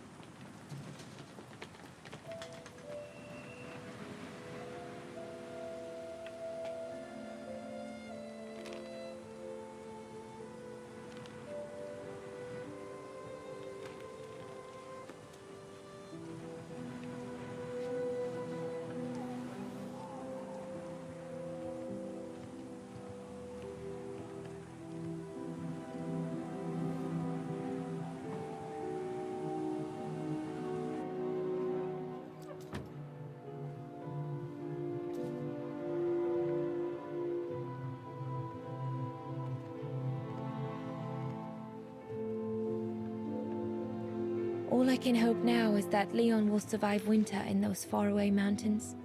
All I can hope now is that Leon will survive winter in those faraway mountains.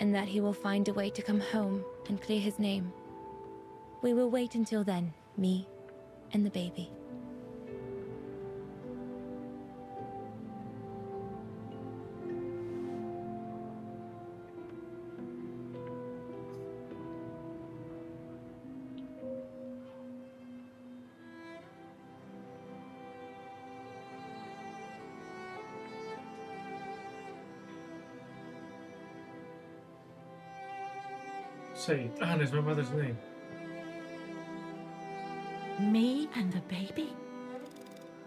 And that he will find a way to come home and clear his name. We will wait until then, me and the baby. Say it. Anna is my mother's name. Me and the baby?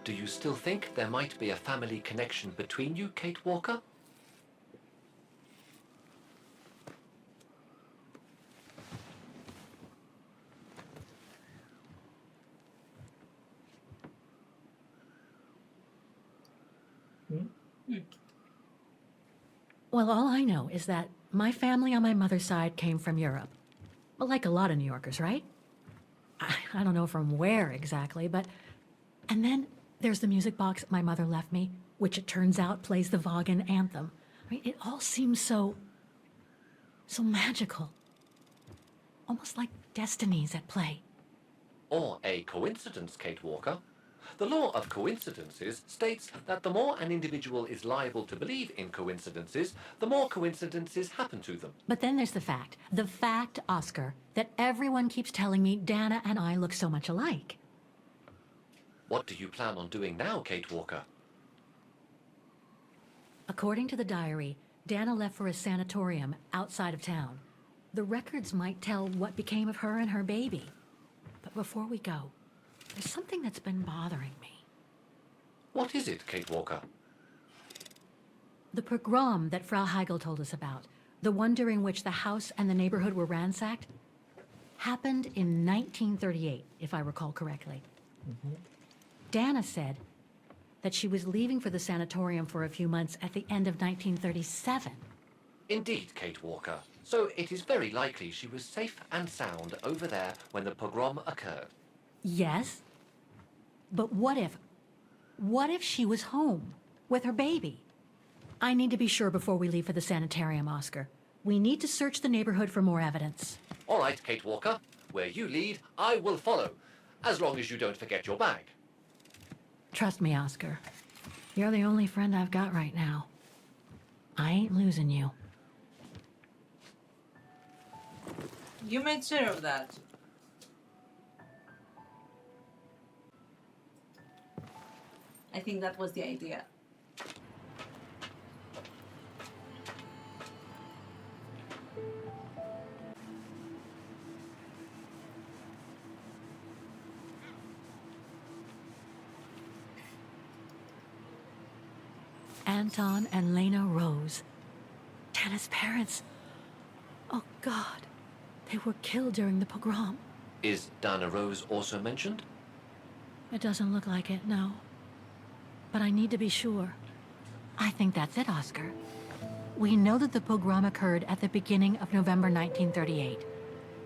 Do you still think there might be a family connection between you, Kate Walker? Well, all I know is that my family on my mother's side came from Europe. Well, like a lot of New Yorkers, right? I don't know from where exactly, but... And then there's the music box my mother left me, which it turns out plays the Vargen anthem. I mean, it all seems so magical. Almost like destinies at play. Or a coincidence, Kate Walker. The law of coincidences states that the more an individual is liable to believe in coincidences, the more coincidences happen to them. But then there's the fact, Oscar, that everyone keeps telling me Dana and I look so much alike. What do you plan on doing now, Kate Walker? According to the diary, Dana left for a sanatorium outside of town. The records might tell what became of her and her baby. But before we go, there's something that's been bothering me. What is it, Kate Walker? The pogrom that Frau Heigl told us about, the one during which the house and the neighborhood were ransacked, happened in 1938, if I recall correctly. Dana said that she was leaving for the sanatorium for a few months at the end of 1937. Indeed, Kate Walker. So it is very likely she was safe and sound over there when the pogrom occurred. Yes, but what if she was home with her baby? I need to be sure before we leave for the sanitarium, Oscar. We need to search the neighborhood for more evidence. All right, Kate Walker. Where you lead, I will follow. As long as you don't forget your bag. Trust me, Oscar. You're the only friend I've got right now. I ain't losing you. You made sure of that. I think that was the idea. Anton and Lena Rose. Dana's parents. Oh God. They were killed during the pogrom. Is Dana Rose also mentioned? It doesn't look like it, no. But I need to be sure. I think that's it, Oscar. We know that the pogrom occurred at the beginning of November 1938.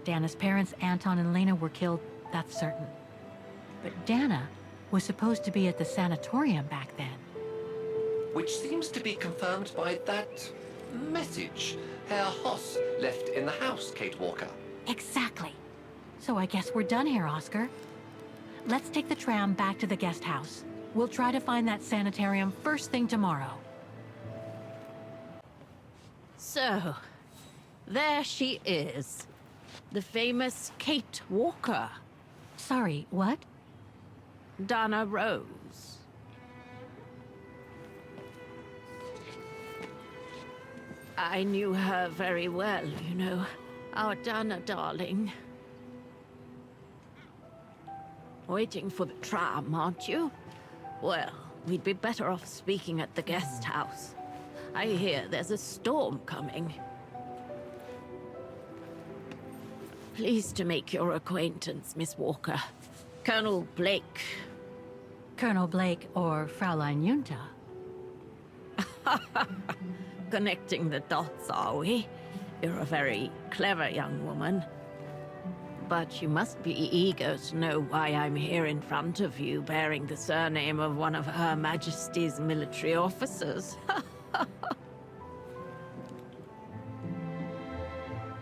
Dana's parents, Anton and Lena, were killed, that's certain. But Dana was supposed to be at the sanatorium back then. Which seems to be confirmed by that message Herr Hoss left in the house, Kate Walker. Exactly. So I guess we're done here, Oscar. Let's take the tram back to the guest house. We'll try to find that sanatorium first thing tomorrow. So, there she is. The famous Kate Walker. Sorry, what? Dana Rose. I knew her very well, you know. Our Dana darling. Waiting for the tram, aren't you? Well, we'd be better off speaking at the guest house. I hear there's a storm coming. Pleased to make your acquaintance, Miss Walker. Colonel Blake. Colonel Blake or Fraulein Junta? Connecting the dots, are we? You're a very clever young woman. But you must be eager to know why I'm here in front of you, bearing the surname of one of Her Majesty's military officers.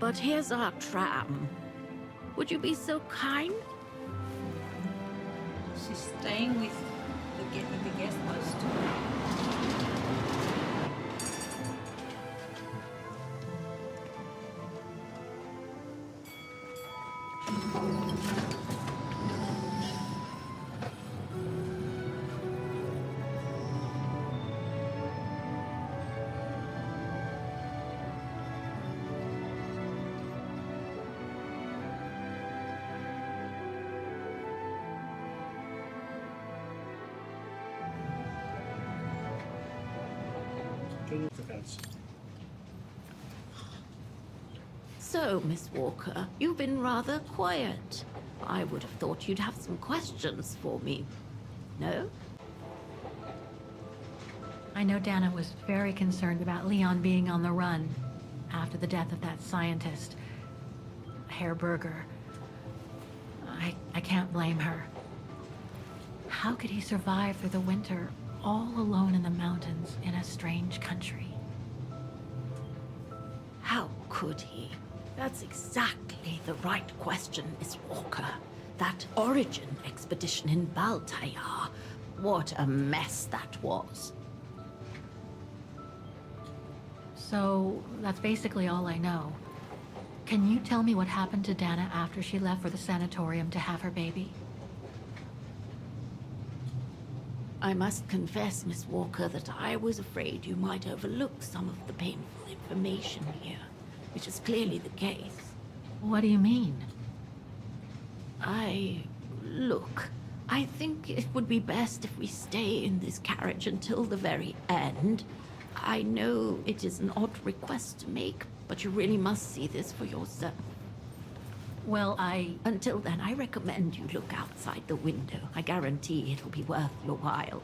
But here's our tram. Would you be so kind? She's staying with the guest house too. So, Miss Walker, you've been rather quiet. I would have thought you'd have some questions for me. No? I know Dana was very concerned about Leon being on the run after the death of that scientist, Herr Berger. I can't blame her. How could he survive through the winter all alone in the mountains in a strange country? How could he? That's exactly the right question, Miss Walker. That origin expedition in Baltayar. What a mess that was. So, that's basically all I know. Can you tell me what happened to Dana after she left for the sanatorium to have her baby? I must confess, Miss Walker, that I was afraid you might overlook some of the painful information here, which is clearly the case. What do you mean? Look, I think it would be best if we stay in this carriage until the very end. I know it is an odd request to make, but you really must see this for yourself. Well, Until then, I recommend you look outside the window. I guarantee it'll be worth your while.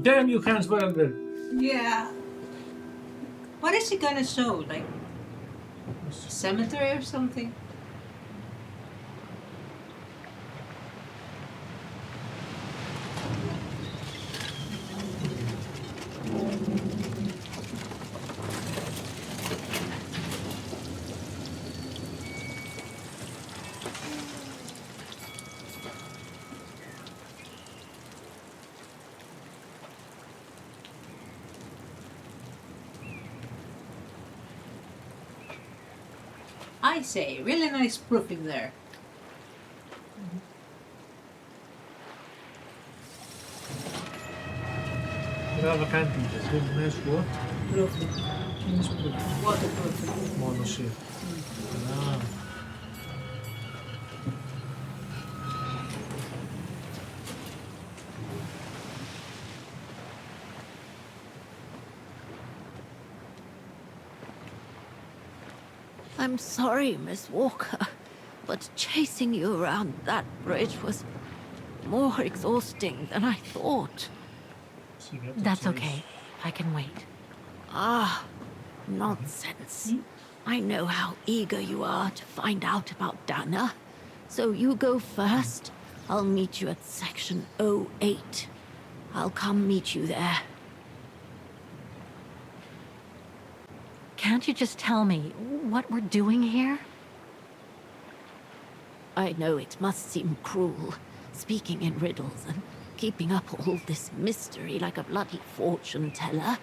Damn you, Hans Vorlberg. Yeah. What is he gonna show? Like cemetery or something? I say, really nice proofing there. Brava candida, secondo me suo. Proofing. Proofing. Waterproofing. Mono sì. Ah. I'm sorry, Miss Walker, but chasing you around that bridge was more exhausting than I thought. That's okay. I can wait. Ah, nonsense. I know how eager you are to find out about Dana. So you go first. I'll meet you at section 08. I'll come meet you there. Can't you just tell me what we're doing here? I know it must seem cruel, speaking in riddles and keeping up all this mystery like a bloody fortune teller,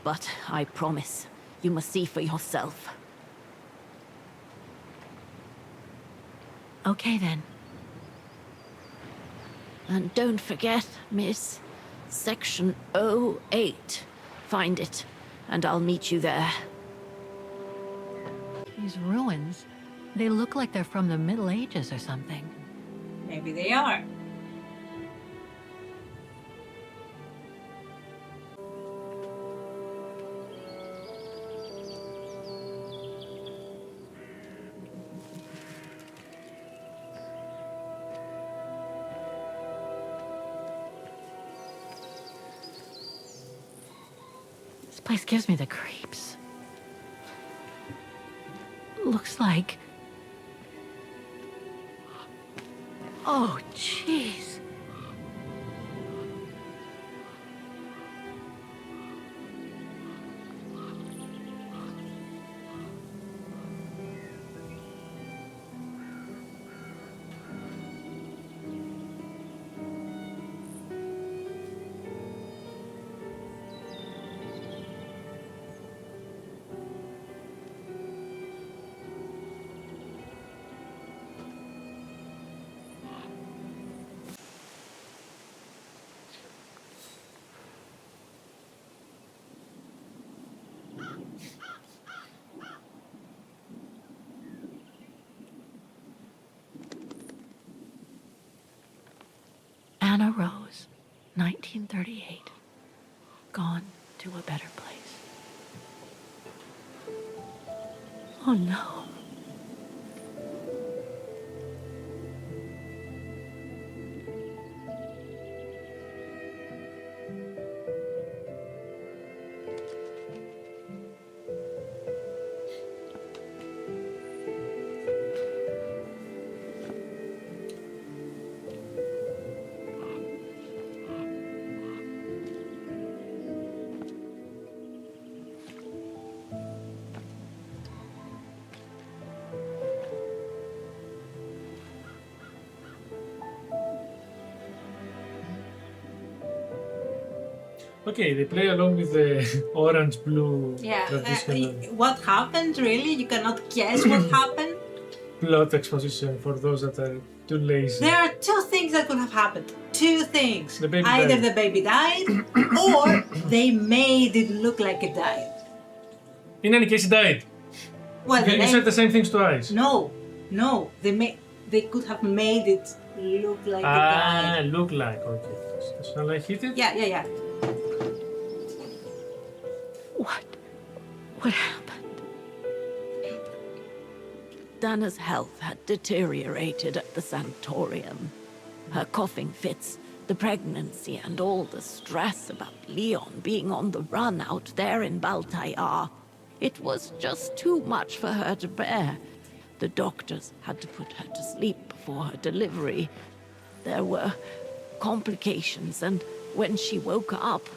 but I promise you must see for yourself. Okay then. And don't forget, miss, section 08. Find it, and I'll meet you there. These ruins, they look like they're from the Middle Ages or something. Maybe they are. This place gives me the creeps. Looks like... Oh, jeez. Anna Rose, 1938. Gone to a better place. Oh no. Okay, they play along with the orange-blue traditional What happened, really? You cannot guess what happened? plot exposition for those that are too lazy. There are two things that could have happened. Two things. The baby Either died. the baby died, or they made it look like it died. In any case, he died. Well, You said the same things twice. No, they could have made it look like it died. Look like, okay. Shall I hit it? Yeah. What happened? Dana's health had deteriorated at the Sanatorium. Her coughing fits The pregnancy and all the stress about Leon being on the run out there in Baltayar. It was just too much for her to bear. The doctors had to put her to sleep before her delivery. There were complications, and when she woke up,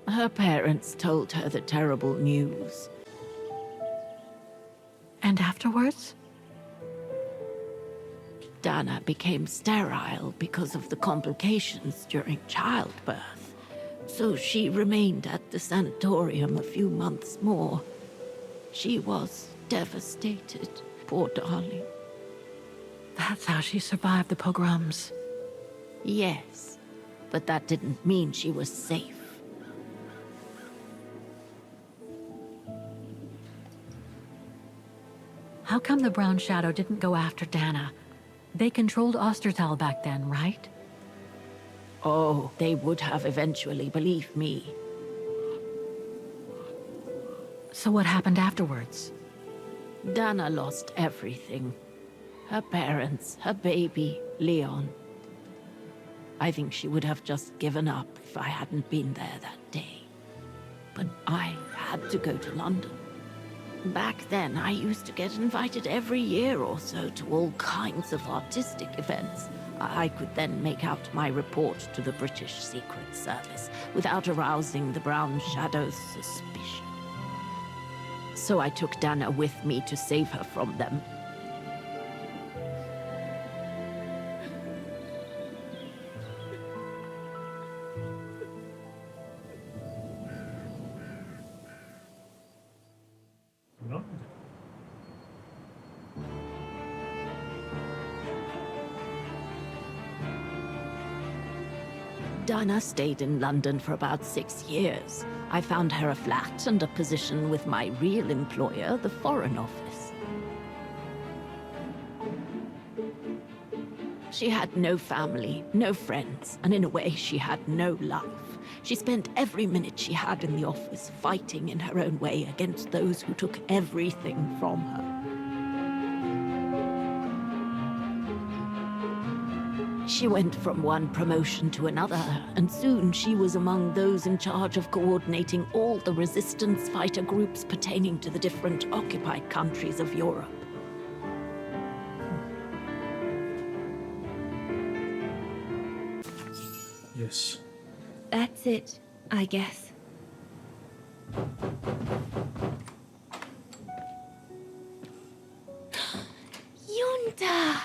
her parents told her the terrible news. And afterwards? Dana became sterile because of the complications during childbirth. So she remained at the sanatorium a few months more. She was devastated, poor darling. That's how she survived the pogroms. Yes, but that didn't mean she was safe. How come the Brown Shadow didn't go after Dana? They controlled Ostertal back then, right? Oh, they would have eventually, believe me. So what happened afterwards? Dana lost everything. Her parents, her baby, Leon. I think she would have just given up if I hadn't been there that day. But I had to go to London. Back then, I used to get invited every year or so to all kinds of artistic events. I could then make out my report to the British Secret Service without arousing the Brown Shadow's suspicion. So I took Dana with me to save her from them. No? Dana stayed in London for about 6 years. I found her a flat and a position with my real employer, the Foreign Office. She had no family, no friends, and in a way she had no life. She spent every minute she had in the office fighting in her own way against those who took everything from her. She went from one promotion to another, and soon she was among those in charge of coordinating all the resistance fighter groups pertaining to the different occupied countries of Europe. Yes. That's it, I guess. Yunta!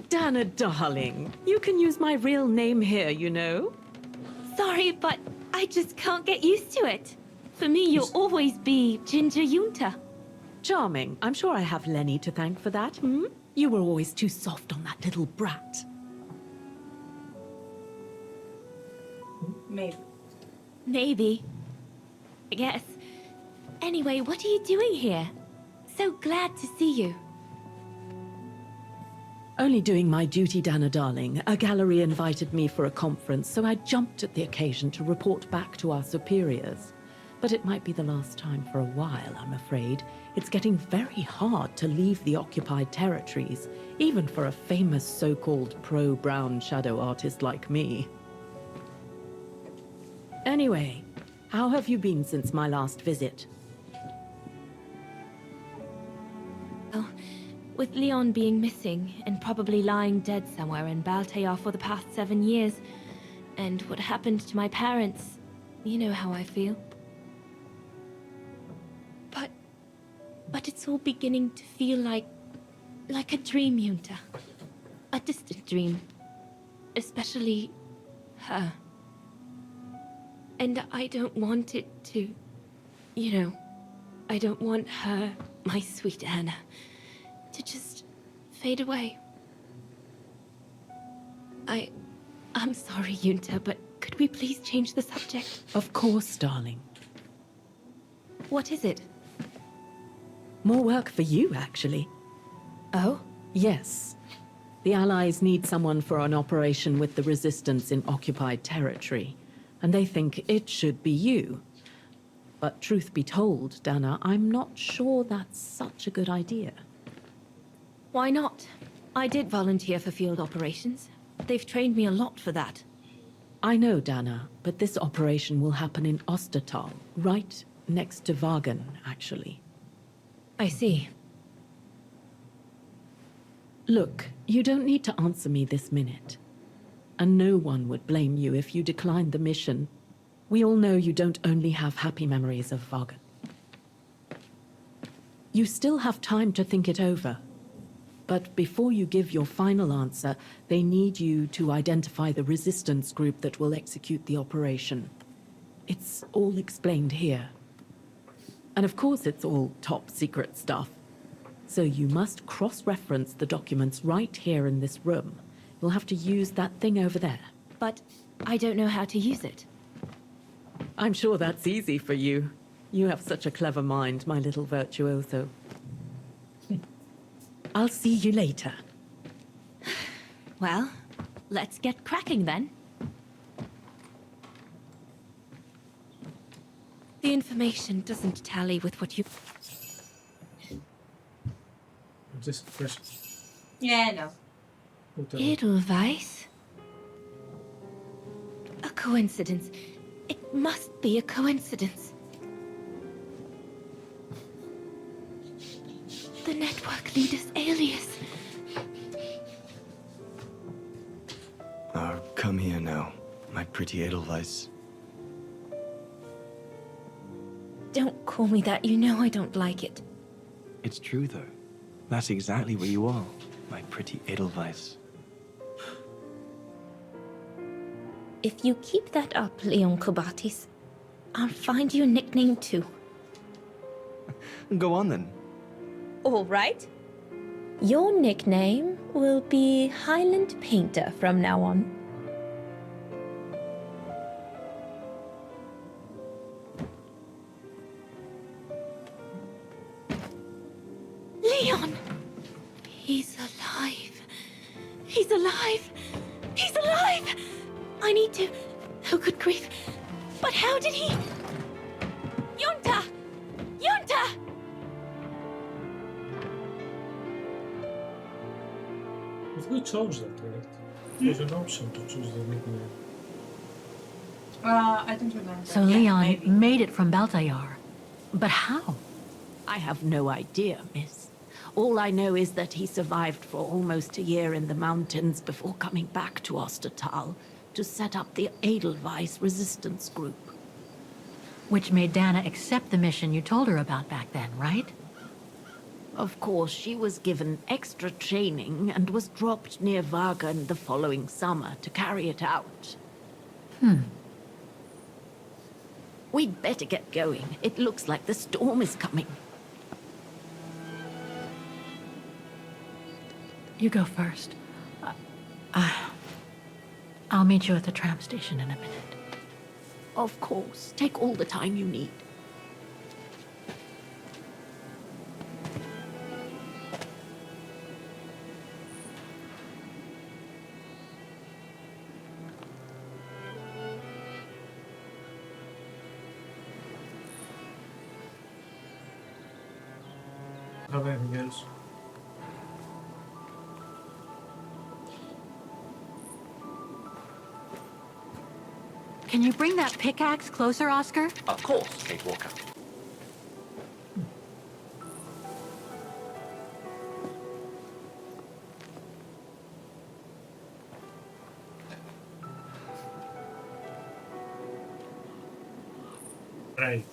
Dana, darling, you can use my real name here, you know. Sorry, but I just can't get used to it. For me, you'll always be Ginger Yunta. Charming. I'm sure I have Lenny to thank for that, hmm? You were always too soft on that little brat. Maybe. Maybe. I guess. Anyway, what are you doing here? So glad to see you. Only doing my duty, Dana darling. A gallery invited me for a conference, so I jumped at the occasion to report back to our superiors. But it might be the last time for a while, I'm afraid. It's getting very hard to leave the occupied territories, even for a famous so-called pro-Brown Shadow artist like me. Anyway, how have you been since my last visit? Well, with Leon being missing and probably lying dead somewhere in Baltayar for the past 7 years, and what happened to my parents, you know how I feel. But it's all beginning to feel like a dream, Yunta. A distant dream. Especially her. And I don't want it to, you know, I don't want her, my sweet Anna, to just fade away. I'm sorry, Yunta, but could we please change the subject? Of course, darling. What is it? More work for you, actually. Oh? Yes. The Allies need someone for an operation with the Resistance in occupied territory, and they think it should be you. But truth be told, Dana, I'm not sure that's such a good idea. Why not? I did volunteer for field operations. They've trained me a lot for that. I know, Dana, but this operation will happen in Ostertal, right next to Vargen, actually. I see. Look, you don't need to answer me this minute. And no one would blame you if you declined the mission. We all know you don't only have happy memories of Vargen. You still have time to think it over. But before you give your final answer, they need you to identify the resistance group that will execute the operation. It's all explained here. And of course it's all top secret stuff. So you must cross-reference the documents right here in this room. You'll have to use that thing over there. But I don't know how to use it. I'm sure that's easy for you. You have such a clever mind, my little virtuoso. I'll see you later. Well, let's get cracking then. The information doesn't tally with what you... Just press. Yeah, no. Edelweiss? A coincidence. It must be a coincidence. The network leader's alias. Oh, come here now, my pretty Edelweiss. Don't call me that. You know I don't like it. It's true, though. That's exactly where you are, my pretty Edelweiss. If you keep that up, Leon Kobatis, I'll find you a nickname too. Go on then. All right. Your nickname will be Highland Painter from now on. Leon! He's alive. He's alive. He's alive! I need to... Oh, good grief. But how did he... Yunta! Yunta! If we chose that, right? There's an option to choose the nickname. I don't remember. So Leon made it from Baltayar. But how? I have no idea, miss. All I know is that he survived for almost a year in the mountains before coming back to Ostertal to set up the Edelweiss resistance group. Which made Dana accept the mission you told her about back then, right? Of course, she was given extra training and was dropped near Vargen the following summer to carry it out. We'd better get going. It looks like the storm is coming. You go first. I'll meet you at the tram station in a minute. Of course. Take all the time you need. Have anything else? Can you bring that pickaxe closer, Oscar? Of course, Kate Walker. Right.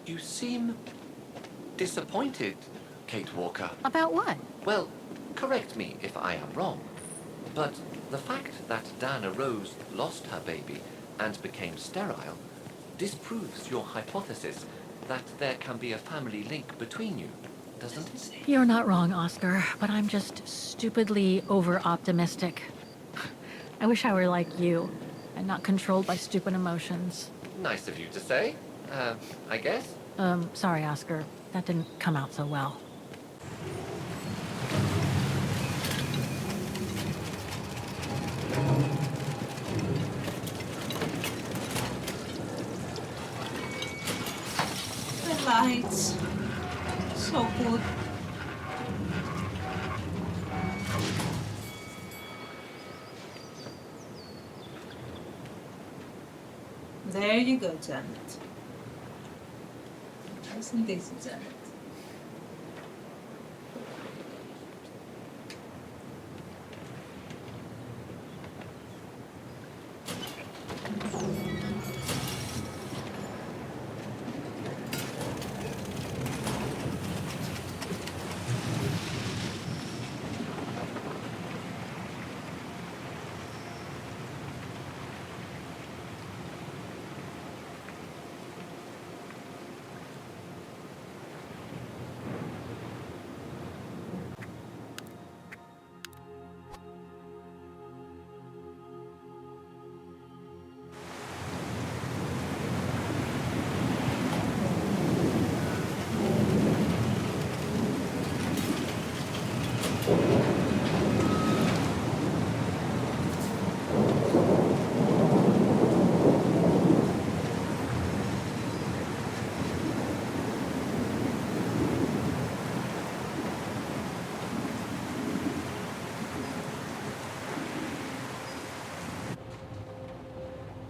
You seem disappointed, Kate Walker. About what? Well, correct me if I am wrong, but the fact that Dana Rose lost her baby and became sterile disproves your hypothesis that there can be a family link between you. doesn't it? You're not wrong, Oscar, but I'm just stupidly over-optimistic. I wish I were like you, and not controlled by stupid emotions. Nice of you to say, I guess. Sorry, Oscar. That didn't come out so well. The lights. So good. There you go, Janet. Isn't this Janet?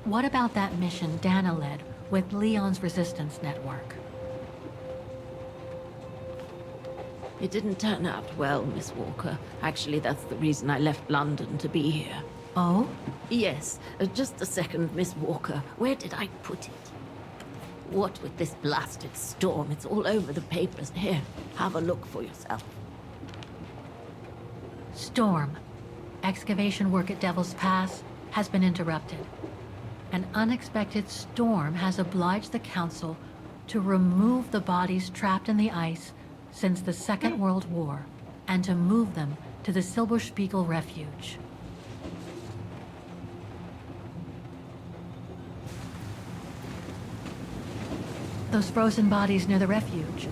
What about that mission Dana led with Leon's resistance network? It didn't turn out well, Miss Walker. Actually, that's the reason I left London to be here. Oh? Yes. Just a second, Miss Walker. Where did I put it? What with this blasted storm? It's all over the papers. Here, have a look for yourself. Storm. Excavation work at Devil's Pass has been interrupted. An unexpected storm has obliged the Council to remove the bodies trapped in the ice since the Second World War and to move them to the Silberspiegel Refuge. Those frozen bodies near the refuge.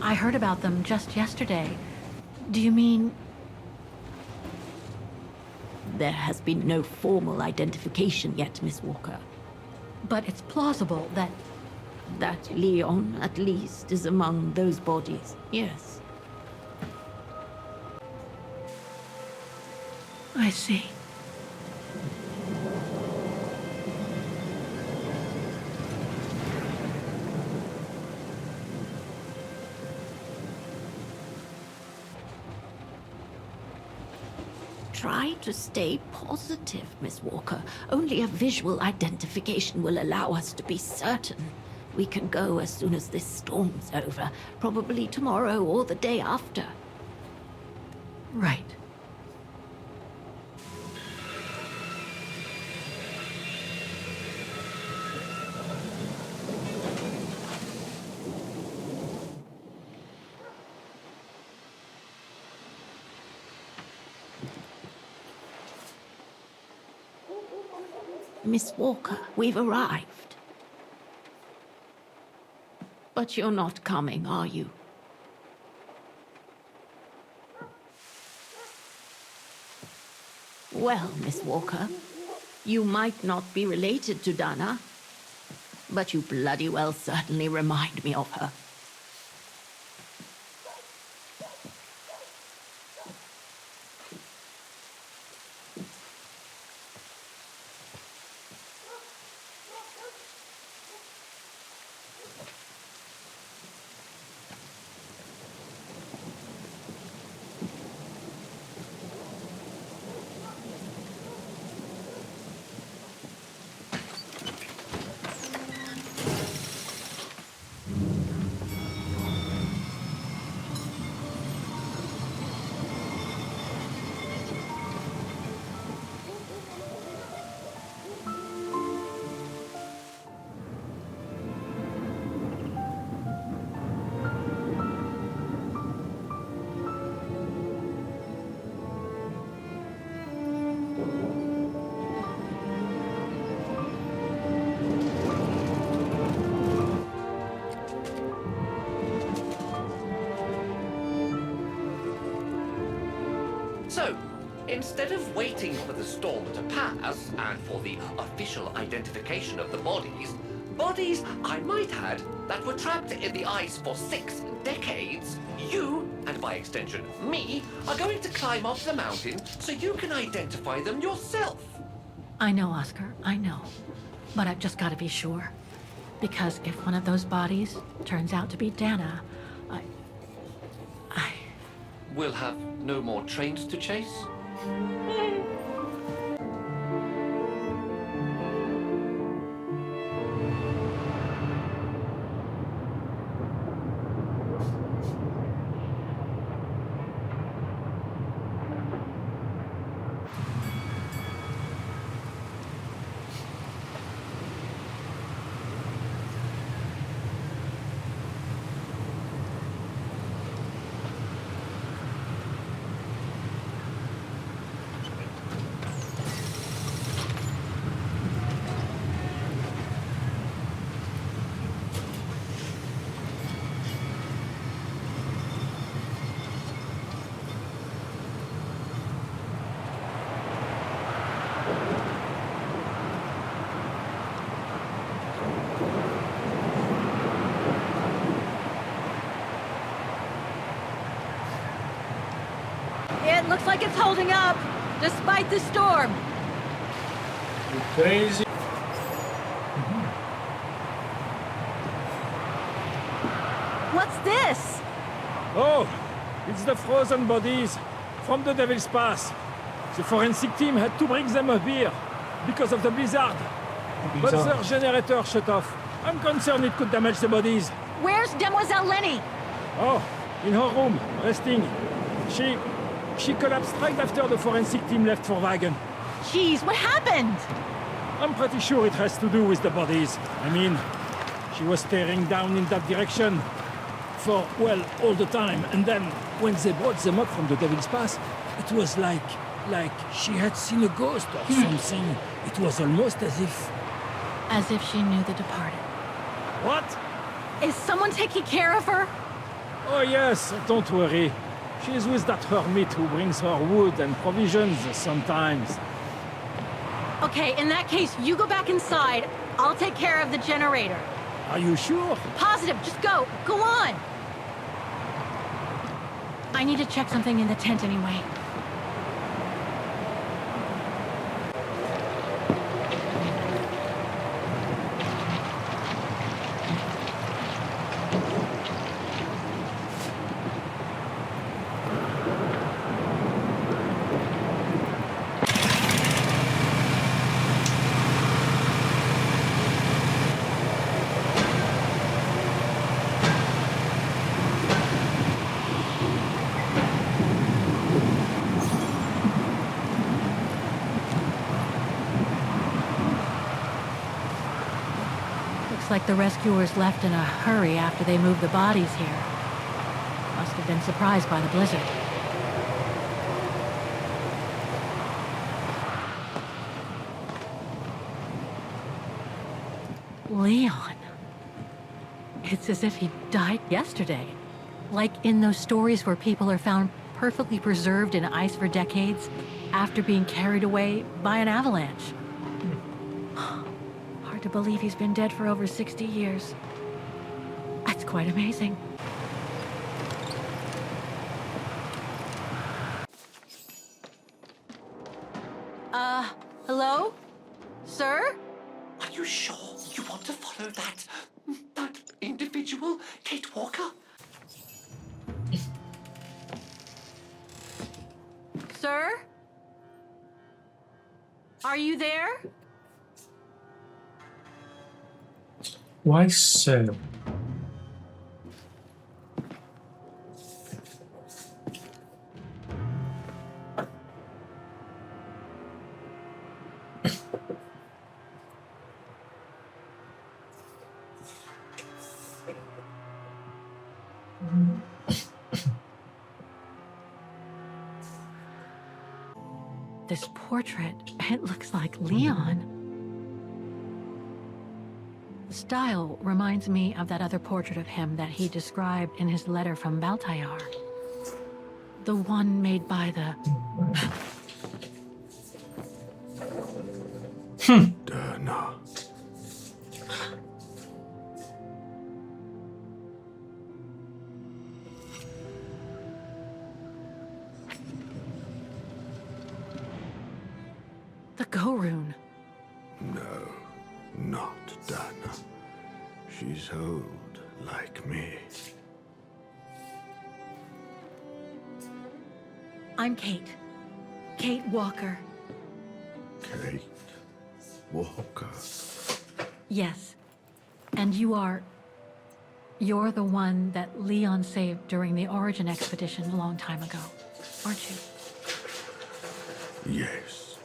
I heard about them just yesterday. Do you mean... There has been no formal identification yet, Miss Walker. But it's plausible that... That Leon, at least, is among those bodies, yes. I see. Try to stay positive, Miss Walker. Only a visual identification will allow us to be certain. We can go as soon as this storm's over, probably tomorrow or the day after. Right. Miss Walker, we've arrived. But you're not coming, are you? Well, Miss Walker, you might not be related to Dana, but you bloody well certainly remind me of her. So, instead of waiting for the storm to pass and for the official identification of the bodies, I might add, that were trapped in the ice for 6 decades, you, and by extension me, are going to climb up the mountain so you can identify them yourself. I know, Oscar, I know. But I've just got to be sure. Because if one of those bodies turns out to be Dana, We'll have no more trains to chase? It looks like it's holding up, despite the storm. You crazy? What's this? Oh, it's the frozen bodies from the Devil's Pass. The forensic team had to bring them up here because of the blizzard. But their generator shut off. I'm concerned it could damage the bodies. Where's Demoiselle Lenny? Oh, in her room, resting. She collapsed right after the forensic team left for Vargen. Jeez, what happened? I'm pretty sure it has to do with the bodies. I mean, she was staring down in that direction for, well, all the time. And then, when they brought them up from the Devil's Pass, it was like she had seen a ghost or something. It was almost as if... As if she knew the departed. What? Is someone taking care of her? Oh yes, don't worry. She's with that hermit who brings her wood and provisions sometimes. Okay, in that case, you go back inside. I'll take care of the generator. Are you sure? Positive, just go. Go on. I need to check something in the tent anyway. Looks like the rescuers left in a hurry after they moved the bodies here. Must have been surprised by the blizzard. Leon. It's as if he died yesterday. Like in those stories where people are found perfectly preserved in ice for decades after being carried away by an avalanche. Hard to believe he's been dead for over 60 years. That's quite amazing. Hello? Sir? Are you sure you want to follow that individual, Kate Walker? Sir? Are you there? Why so? This portrait, it looks like Leon. The style reminds me of that other portrait of him that he described in his letter from Baltayar. The one made by the... Dana. The Go-Rune. No, not Dana. She's old, like me. I'm Kate. Kate Walker. Kate Walker. Yes. And you are... You're the one that Leon saved during the Origin expedition a long time ago, aren't you? Yes.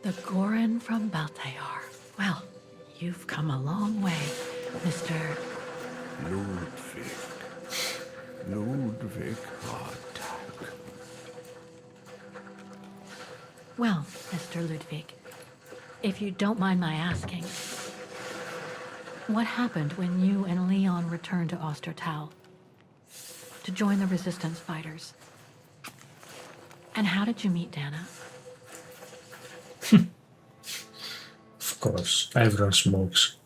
The Gorin from Baltayar. Well, you've come a long way, Mr. Ludwig. Ludwig Hardtag. Well, Mr. Ludwig, if you don't mind my asking, what happened when you and Leon returned to Ostertal to join the Resistance fighters? And how did you meet Dana? Of course, everyone smokes.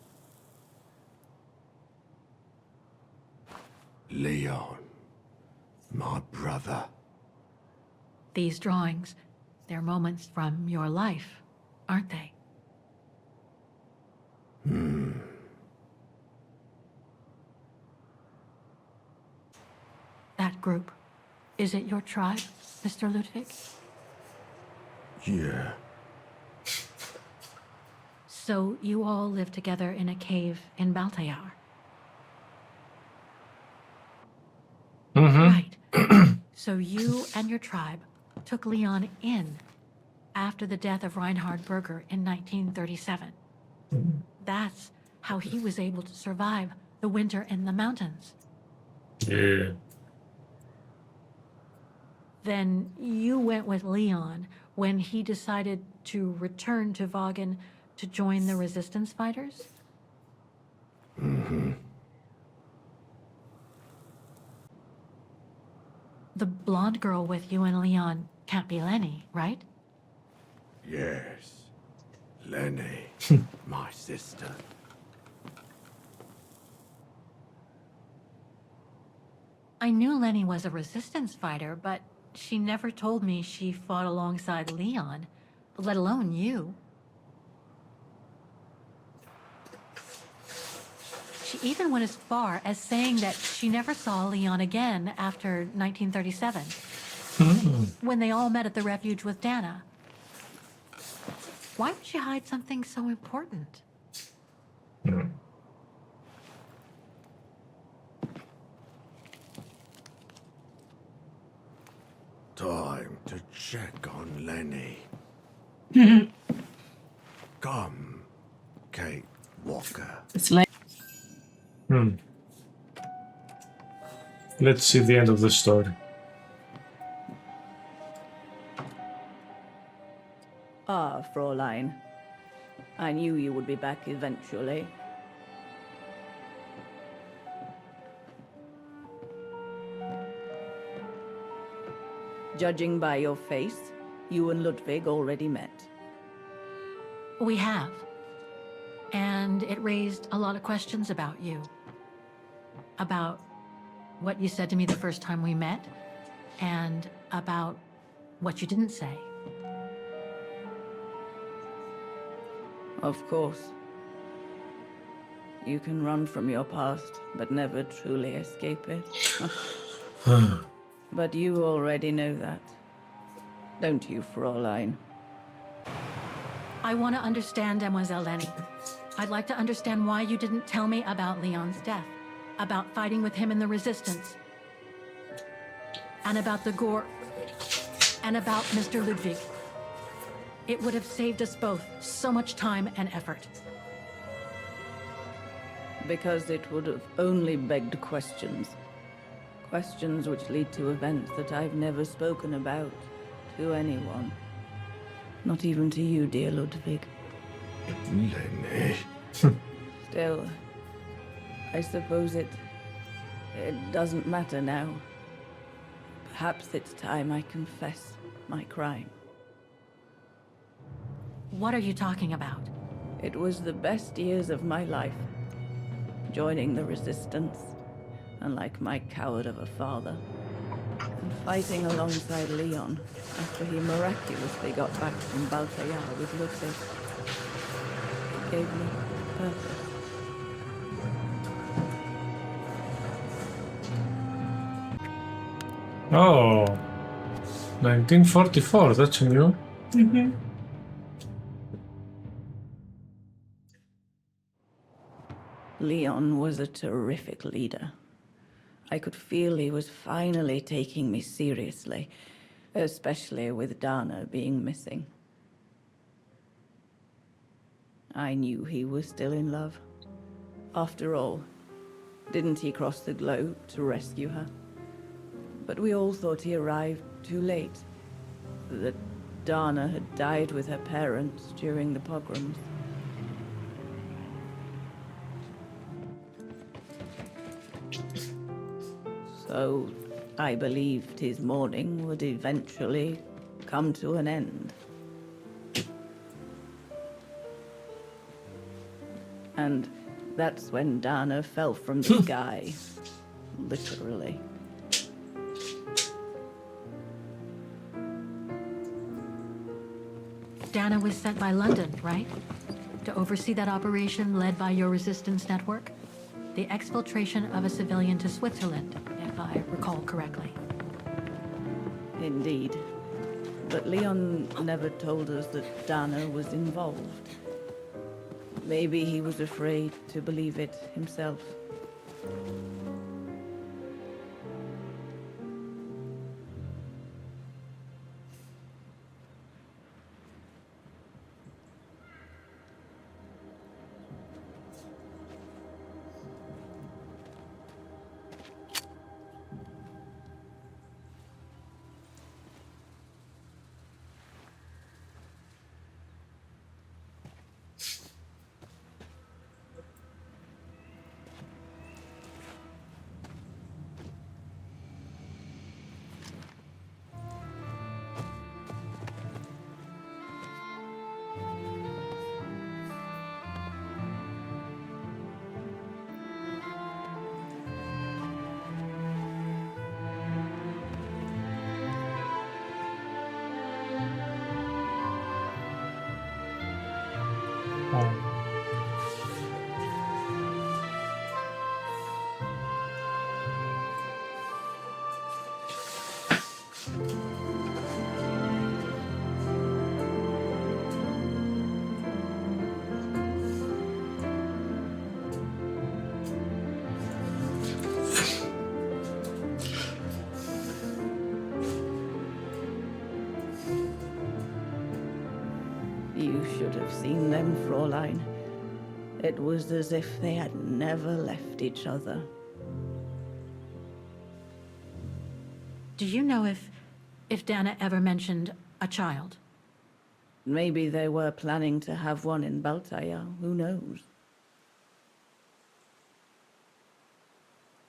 Leon. My brother. These drawings, they're moments from your life, aren't they? That group, is it your tribe, Mr. Ludwig? Yeah. So you all live together in a cave in Baltayar? Right. So you and your tribe took Leon in after the death of Reinhard Berger in 1937. That's how he was able to survive the winter in the mountains. Yeah. Then you went with Leon when he decided to return to Vargen to join the Resistance fighters? The blonde girl with you and Leon can't be Lenny, right? Yes. Lenny. My sister. I knew Lenny was a Resistance fighter, but she never told me she fought alongside Leon, let alone you. She even went as far as saying that she never saw Leon again after 1937, when they all met at the Refuge with Dana. Why would she hide something so important? Time to check on Lenny. Come, Kate Walker. It's late. Let's see the end of the story. Ah, Fräulein. I knew you would be back eventually. Judging by your face, you and Ludwig already met. We have. And it raised a lot of questions about you. About what you said to me the first time we met, and about what you didn't say. Of course. You can run from your past, but never truly escape it. But you already know that. Don't you, Fräulein? I want to understand Mademoiselle Lenny. I'd like to understand why you didn't tell me about Leon's death, about fighting with him in the Resistance, and about the Gore, and about Mr. Ludwig. It would have saved us both so much time and effort. Because it would have only begged questions. Questions which lead to events that I've never spoken about to anyone. Not even to you, dear Ludwig. Lenny. Still, I suppose it doesn't matter now. Perhaps it's time I confess my crime. What are you talking about? It was the best years of my life. Joining the resistance, unlike my coward of a father, and fighting alongside Leon after he miraculously got back from Baltayar with Ludwig. It gave me purpose. Oh, 1944, that's new. Leon was a terrific leader. I could feel he was finally taking me seriously, especially with Dana being missing. I knew he was still in love. After all, didn't he cross the globe to rescue her? But we all thought he arrived too late, that Dana had died with her parents during the pogroms. So I believed his mourning would eventually come to an end. And that's when Dana fell from the sky, literally. Dana was sent by London, right? To oversee that operation led by your resistance network? The exfiltration of a civilian to Switzerland, if I recall correctly. Indeed. But Leon never told us that Dana was involved. Maybe he was afraid to believe it himself. You should have seen them, Fräulein. It was as if they had never left each other. Do you know if Dana ever mentioned a child? Maybe they were planning to have one in Baltaya, who knows?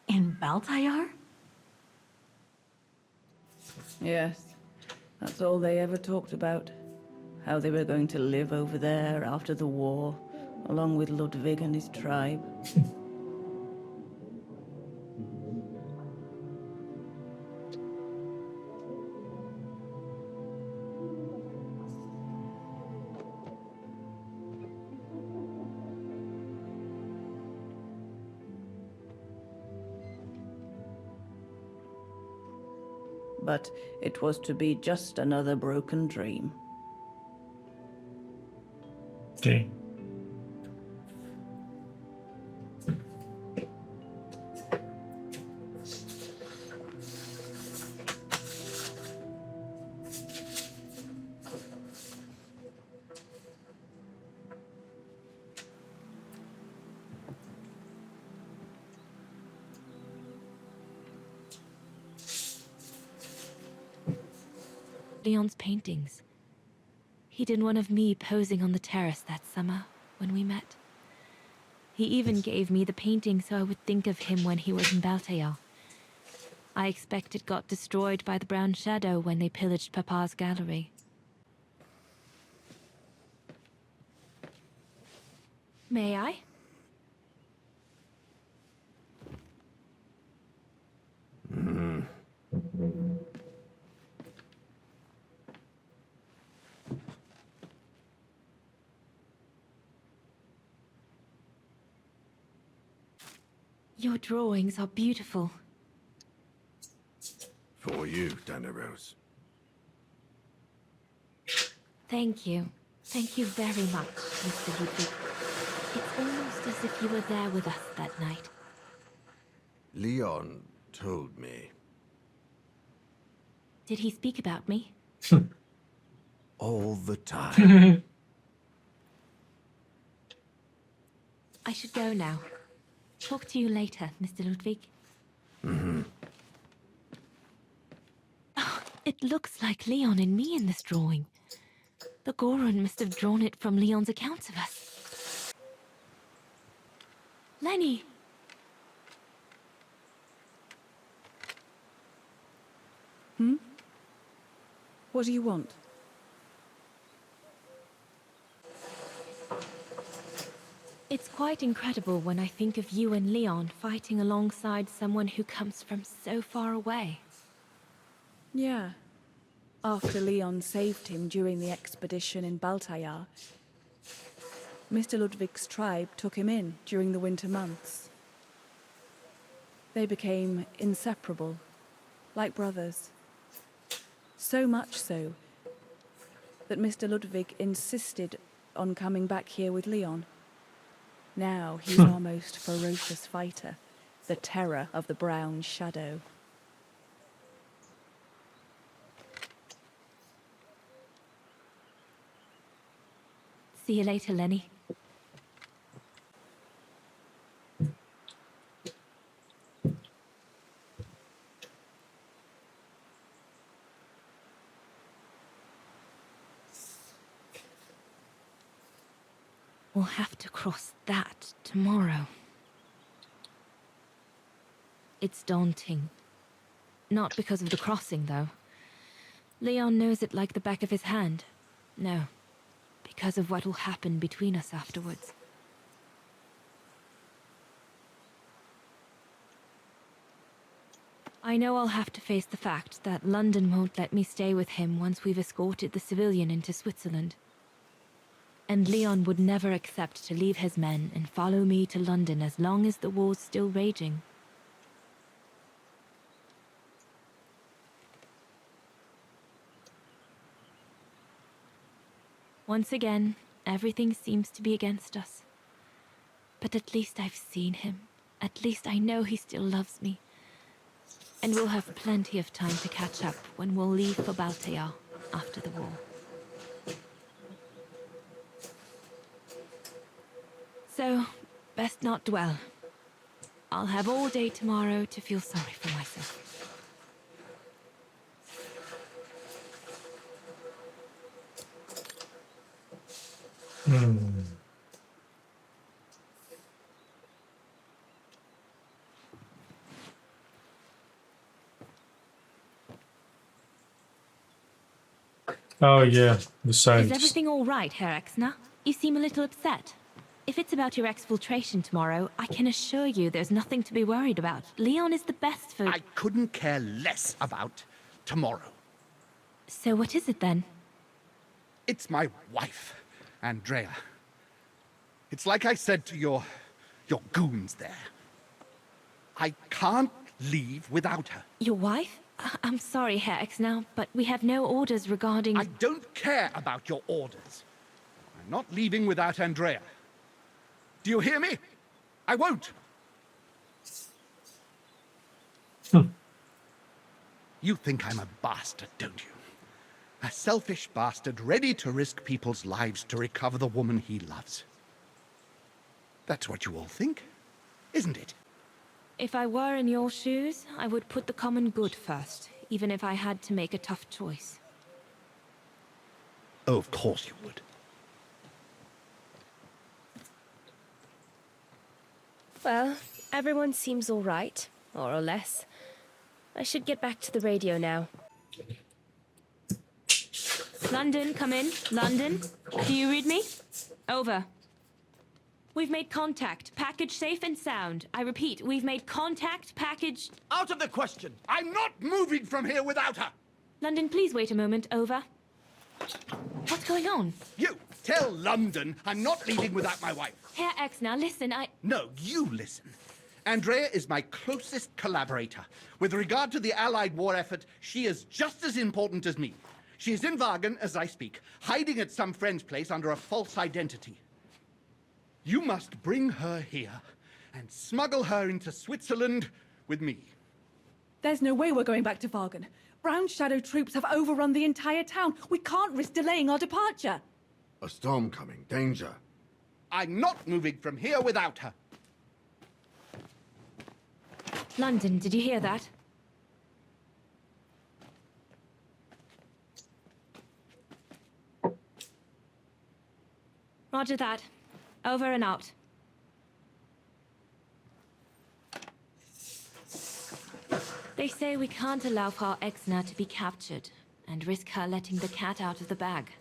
In Baltayar? Yes, that's all they ever talked about. How they were going to live over there after the war, along with Ludwig and his tribe. But it was to be just another broken dream. Okay. Leon's paintings. He did one of me posing on the terrace that summer when we met. He even gave me the painting so I would think of him when he was in Baltayar. I expect it got destroyed by the Brown Shadow when they pillaged Papa's gallery. May I? Your drawings are beautiful. For you, Daneros. Thank you. Thank you very much, Mr. Ludwig. It's almost as if you were there with us that night. Leon told me. Did he speak about me? All the time. I should go now. Talk to you later, Mr. Ludwig. It looks like Leon and me in this drawing. The Goron must have drawn it from Leon's accounts of us. Lenny! What do you want? It's quite incredible when I think of you and Leon fighting alongside someone who comes from so far away. Yeah. After Leon saved him during the expedition in Baltayar, Mr. Ludwig's tribe took him in during the winter months. They became inseparable, like brothers. So much so that Mr. Ludwig insisted on coming back here with Leon. Now he's our most ferocious fighter, the terror of the Brown Shadow. See you later, Lenny. We'll have to cross that tomorrow. It's daunting. Not because of the crossing, though. Leon knows it like the back of his hand. No, because of what will happen between us afterwards. I know I'll have to face the fact that London won't let me stay with him once we've escorted the civilian into Switzerland. And Leon would never accept to leave his men and follow me to London as long as the war's still raging. Once again, everything seems to be against us. But at least I've seen him. At least I know he still loves me. And we'll have plenty of time to catch up when we'll leave for Baltayar after the war. So, best not dwell. I'll have all day tomorrow to feel sorry for myself. Oh yeah, the Is signs. everything all right, Herr Exner? You seem a little upset. If it's about your exfiltration tomorrow, I can assure you there's nothing to be worried about. Leon is the best for... I couldn't care less about tomorrow. So what is it then? It's my wife, Andrea. It's like I said to your goons there. I can't leave without her. Your wife? I'm sorry, Herr Exner, but we have no orders regarding... I don't care about your orders. I'm not leaving without Andrea. Do you hear me? I won't. You think I'm a bastard, don't you? A selfish bastard ready to risk people's lives to recover the woman he loves. That's what you all think, isn't it? If I were in your shoes, I would put the common good first, even if I had to make a tough choice. Oh, of course you would. Well, everyone seems all right, more or less. I should get back to the radio now. London, come in. London, do you read me? Over. We've made contact. Package safe and sound. I repeat, we've made contact. Package... Out of the question! I'm not moving from here without her! London, please wait a moment. Over. What's going on? You! Tell London I'm not leaving without my wife. Herr X, now listen, No, you listen. Andrea is my closest collaborator. With regard to the Allied war effort, she is just as important as me. She is in Vargen as I speak, hiding at some friend's place under a false identity. You must bring her here and smuggle her into Switzerland with me. There's no way we're going back to Vargen. Brown Shadow troops have overrun the entire town. We can't risk delaying our departure. A storm coming. Danger. I'm not moving from here without her. London, did you hear that? Roger that. Over and out. They say we can't allow Frau Exner to be captured and risk her letting the cat out of the bag.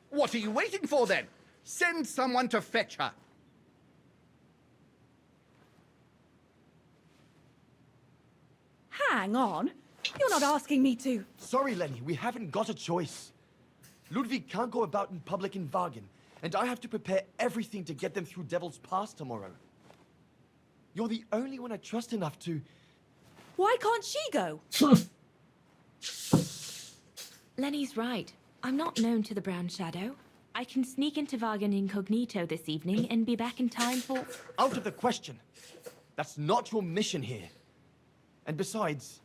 What are you waiting for then? Send someone to fetch her. Hang on. You're not asking me to. Sorry, Lenny, we haven't got a choice. Ludwig can't go about in public in Vargen, and I have to prepare everything to get them through Devil's Pass tomorrow. You're the only one I trust enough to... Why can't she go? Lenny's right. I'm not known to the Brown Shadow. I can sneak into Vargen incognito this evening and be back in time for... Out of the question. That's not your mission here. And besides,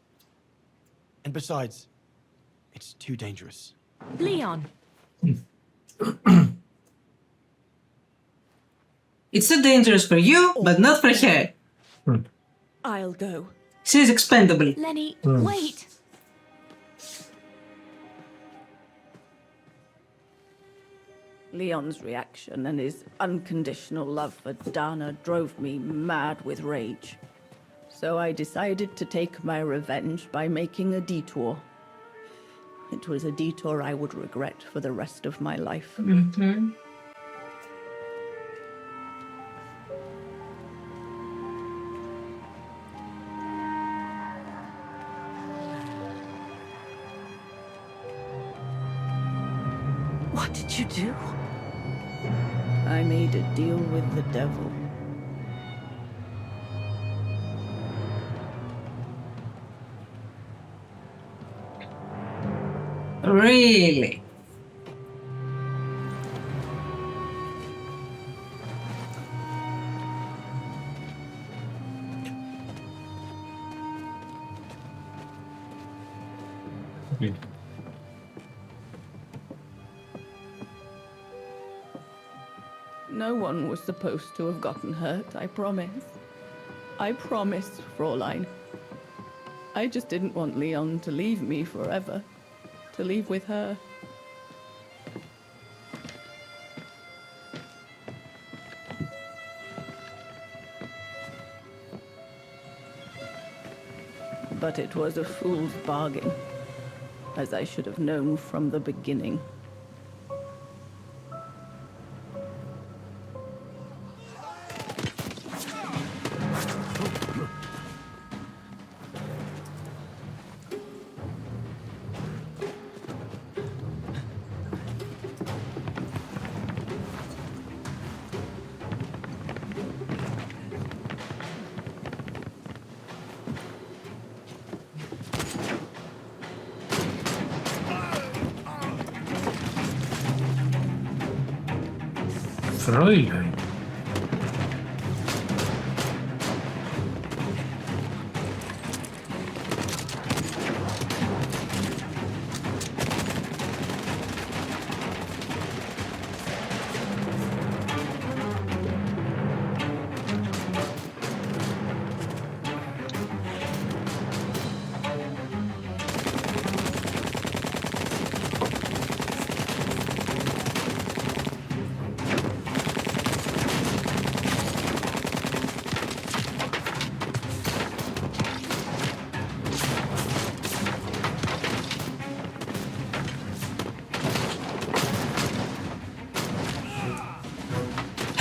it's too dangerous. Leon! It's too dangerous for you, but not for her. I'll go. She's expendable. Lenny, wait! Leon's reaction and his unconditional love for Dana drove me mad with rage. So I decided to take my revenge by making a detour. It was a detour I would regret for the rest of my life. Mm-hmm. What did you do? I made a deal with the devil. Really? No one was supposed to have gotten hurt, I promise. I promise, Fräulein. I just didn't want Leon to leave me forever. To leave with her. But it was a fool's bargain, as I should have known from the beginning. Fräulein.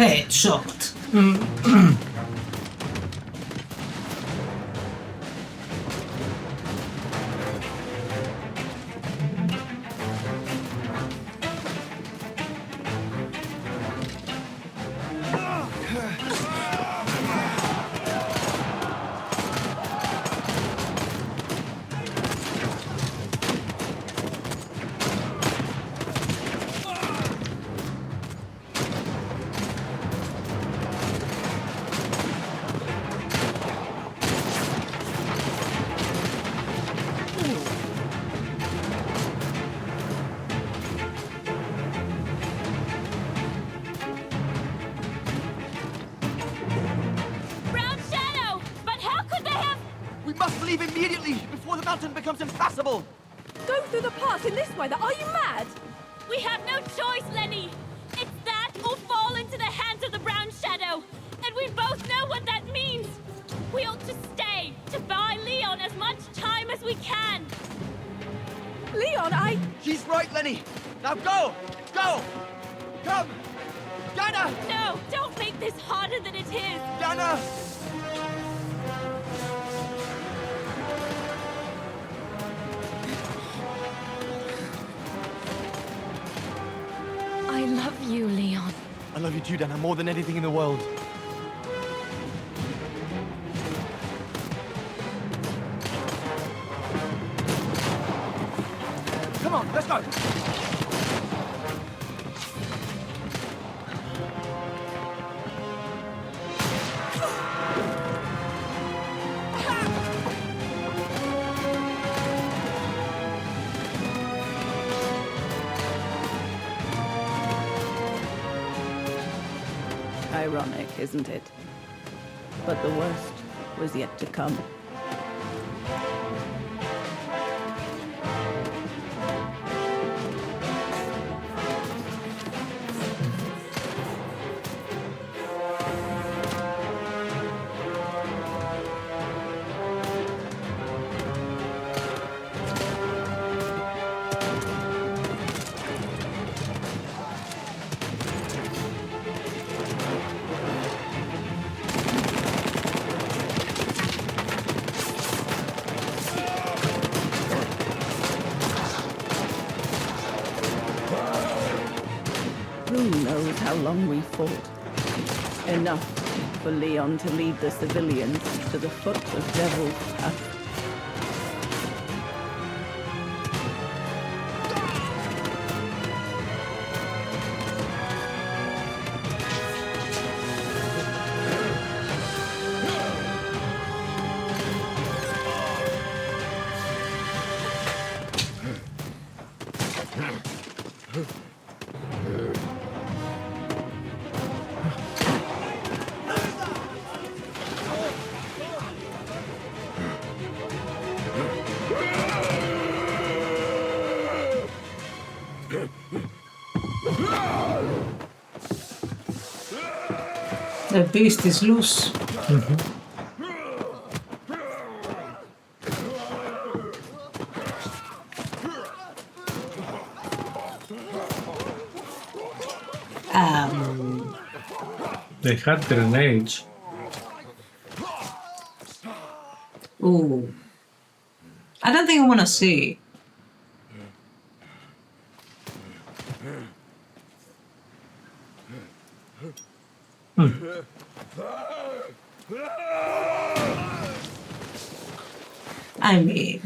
Headshot. Brown Shadow! But how could they have... We must leave immediately before the mountain becomes impassable! Go through the pass in this weather. Are you mad? We have no choice, Lenny! It's that or fall into the hands of the Brown Shadow! And we both know what that means! We ought to stay, to buy Leon as much time as we can! Leon, She's right, Lenny! Now go! Go! Come! Dana! No! Don't make this harder than it is! Dana! I love you, Leon. I love you too, Dana, more than anything in the world. Come on, let's go! Ironic, isn't it? But the worst was yet to come. Who knows how long we fought? Enough for Leon to lead the civilians to the foot of Devil's Path. The beast is loose. They had grenades. Ooh. I don't think I want to see. I mean...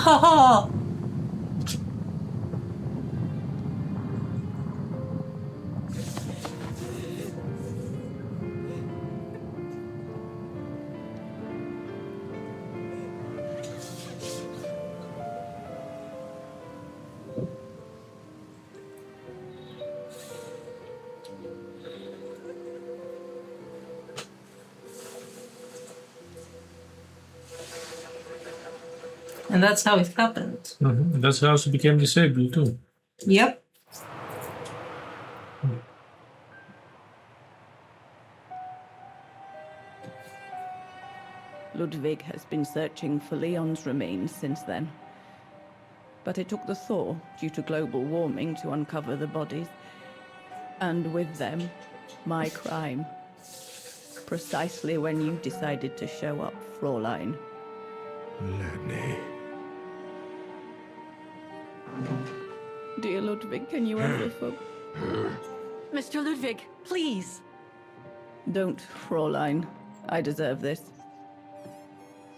Oh! And that's how it happened. That's how she became disabled too. Yep. Ludwig has been searching for Leon's remains since then. But it took the thaw due to global warming to uncover the bodies. And with them, my crime. Precisely when you decided to show up, Fräulein. Lenny. Dear Ludwig, can you ever Mr. Ludwig, please. Don't, Fräulein. I deserve this.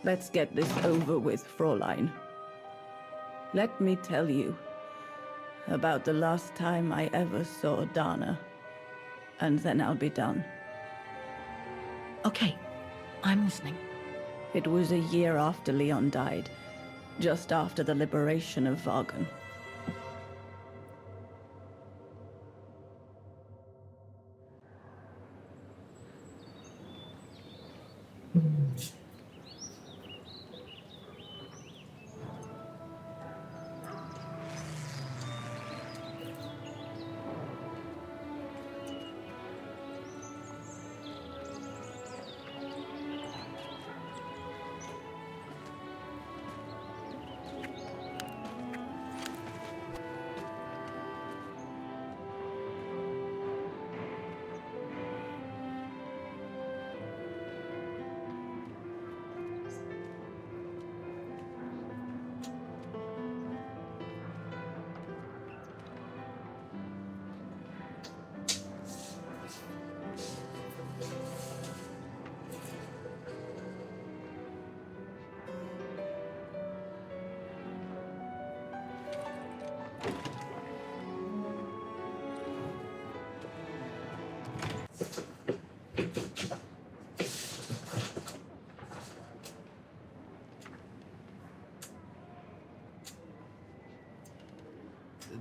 Let's get this over with, Fräulein. Let me tell you about the last time I ever saw Dana, and then I'll be done. Okay, I'm listening. It was a year after Leon died, just after the liberation of Vargen.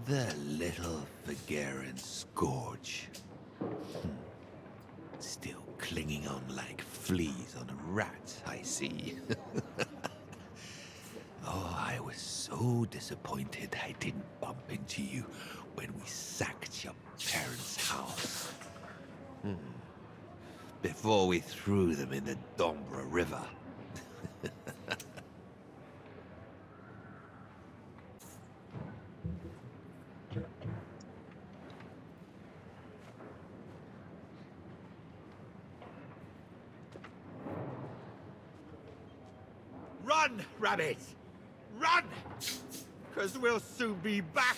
The little Vargen scourge. Still clinging on like fleas on a rat, I see. Oh, I was so disappointed I didn't bump into you when we sacked your parents' house. Before we threw them in the Dombra River. Run, Rabbit! Run! 'Cause we'll soon be back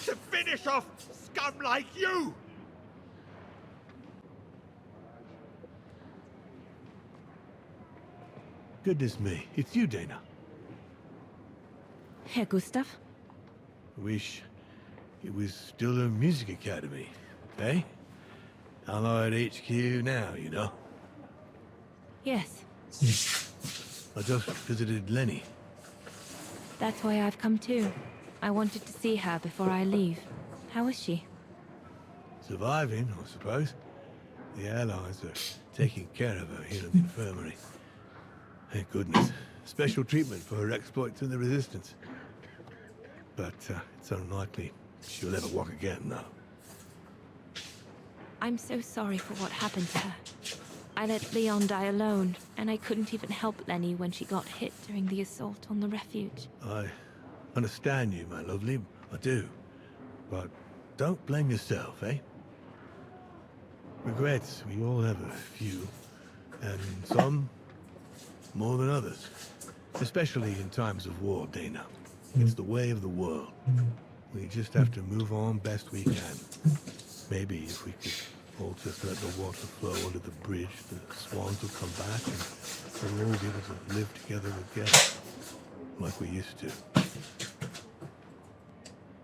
to finish off scum like you! Goodness me, it's you, Dana. Herr Gustav? Wish it was still a music academy, eh? I'm at HQ now, you know. Yes, I just visited Lenny. that's why I've come too. I wanted to see her before I leave. How is she? Surviving, I suppose. The Allies are taking care of her here in the infirmary. Thank goodness. Special treatment for her exploits in the Resistance. But it's unlikely she'll ever walk again now. I'm so sorry for what happened to her. I let Leon die alone, and I couldn't even help Lenny when she got hit during the assault on the Refuge. I understand you, my lovely. I do. But don't blame yourself, eh? Regrets, we all have a few. And some more than others. Especially in times of war, Dana. It's the way of the world. We just have to move on best we can. Maybe if we could all just let the water flow under the bridge, the swans will come back and we'll all be able to live together again. Like we used to.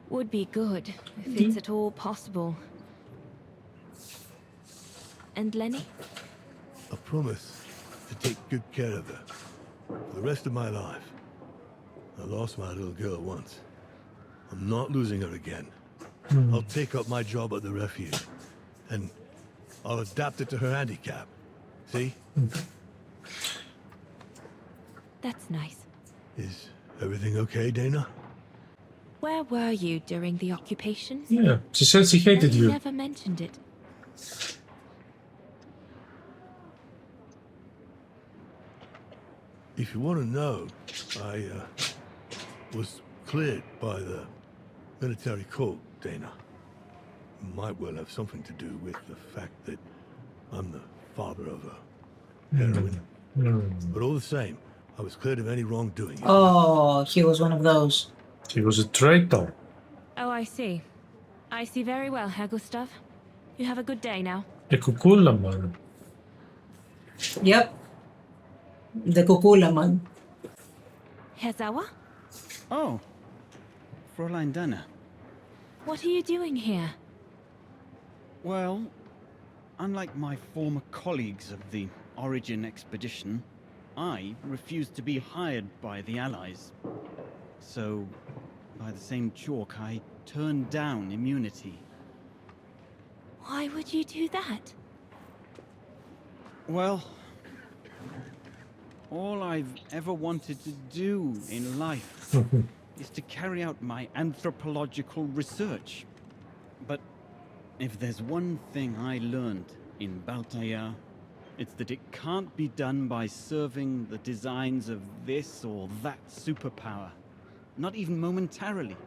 Would be good, if it's at all possible. And Lenny? I promise to take good care of her. For the rest of my life. I lost my little girl once. I'm not losing her again. I'll take up my job at the Refuge. And I'll adapt it to her handicap. See? That's nice. Is Everything okay, Dana? Where were you during the occupation? Yeah, she said she hated You you. never mentioned it. If you want to know, I was cleared by the military court, Dana. Might well have something to do with the fact that I'm the father of a heroine. But all the same, I was cleared of any wrongdoing. Oh, he was one of those. He was a traitor. Oh, I see. I see very well, Herr Gustav. You have a good day now. E cuculla, man. Yep. The Kukula man. Herr Sauer? Oh, Fräulein Dana. What are you doing here? Well, unlike my former colleagues of the Origin expedition, I refused to be hired by the Allies. So, by the same chalk, I turned down immunity. Why would you do that? Well, all I've ever wanted to do in life is to carry out my anthropological research. But if there's one thing I learned in Baltaya, it's that it can't be done by serving the designs of this or that superpower. Not even momentarily.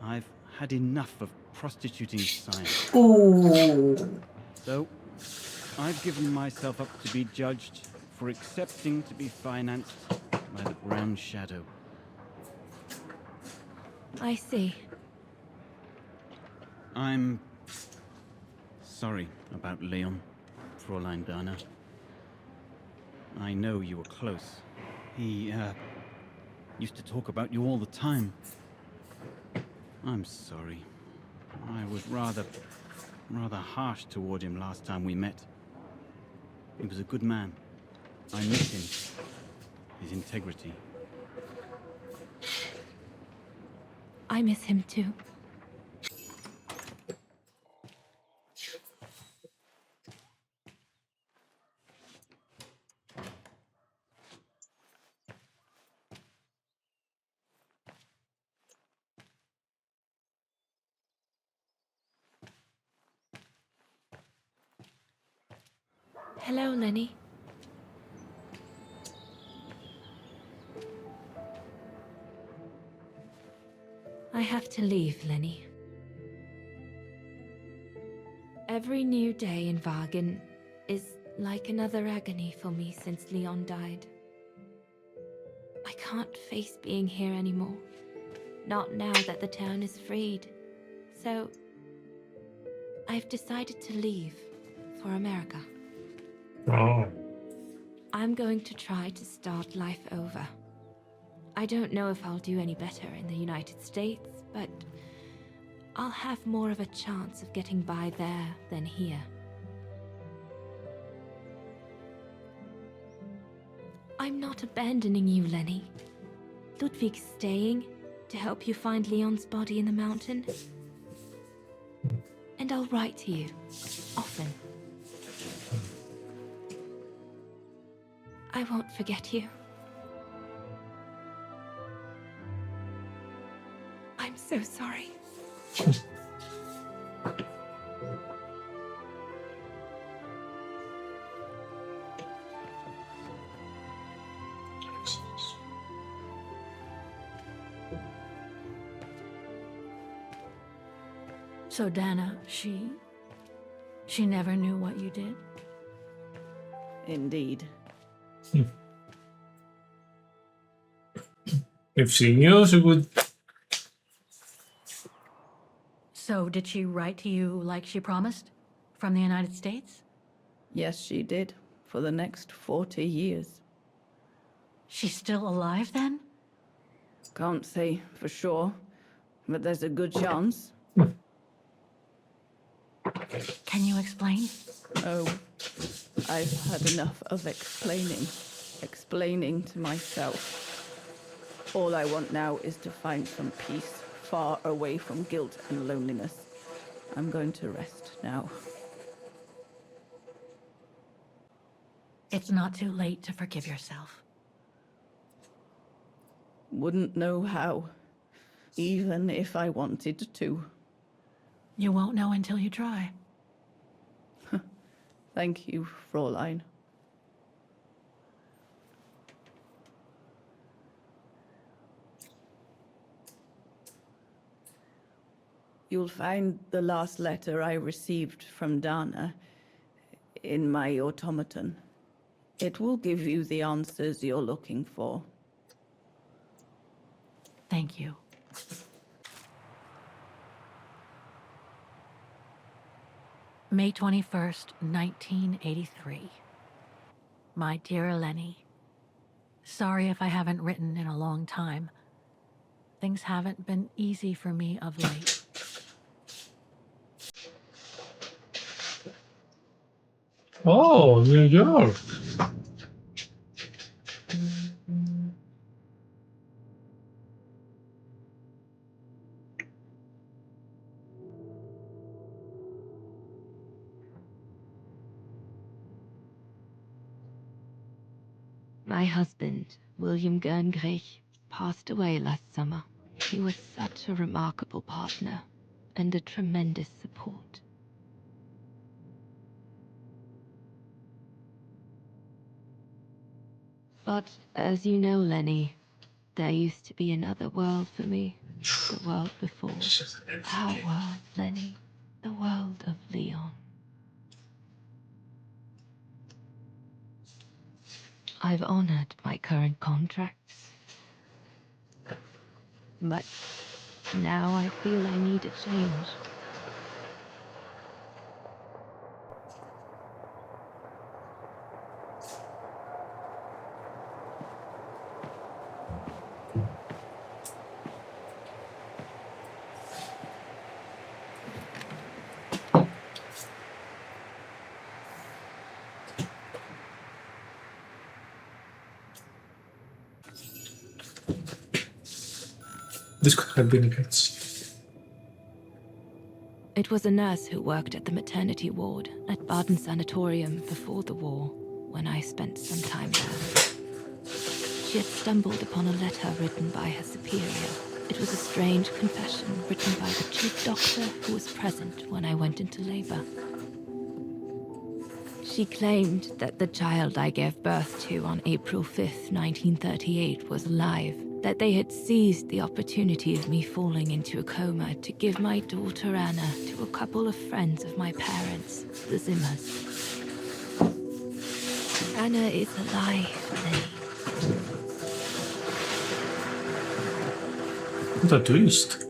I've had enough of prostituting science. Ooh. So, I've given myself up to be judged for accepting to be financed by the Brown Shadow. I see. I'm sorry about Leon, Fräulein Dana. I know you were close. He, used to talk about you all the time. I'm sorry. I was rather harsh toward him last time we met. He was a good man. I miss him. His integrity. I miss him too. Hello, Lenny. I have to leave, Lenny. Every new day in Vargen is like another agony for me since Leon died. I can't face being here anymore. Not now that the town is freed. So, I've decided to leave for America. Oh. I'm going to try to start life over. I don't know if I'll do any better in the United States, but I'll have more of a chance of getting by there than here. I'm not abandoning you, Lenny. Ludwig's staying to help you find Leon's body in the mountain. And I'll write to you, often. I won't forget you. I'm so sorry. So Dana, she never knew what you did? Indeed. If she knew, she would. So did she write to you like she promised? From the United States? Yes, she did. For the next 40 years. She's still alive then? Can't say for sure, but there's a good chance. Can you explain? Oh, I've had enough of explaining to myself. All I want now is to find some peace, far away from guilt and loneliness. I'm going to rest now. It's not too late to forgive yourself. Wouldn't know how, even if I wanted to. You won't know until you try. Thank you, Fräulein. You'll find the last letter I received from Dana in my automaton. It will give you the answers you're looking for. Thank you. May 21st, 1983. My dear Lenny, sorry if I haven't written in a long time. Things haven't been easy for me of late. Oh, New York. My husband, William Gerngrich, passed away last summer. He was such a remarkable partner and a tremendous support. But as you know, Lenny, there used to be another world for me. The world before. Our world, Lenny. The world of Leon. I've honored my current contracts. But now I feel I need a change. This could have been cats. It was a nurse who worked at the maternity ward at Vargen Sanatorium before the war, when I spent some time there. She had stumbled upon a letter written by her superior. It was a strange confession written by the chief doctor who was present when I went into labor. She claimed that the child I gave birth to on April 5th, 1938 was alive, that they had seized the opportunity of me falling into a coma to give my daughter Anna to a couple of friends of my parents, the Zimmers. Anna is alive, Lenny. What a twist.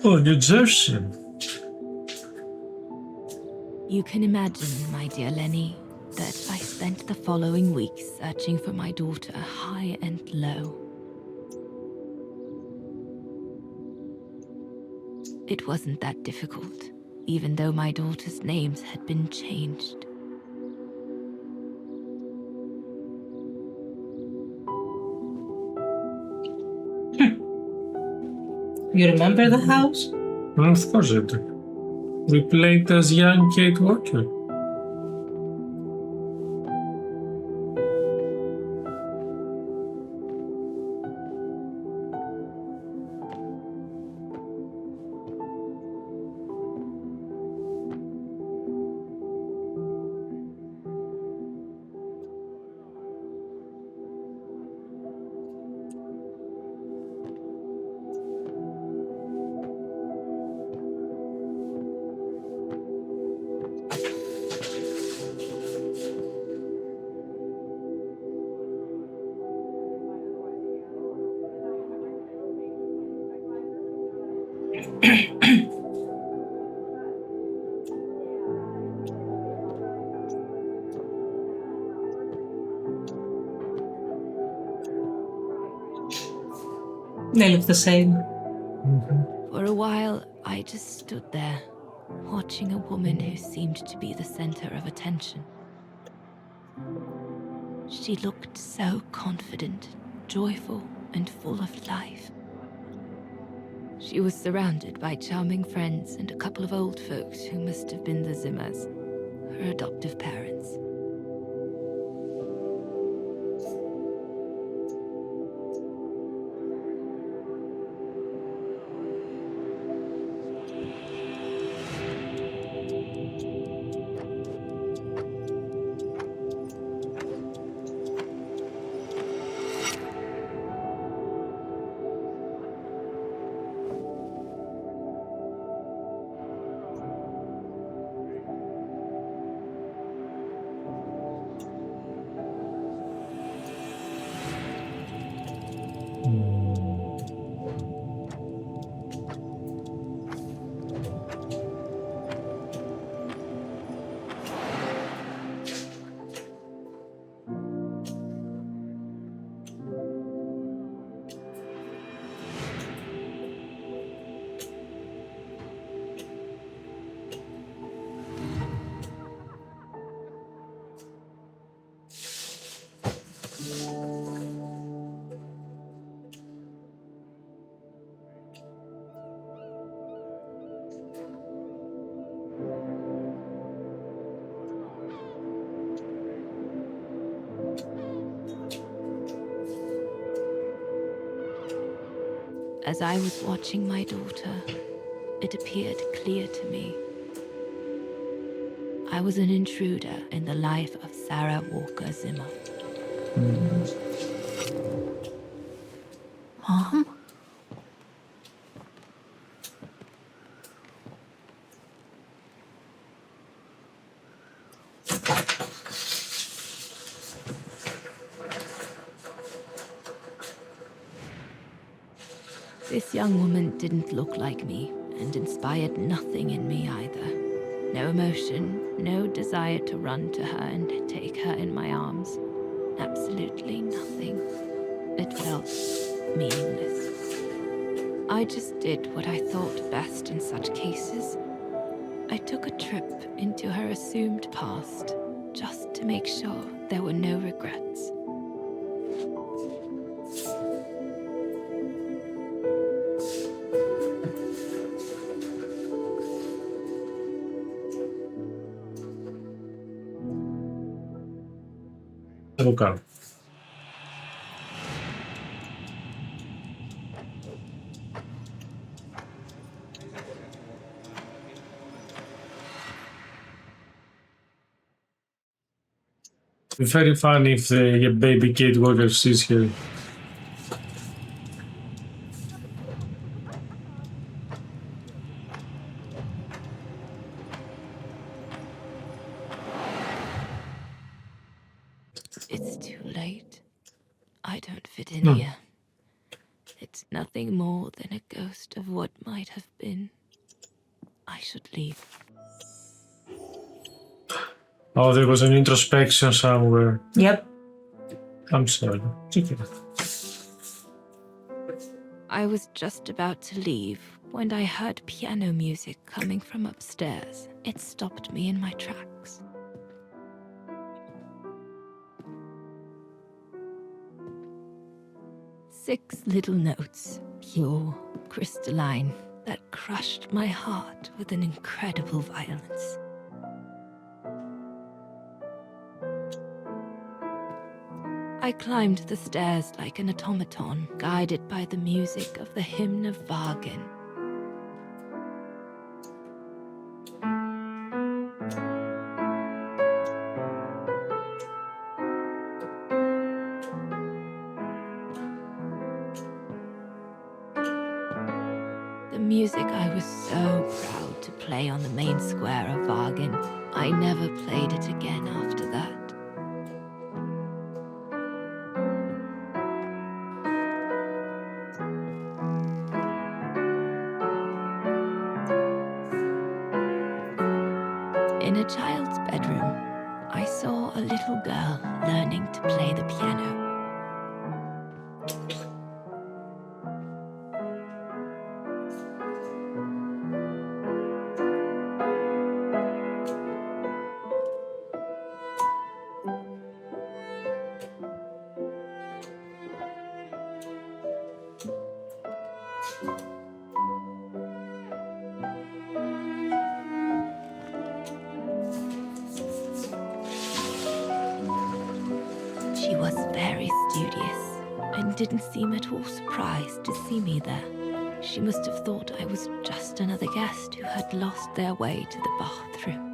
Oh, New Jersey. You can imagine, my dear Lenny, that I spent the following weeks searching for my daughter high and low. It wasn't that difficult, even though my daughter's names had been changed. You remember the house? Of course I do. We played as young Kate Walker. They look the same. For a while, I just stood there, watching a woman who seemed to be the center of attention. She looked so confident, joyful and full of life. She was surrounded by charming friends and a couple of old folks who must have been the Zimmers, her adoptive parents. As I was watching my daughter, it appeared clear to me. I was an intruder in the life of Sarah Walker Zimmer. Mom? This young woman didn't look like me and inspired nothing in me either. No emotion, no desire to run to her and take her in my arms. Absolutely nothing. It felt meaningless. I just did what I thought best in such cases. I took a trip into her assumed past, just to make sure there were no regrets. Okay. It's very funny if the baby kid worker sees her. It's too late. I don't fit in here. It's nothing more than a ghost of what might have been. I should leave. Oh, there was an introspection somewhere. Yep. I'm sorry. It's okay. I was just about to leave when I heard piano music coming from upstairs. It stopped me in my tracks. Six little notes, pure, crystalline, that crushed my heart with an incredible violence. I climbed the stairs like an automaton, guided by the music of the hymn of Vargen. The music I was so proud to play on the main square of Vargen. I never played it again after that. In a child's bedroom, I saw a little girl learning to play the piano. She was very studious and didn't seem at all surprised to see me there. She must have thought I was just another guest who had lost their way to the bathroom.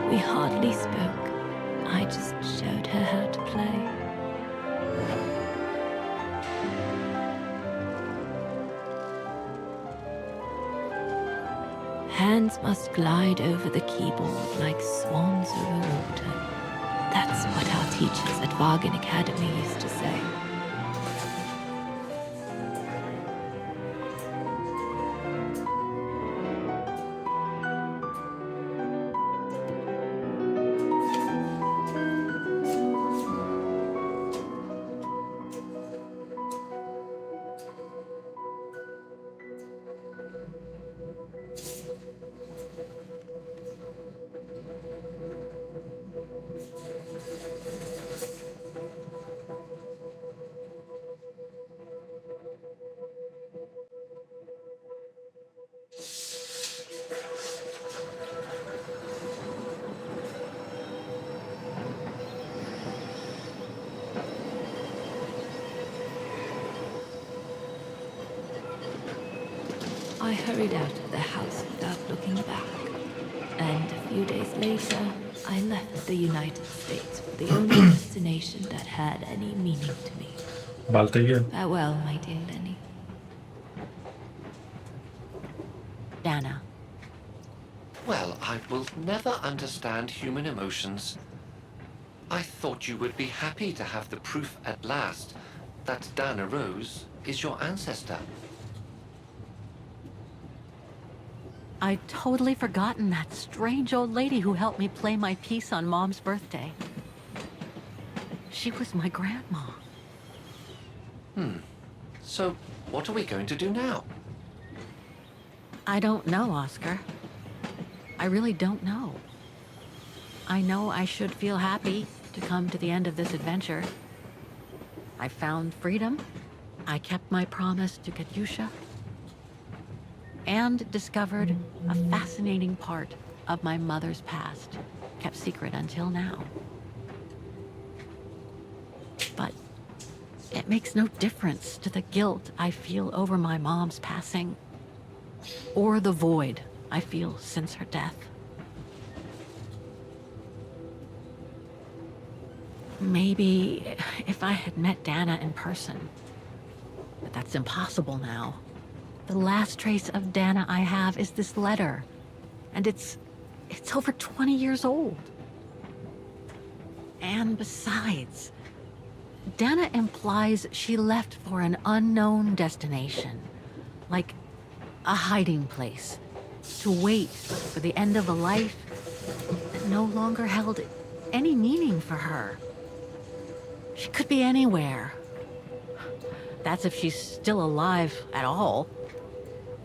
We hardly spoke. I just showed her how to play. Hands must glide over the keyboard like swans over water. That's what our teachers at Vargen Academy used to say. I hurried out of the house without looking back, and a few days later, I left the United States for the only destination that had any meaning to me. Farewell, my dear Lenny. Dana. Well, I will never understand human emotions. I thought you would be happy to have the proof at last that Dana Rose is your ancestor. I'd totally forgotten that strange old lady who helped me play my piece on Mom's birthday. She was my grandma. So, what are we going to do now? I don't know, Oscar. I really don't know. I know I should feel happy to come to the end of this adventure. I found freedom. I kept my promise to Katyusha. And discovered a fascinating part of my mother's past, kept secret until now. But it makes no difference to the guilt I feel over my mom's passing, or the void I feel since her death. Maybe if I had met Dana in person, but that's impossible now. The last trace of Dana I have is this letter, and it's over 20 years old. And besides, Dana implies she left for an unknown destination, like a hiding place, to wait for the end of a life that no longer held any meaning for her. She could be anywhere. That's if she's still alive at all.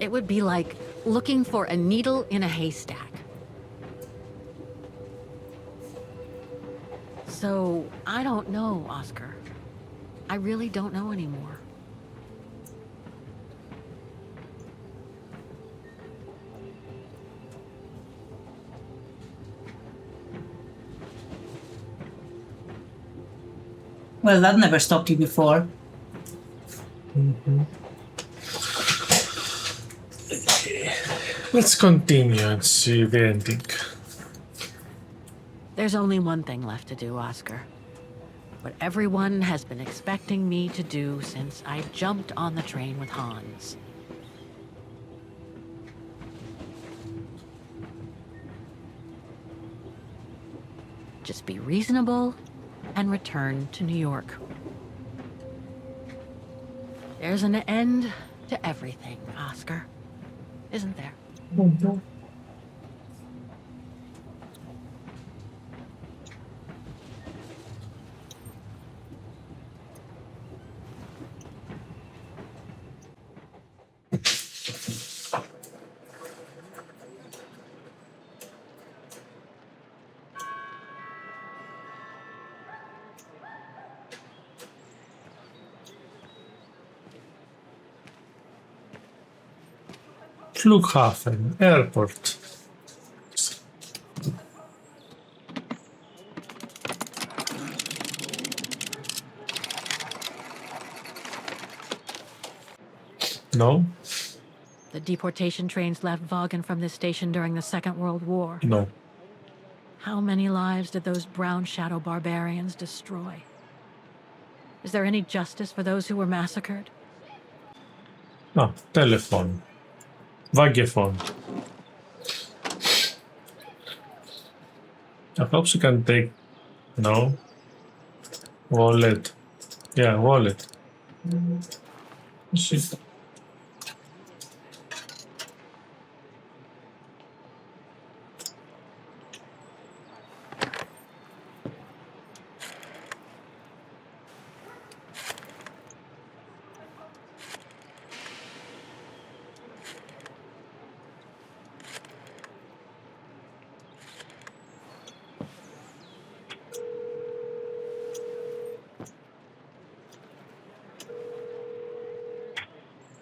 It would be like looking for a needle in a haystack. So, I don't know, Oscar. I really don't know anymore. Well, that never stopped you before. Okay. Let's continue and see the ending. There's only one thing left to do, Oscar. What everyone has been expecting me to do since I jumped on the train with Hans. Just be reasonable and return to New York. There's an end to everything, Oscar. Isn't there? Flughafen, airport. No? The deportation trains left Vargen from this station during the Second World War. No. How many lives did those brown shadow barbarians destroy? Is there any justice for those who were massacred? No. Telephone. Vagephone. I hope she can take... No. Wallet. Yeah, wallet. Shit.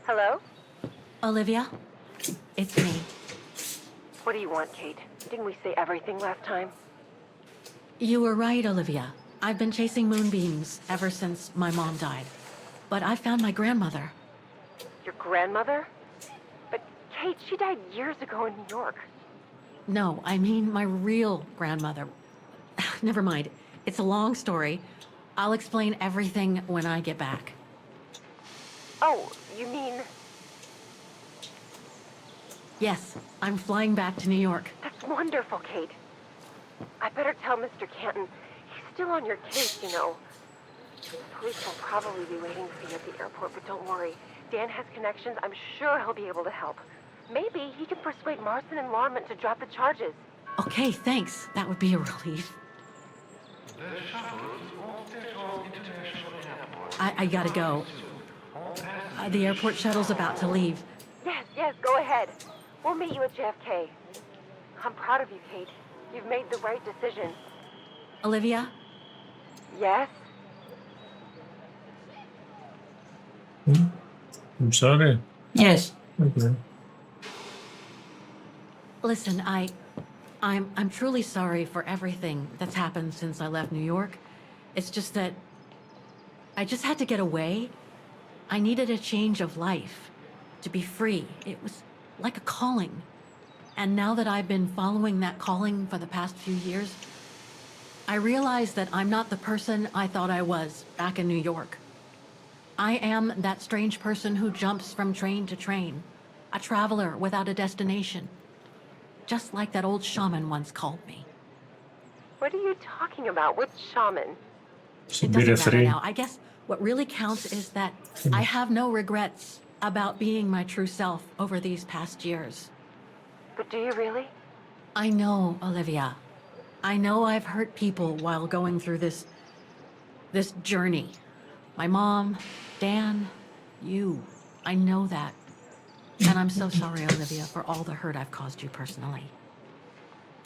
Hello? Olivia? It's me. What do you want, Kate? Didn't we say everything last time? You were right, Olivia. I've been chasing moonbeams ever since my mom died. But I found my grandmother. Your grandmother? But Kate, she died years ago in New York. No, I mean my real grandmother. Never mind. It's a long story. I'll explain everything when I get back. Oh, you mean... Yes, I'm flying back to New York. That's wonderful, Kate. I better tell Mr. Canton. He's still on your case, you know. The police will probably be waiting for you at the airport, but don't worry. Dan has connections. I'm sure he'll be able to help. Maybe he can persuade Marston and Lorman to drop the charges. Okay, thanks. That would be a relief. I gotta go. The airport shuttle's about to leave. Yes, go ahead. We'll meet you at JFK. I'm proud of you, Kate. You've made the right decision. Olivia? Yes? I'm sorry. Yes. Okay. Listen, I'm truly sorry for everything that's happened since I left New York. It's just that I just had to get away. I needed a change of life, to be free. It was like a calling. And now that I've been following that calling for the past few years, I realize that I'm not the person I thought I was back in New York. I am that strange person who jumps from train to train, a traveler without a destination. Just like that old shaman once called me. What are you talking about? Which shaman? It doesn't matter now. I guess what really counts is that I have no regrets about being my true self over these past years. But do you really? I know, Olivia. I know I've hurt people while going through this journey. My mom, Dan, you. I know that. And I'm so sorry, Olivia, for all the hurt I've caused you personally.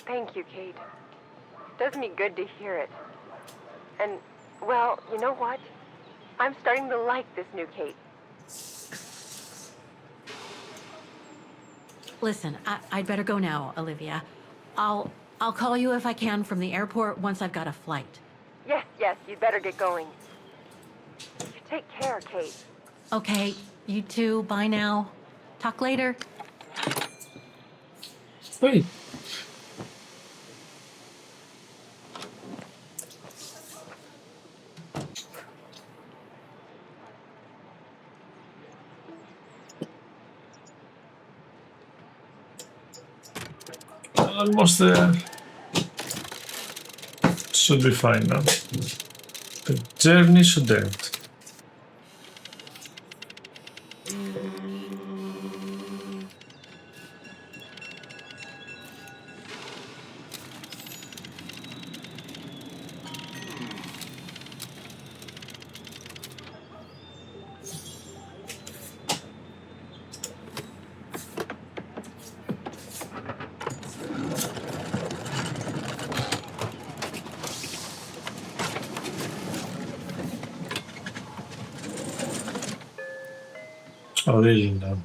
Thank you, Kate. It does me good to hear it. And, well, you know what? I'm starting to like this new Kate. Listen, I'd better go now, Olivia. I'll call you if I can from the airport once I've got a flight. Yes, you'd better get going. You take care, Kate. Okay, you two, bye now. Talk later. Wait. Almost there. Should be fine now. The journey should end. Oh, really? No.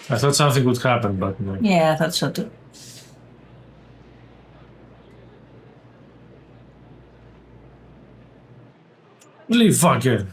I thought something would happen, but no. Yeah, I thought so too. Leave Vargen.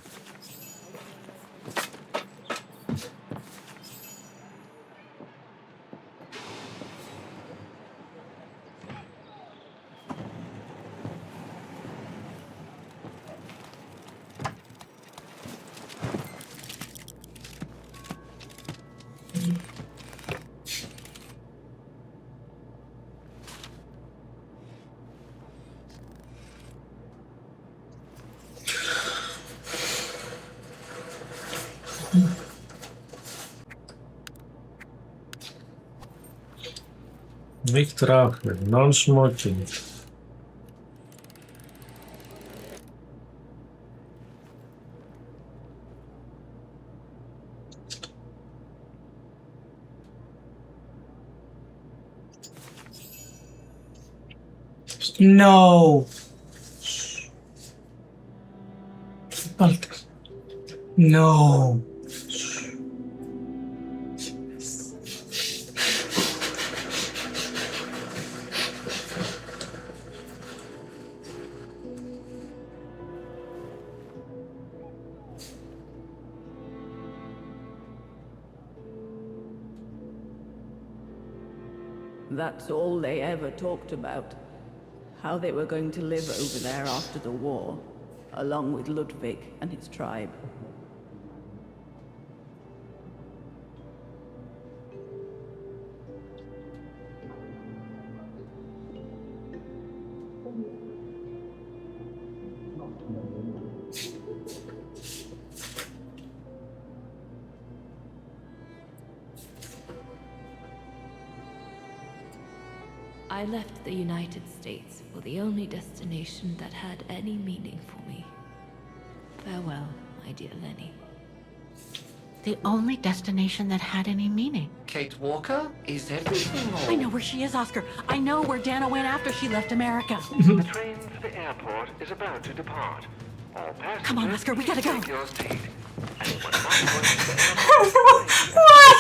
Nicht rauchen, non-smoking. No. No. That's all they ever talked about. How they were going to live over there after the war, along with Ludwig and his tribe. I left the United States for the only destination that had any meaning for me. Farewell, my dear Lenny. The only destination that had any meaning. Kate Walker? Is everything all... I know where she is, Oscar. I know where Dana went after she left America. The train for the airport is about to depart. All passengers, Come on, Oscar, we gotta go. take your seat. Anyone not going to the airport, Why?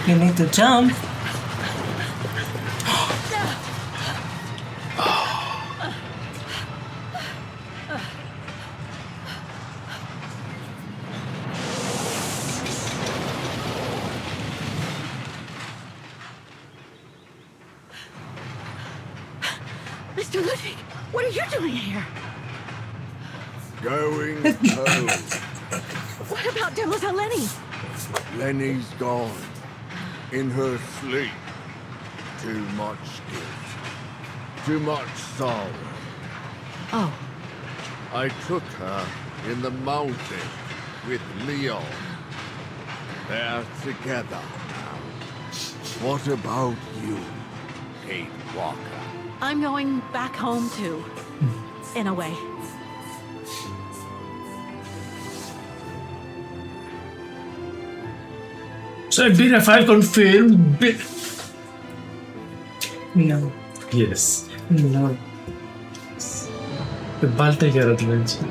You need to jump. Mr. Ludwig, what are you doing here? Going home. What about Demoiselle Lenny? Lenny's gone. In her sleep. Too much guilt. Too much sorrow. Oh. I took her in the mountain with Leon. They're together now. What about you, Kate Walker? I'm going back home too. In a way. Siberia 5 confirmed. No. Yes. No. The Baltager adventure.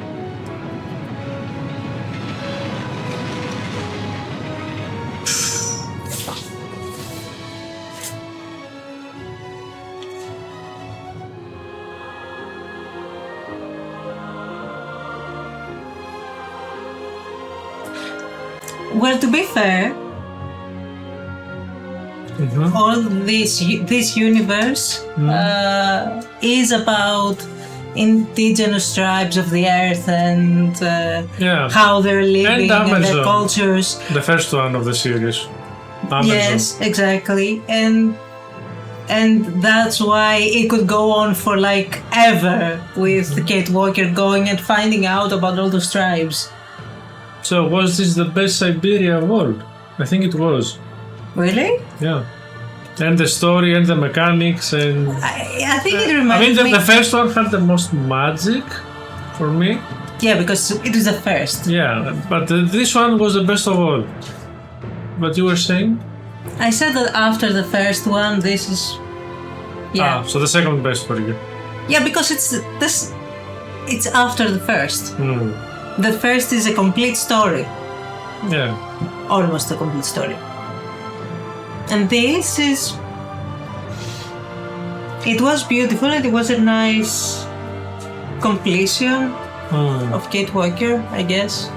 Well, to be fair, all this universe is about indigenous tribes of the earth and how they're living and their cultures. The first one of the series. Amazon. Yes, exactly, and that's why it could go on for like ever with Kate Walker going and finding out about all those tribes. So was this the best Syberia of all? I think it was. Really? Yeah. And the story and the mechanics and... I think it reminds me... the first one had the most magic for me. Yeah, because it is the first. Yeah, but this one was the best of all. What you were saying? I said that after the first one, this is... Yeah. So the second best for you. Yeah, because it's after the first. The first is a complete story. Yeah. Almost a complete story. And this is... It was beautiful and it was a nice completion of Kate Walker, I guess.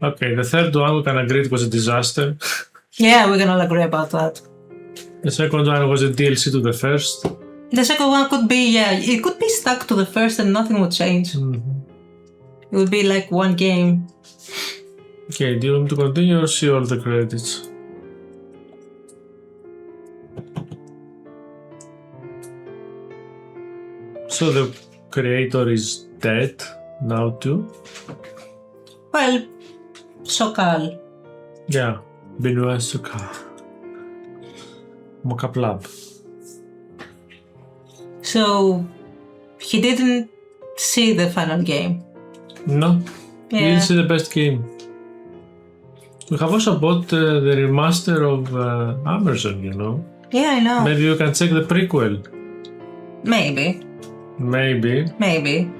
Okay, the third one we can agree it was a disaster. Yeah, we can all agree about that. The second one was a DLC to the first. The second one could be, it could be stuck to the first and nothing would change. It would be like one game. Okay, do you want me to continue or see all the credits? So the creator is dead now too? Well, Sokal. Yeah, Benoit Sokal. Mokaplab. So, he didn't see the final game. No, Yeah. we didn't see the best game. We have also bought the remaster of Amazon, you know? Yeah, I know. Maybe you can check the prequel. Maybe. Maybe.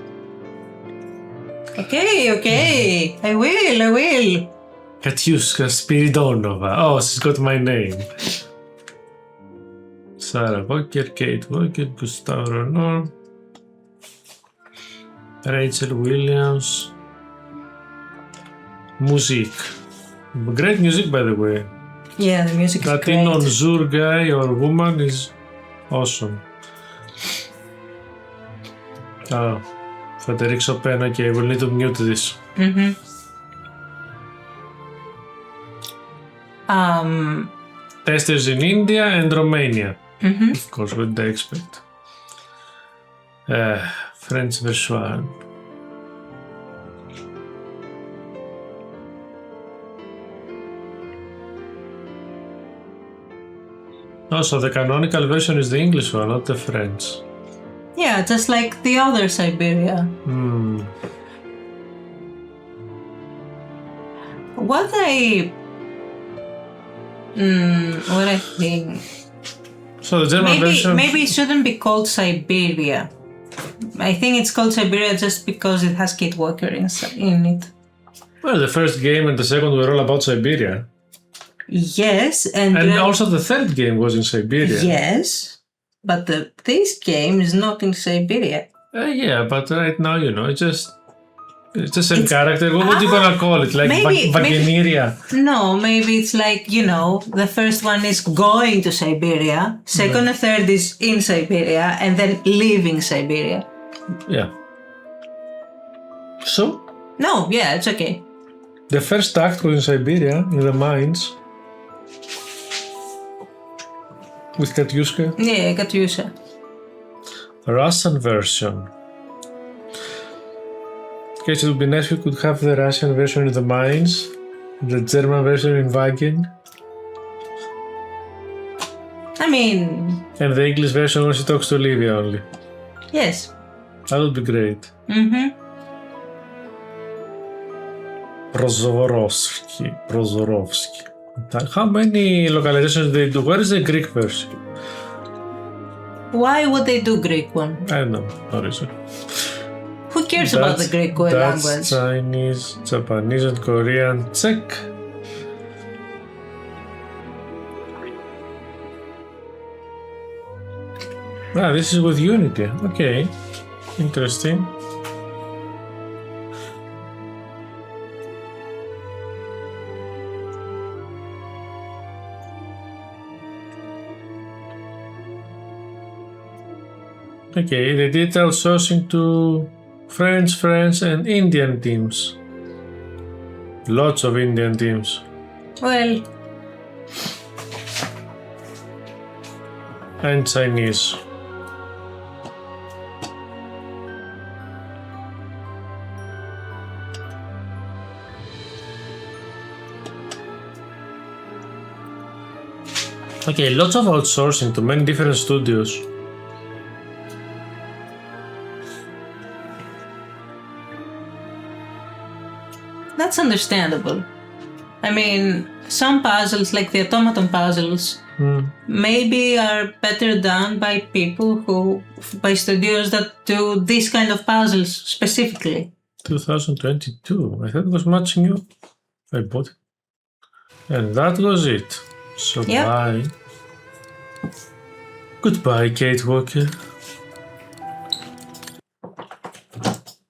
Okay. I will. Katiuska Spiridonova. Oh, she's got my name. Sarah Walker, Kate Walker, Gustavo Renor, Rachel Williams. Music. Great music, by the way. Yeah, the music is That great. non-Zur guy or woman is awesome. Oh, Frederic Chopin. Okay, we'll need to mute this. Testers in India and Romania. Of course, what they expect. French version. Also, the canonical version is the English one, not the French. Yeah, just like the other Syberia. What I think. So the German version. Maybe it shouldn't be called Syberia. I think it's called Syberia just because it has Kate Walker in it. Well, the first game and the second were all about Syberia. Yes, and also the third game was in Syberia. Yes, but this game is not in Syberia. Yeah, but right now, you know, it's the same character. What do you gonna call it? Like Wageneria? No, maybe it's like, you know, the first one is going to Syberia, second and third is in Syberia, and then leaving Syberia. Yeah. So? No, yeah, it's okay. The first act was in Syberia, in the mines. With Katyushka? Yeah, Katyusha. Russian version. Okay, so it would be nice if we could have the Russian version in the mines, the German version in Vargen. I mean... And the English version when she talks to Olivia only. Yes. That would be great. Mm-hmm. Prozorovsky. How many localizations do they do? Where is the Greek version? Why would they do Greek one? I don't know. No reason. Who cares about the Greek That's language? Chinese, Japanese, and Korean. Check. Ah, this is with Unity. Okay. Interesting. Okay, they did outsourcing to French, and Indian teams. Lots of Indian teams. Well, and Chinese. Okay, lots of outsourcing to many different studios. that's understandable. I mean, some puzzles, like the automaton puzzles, maybe are better done by people by studios that do this kind of puzzles specifically. 2022. I thought it was much new. I bought it. And that was it. So Yep. bye. Goodbye, Kate Walker.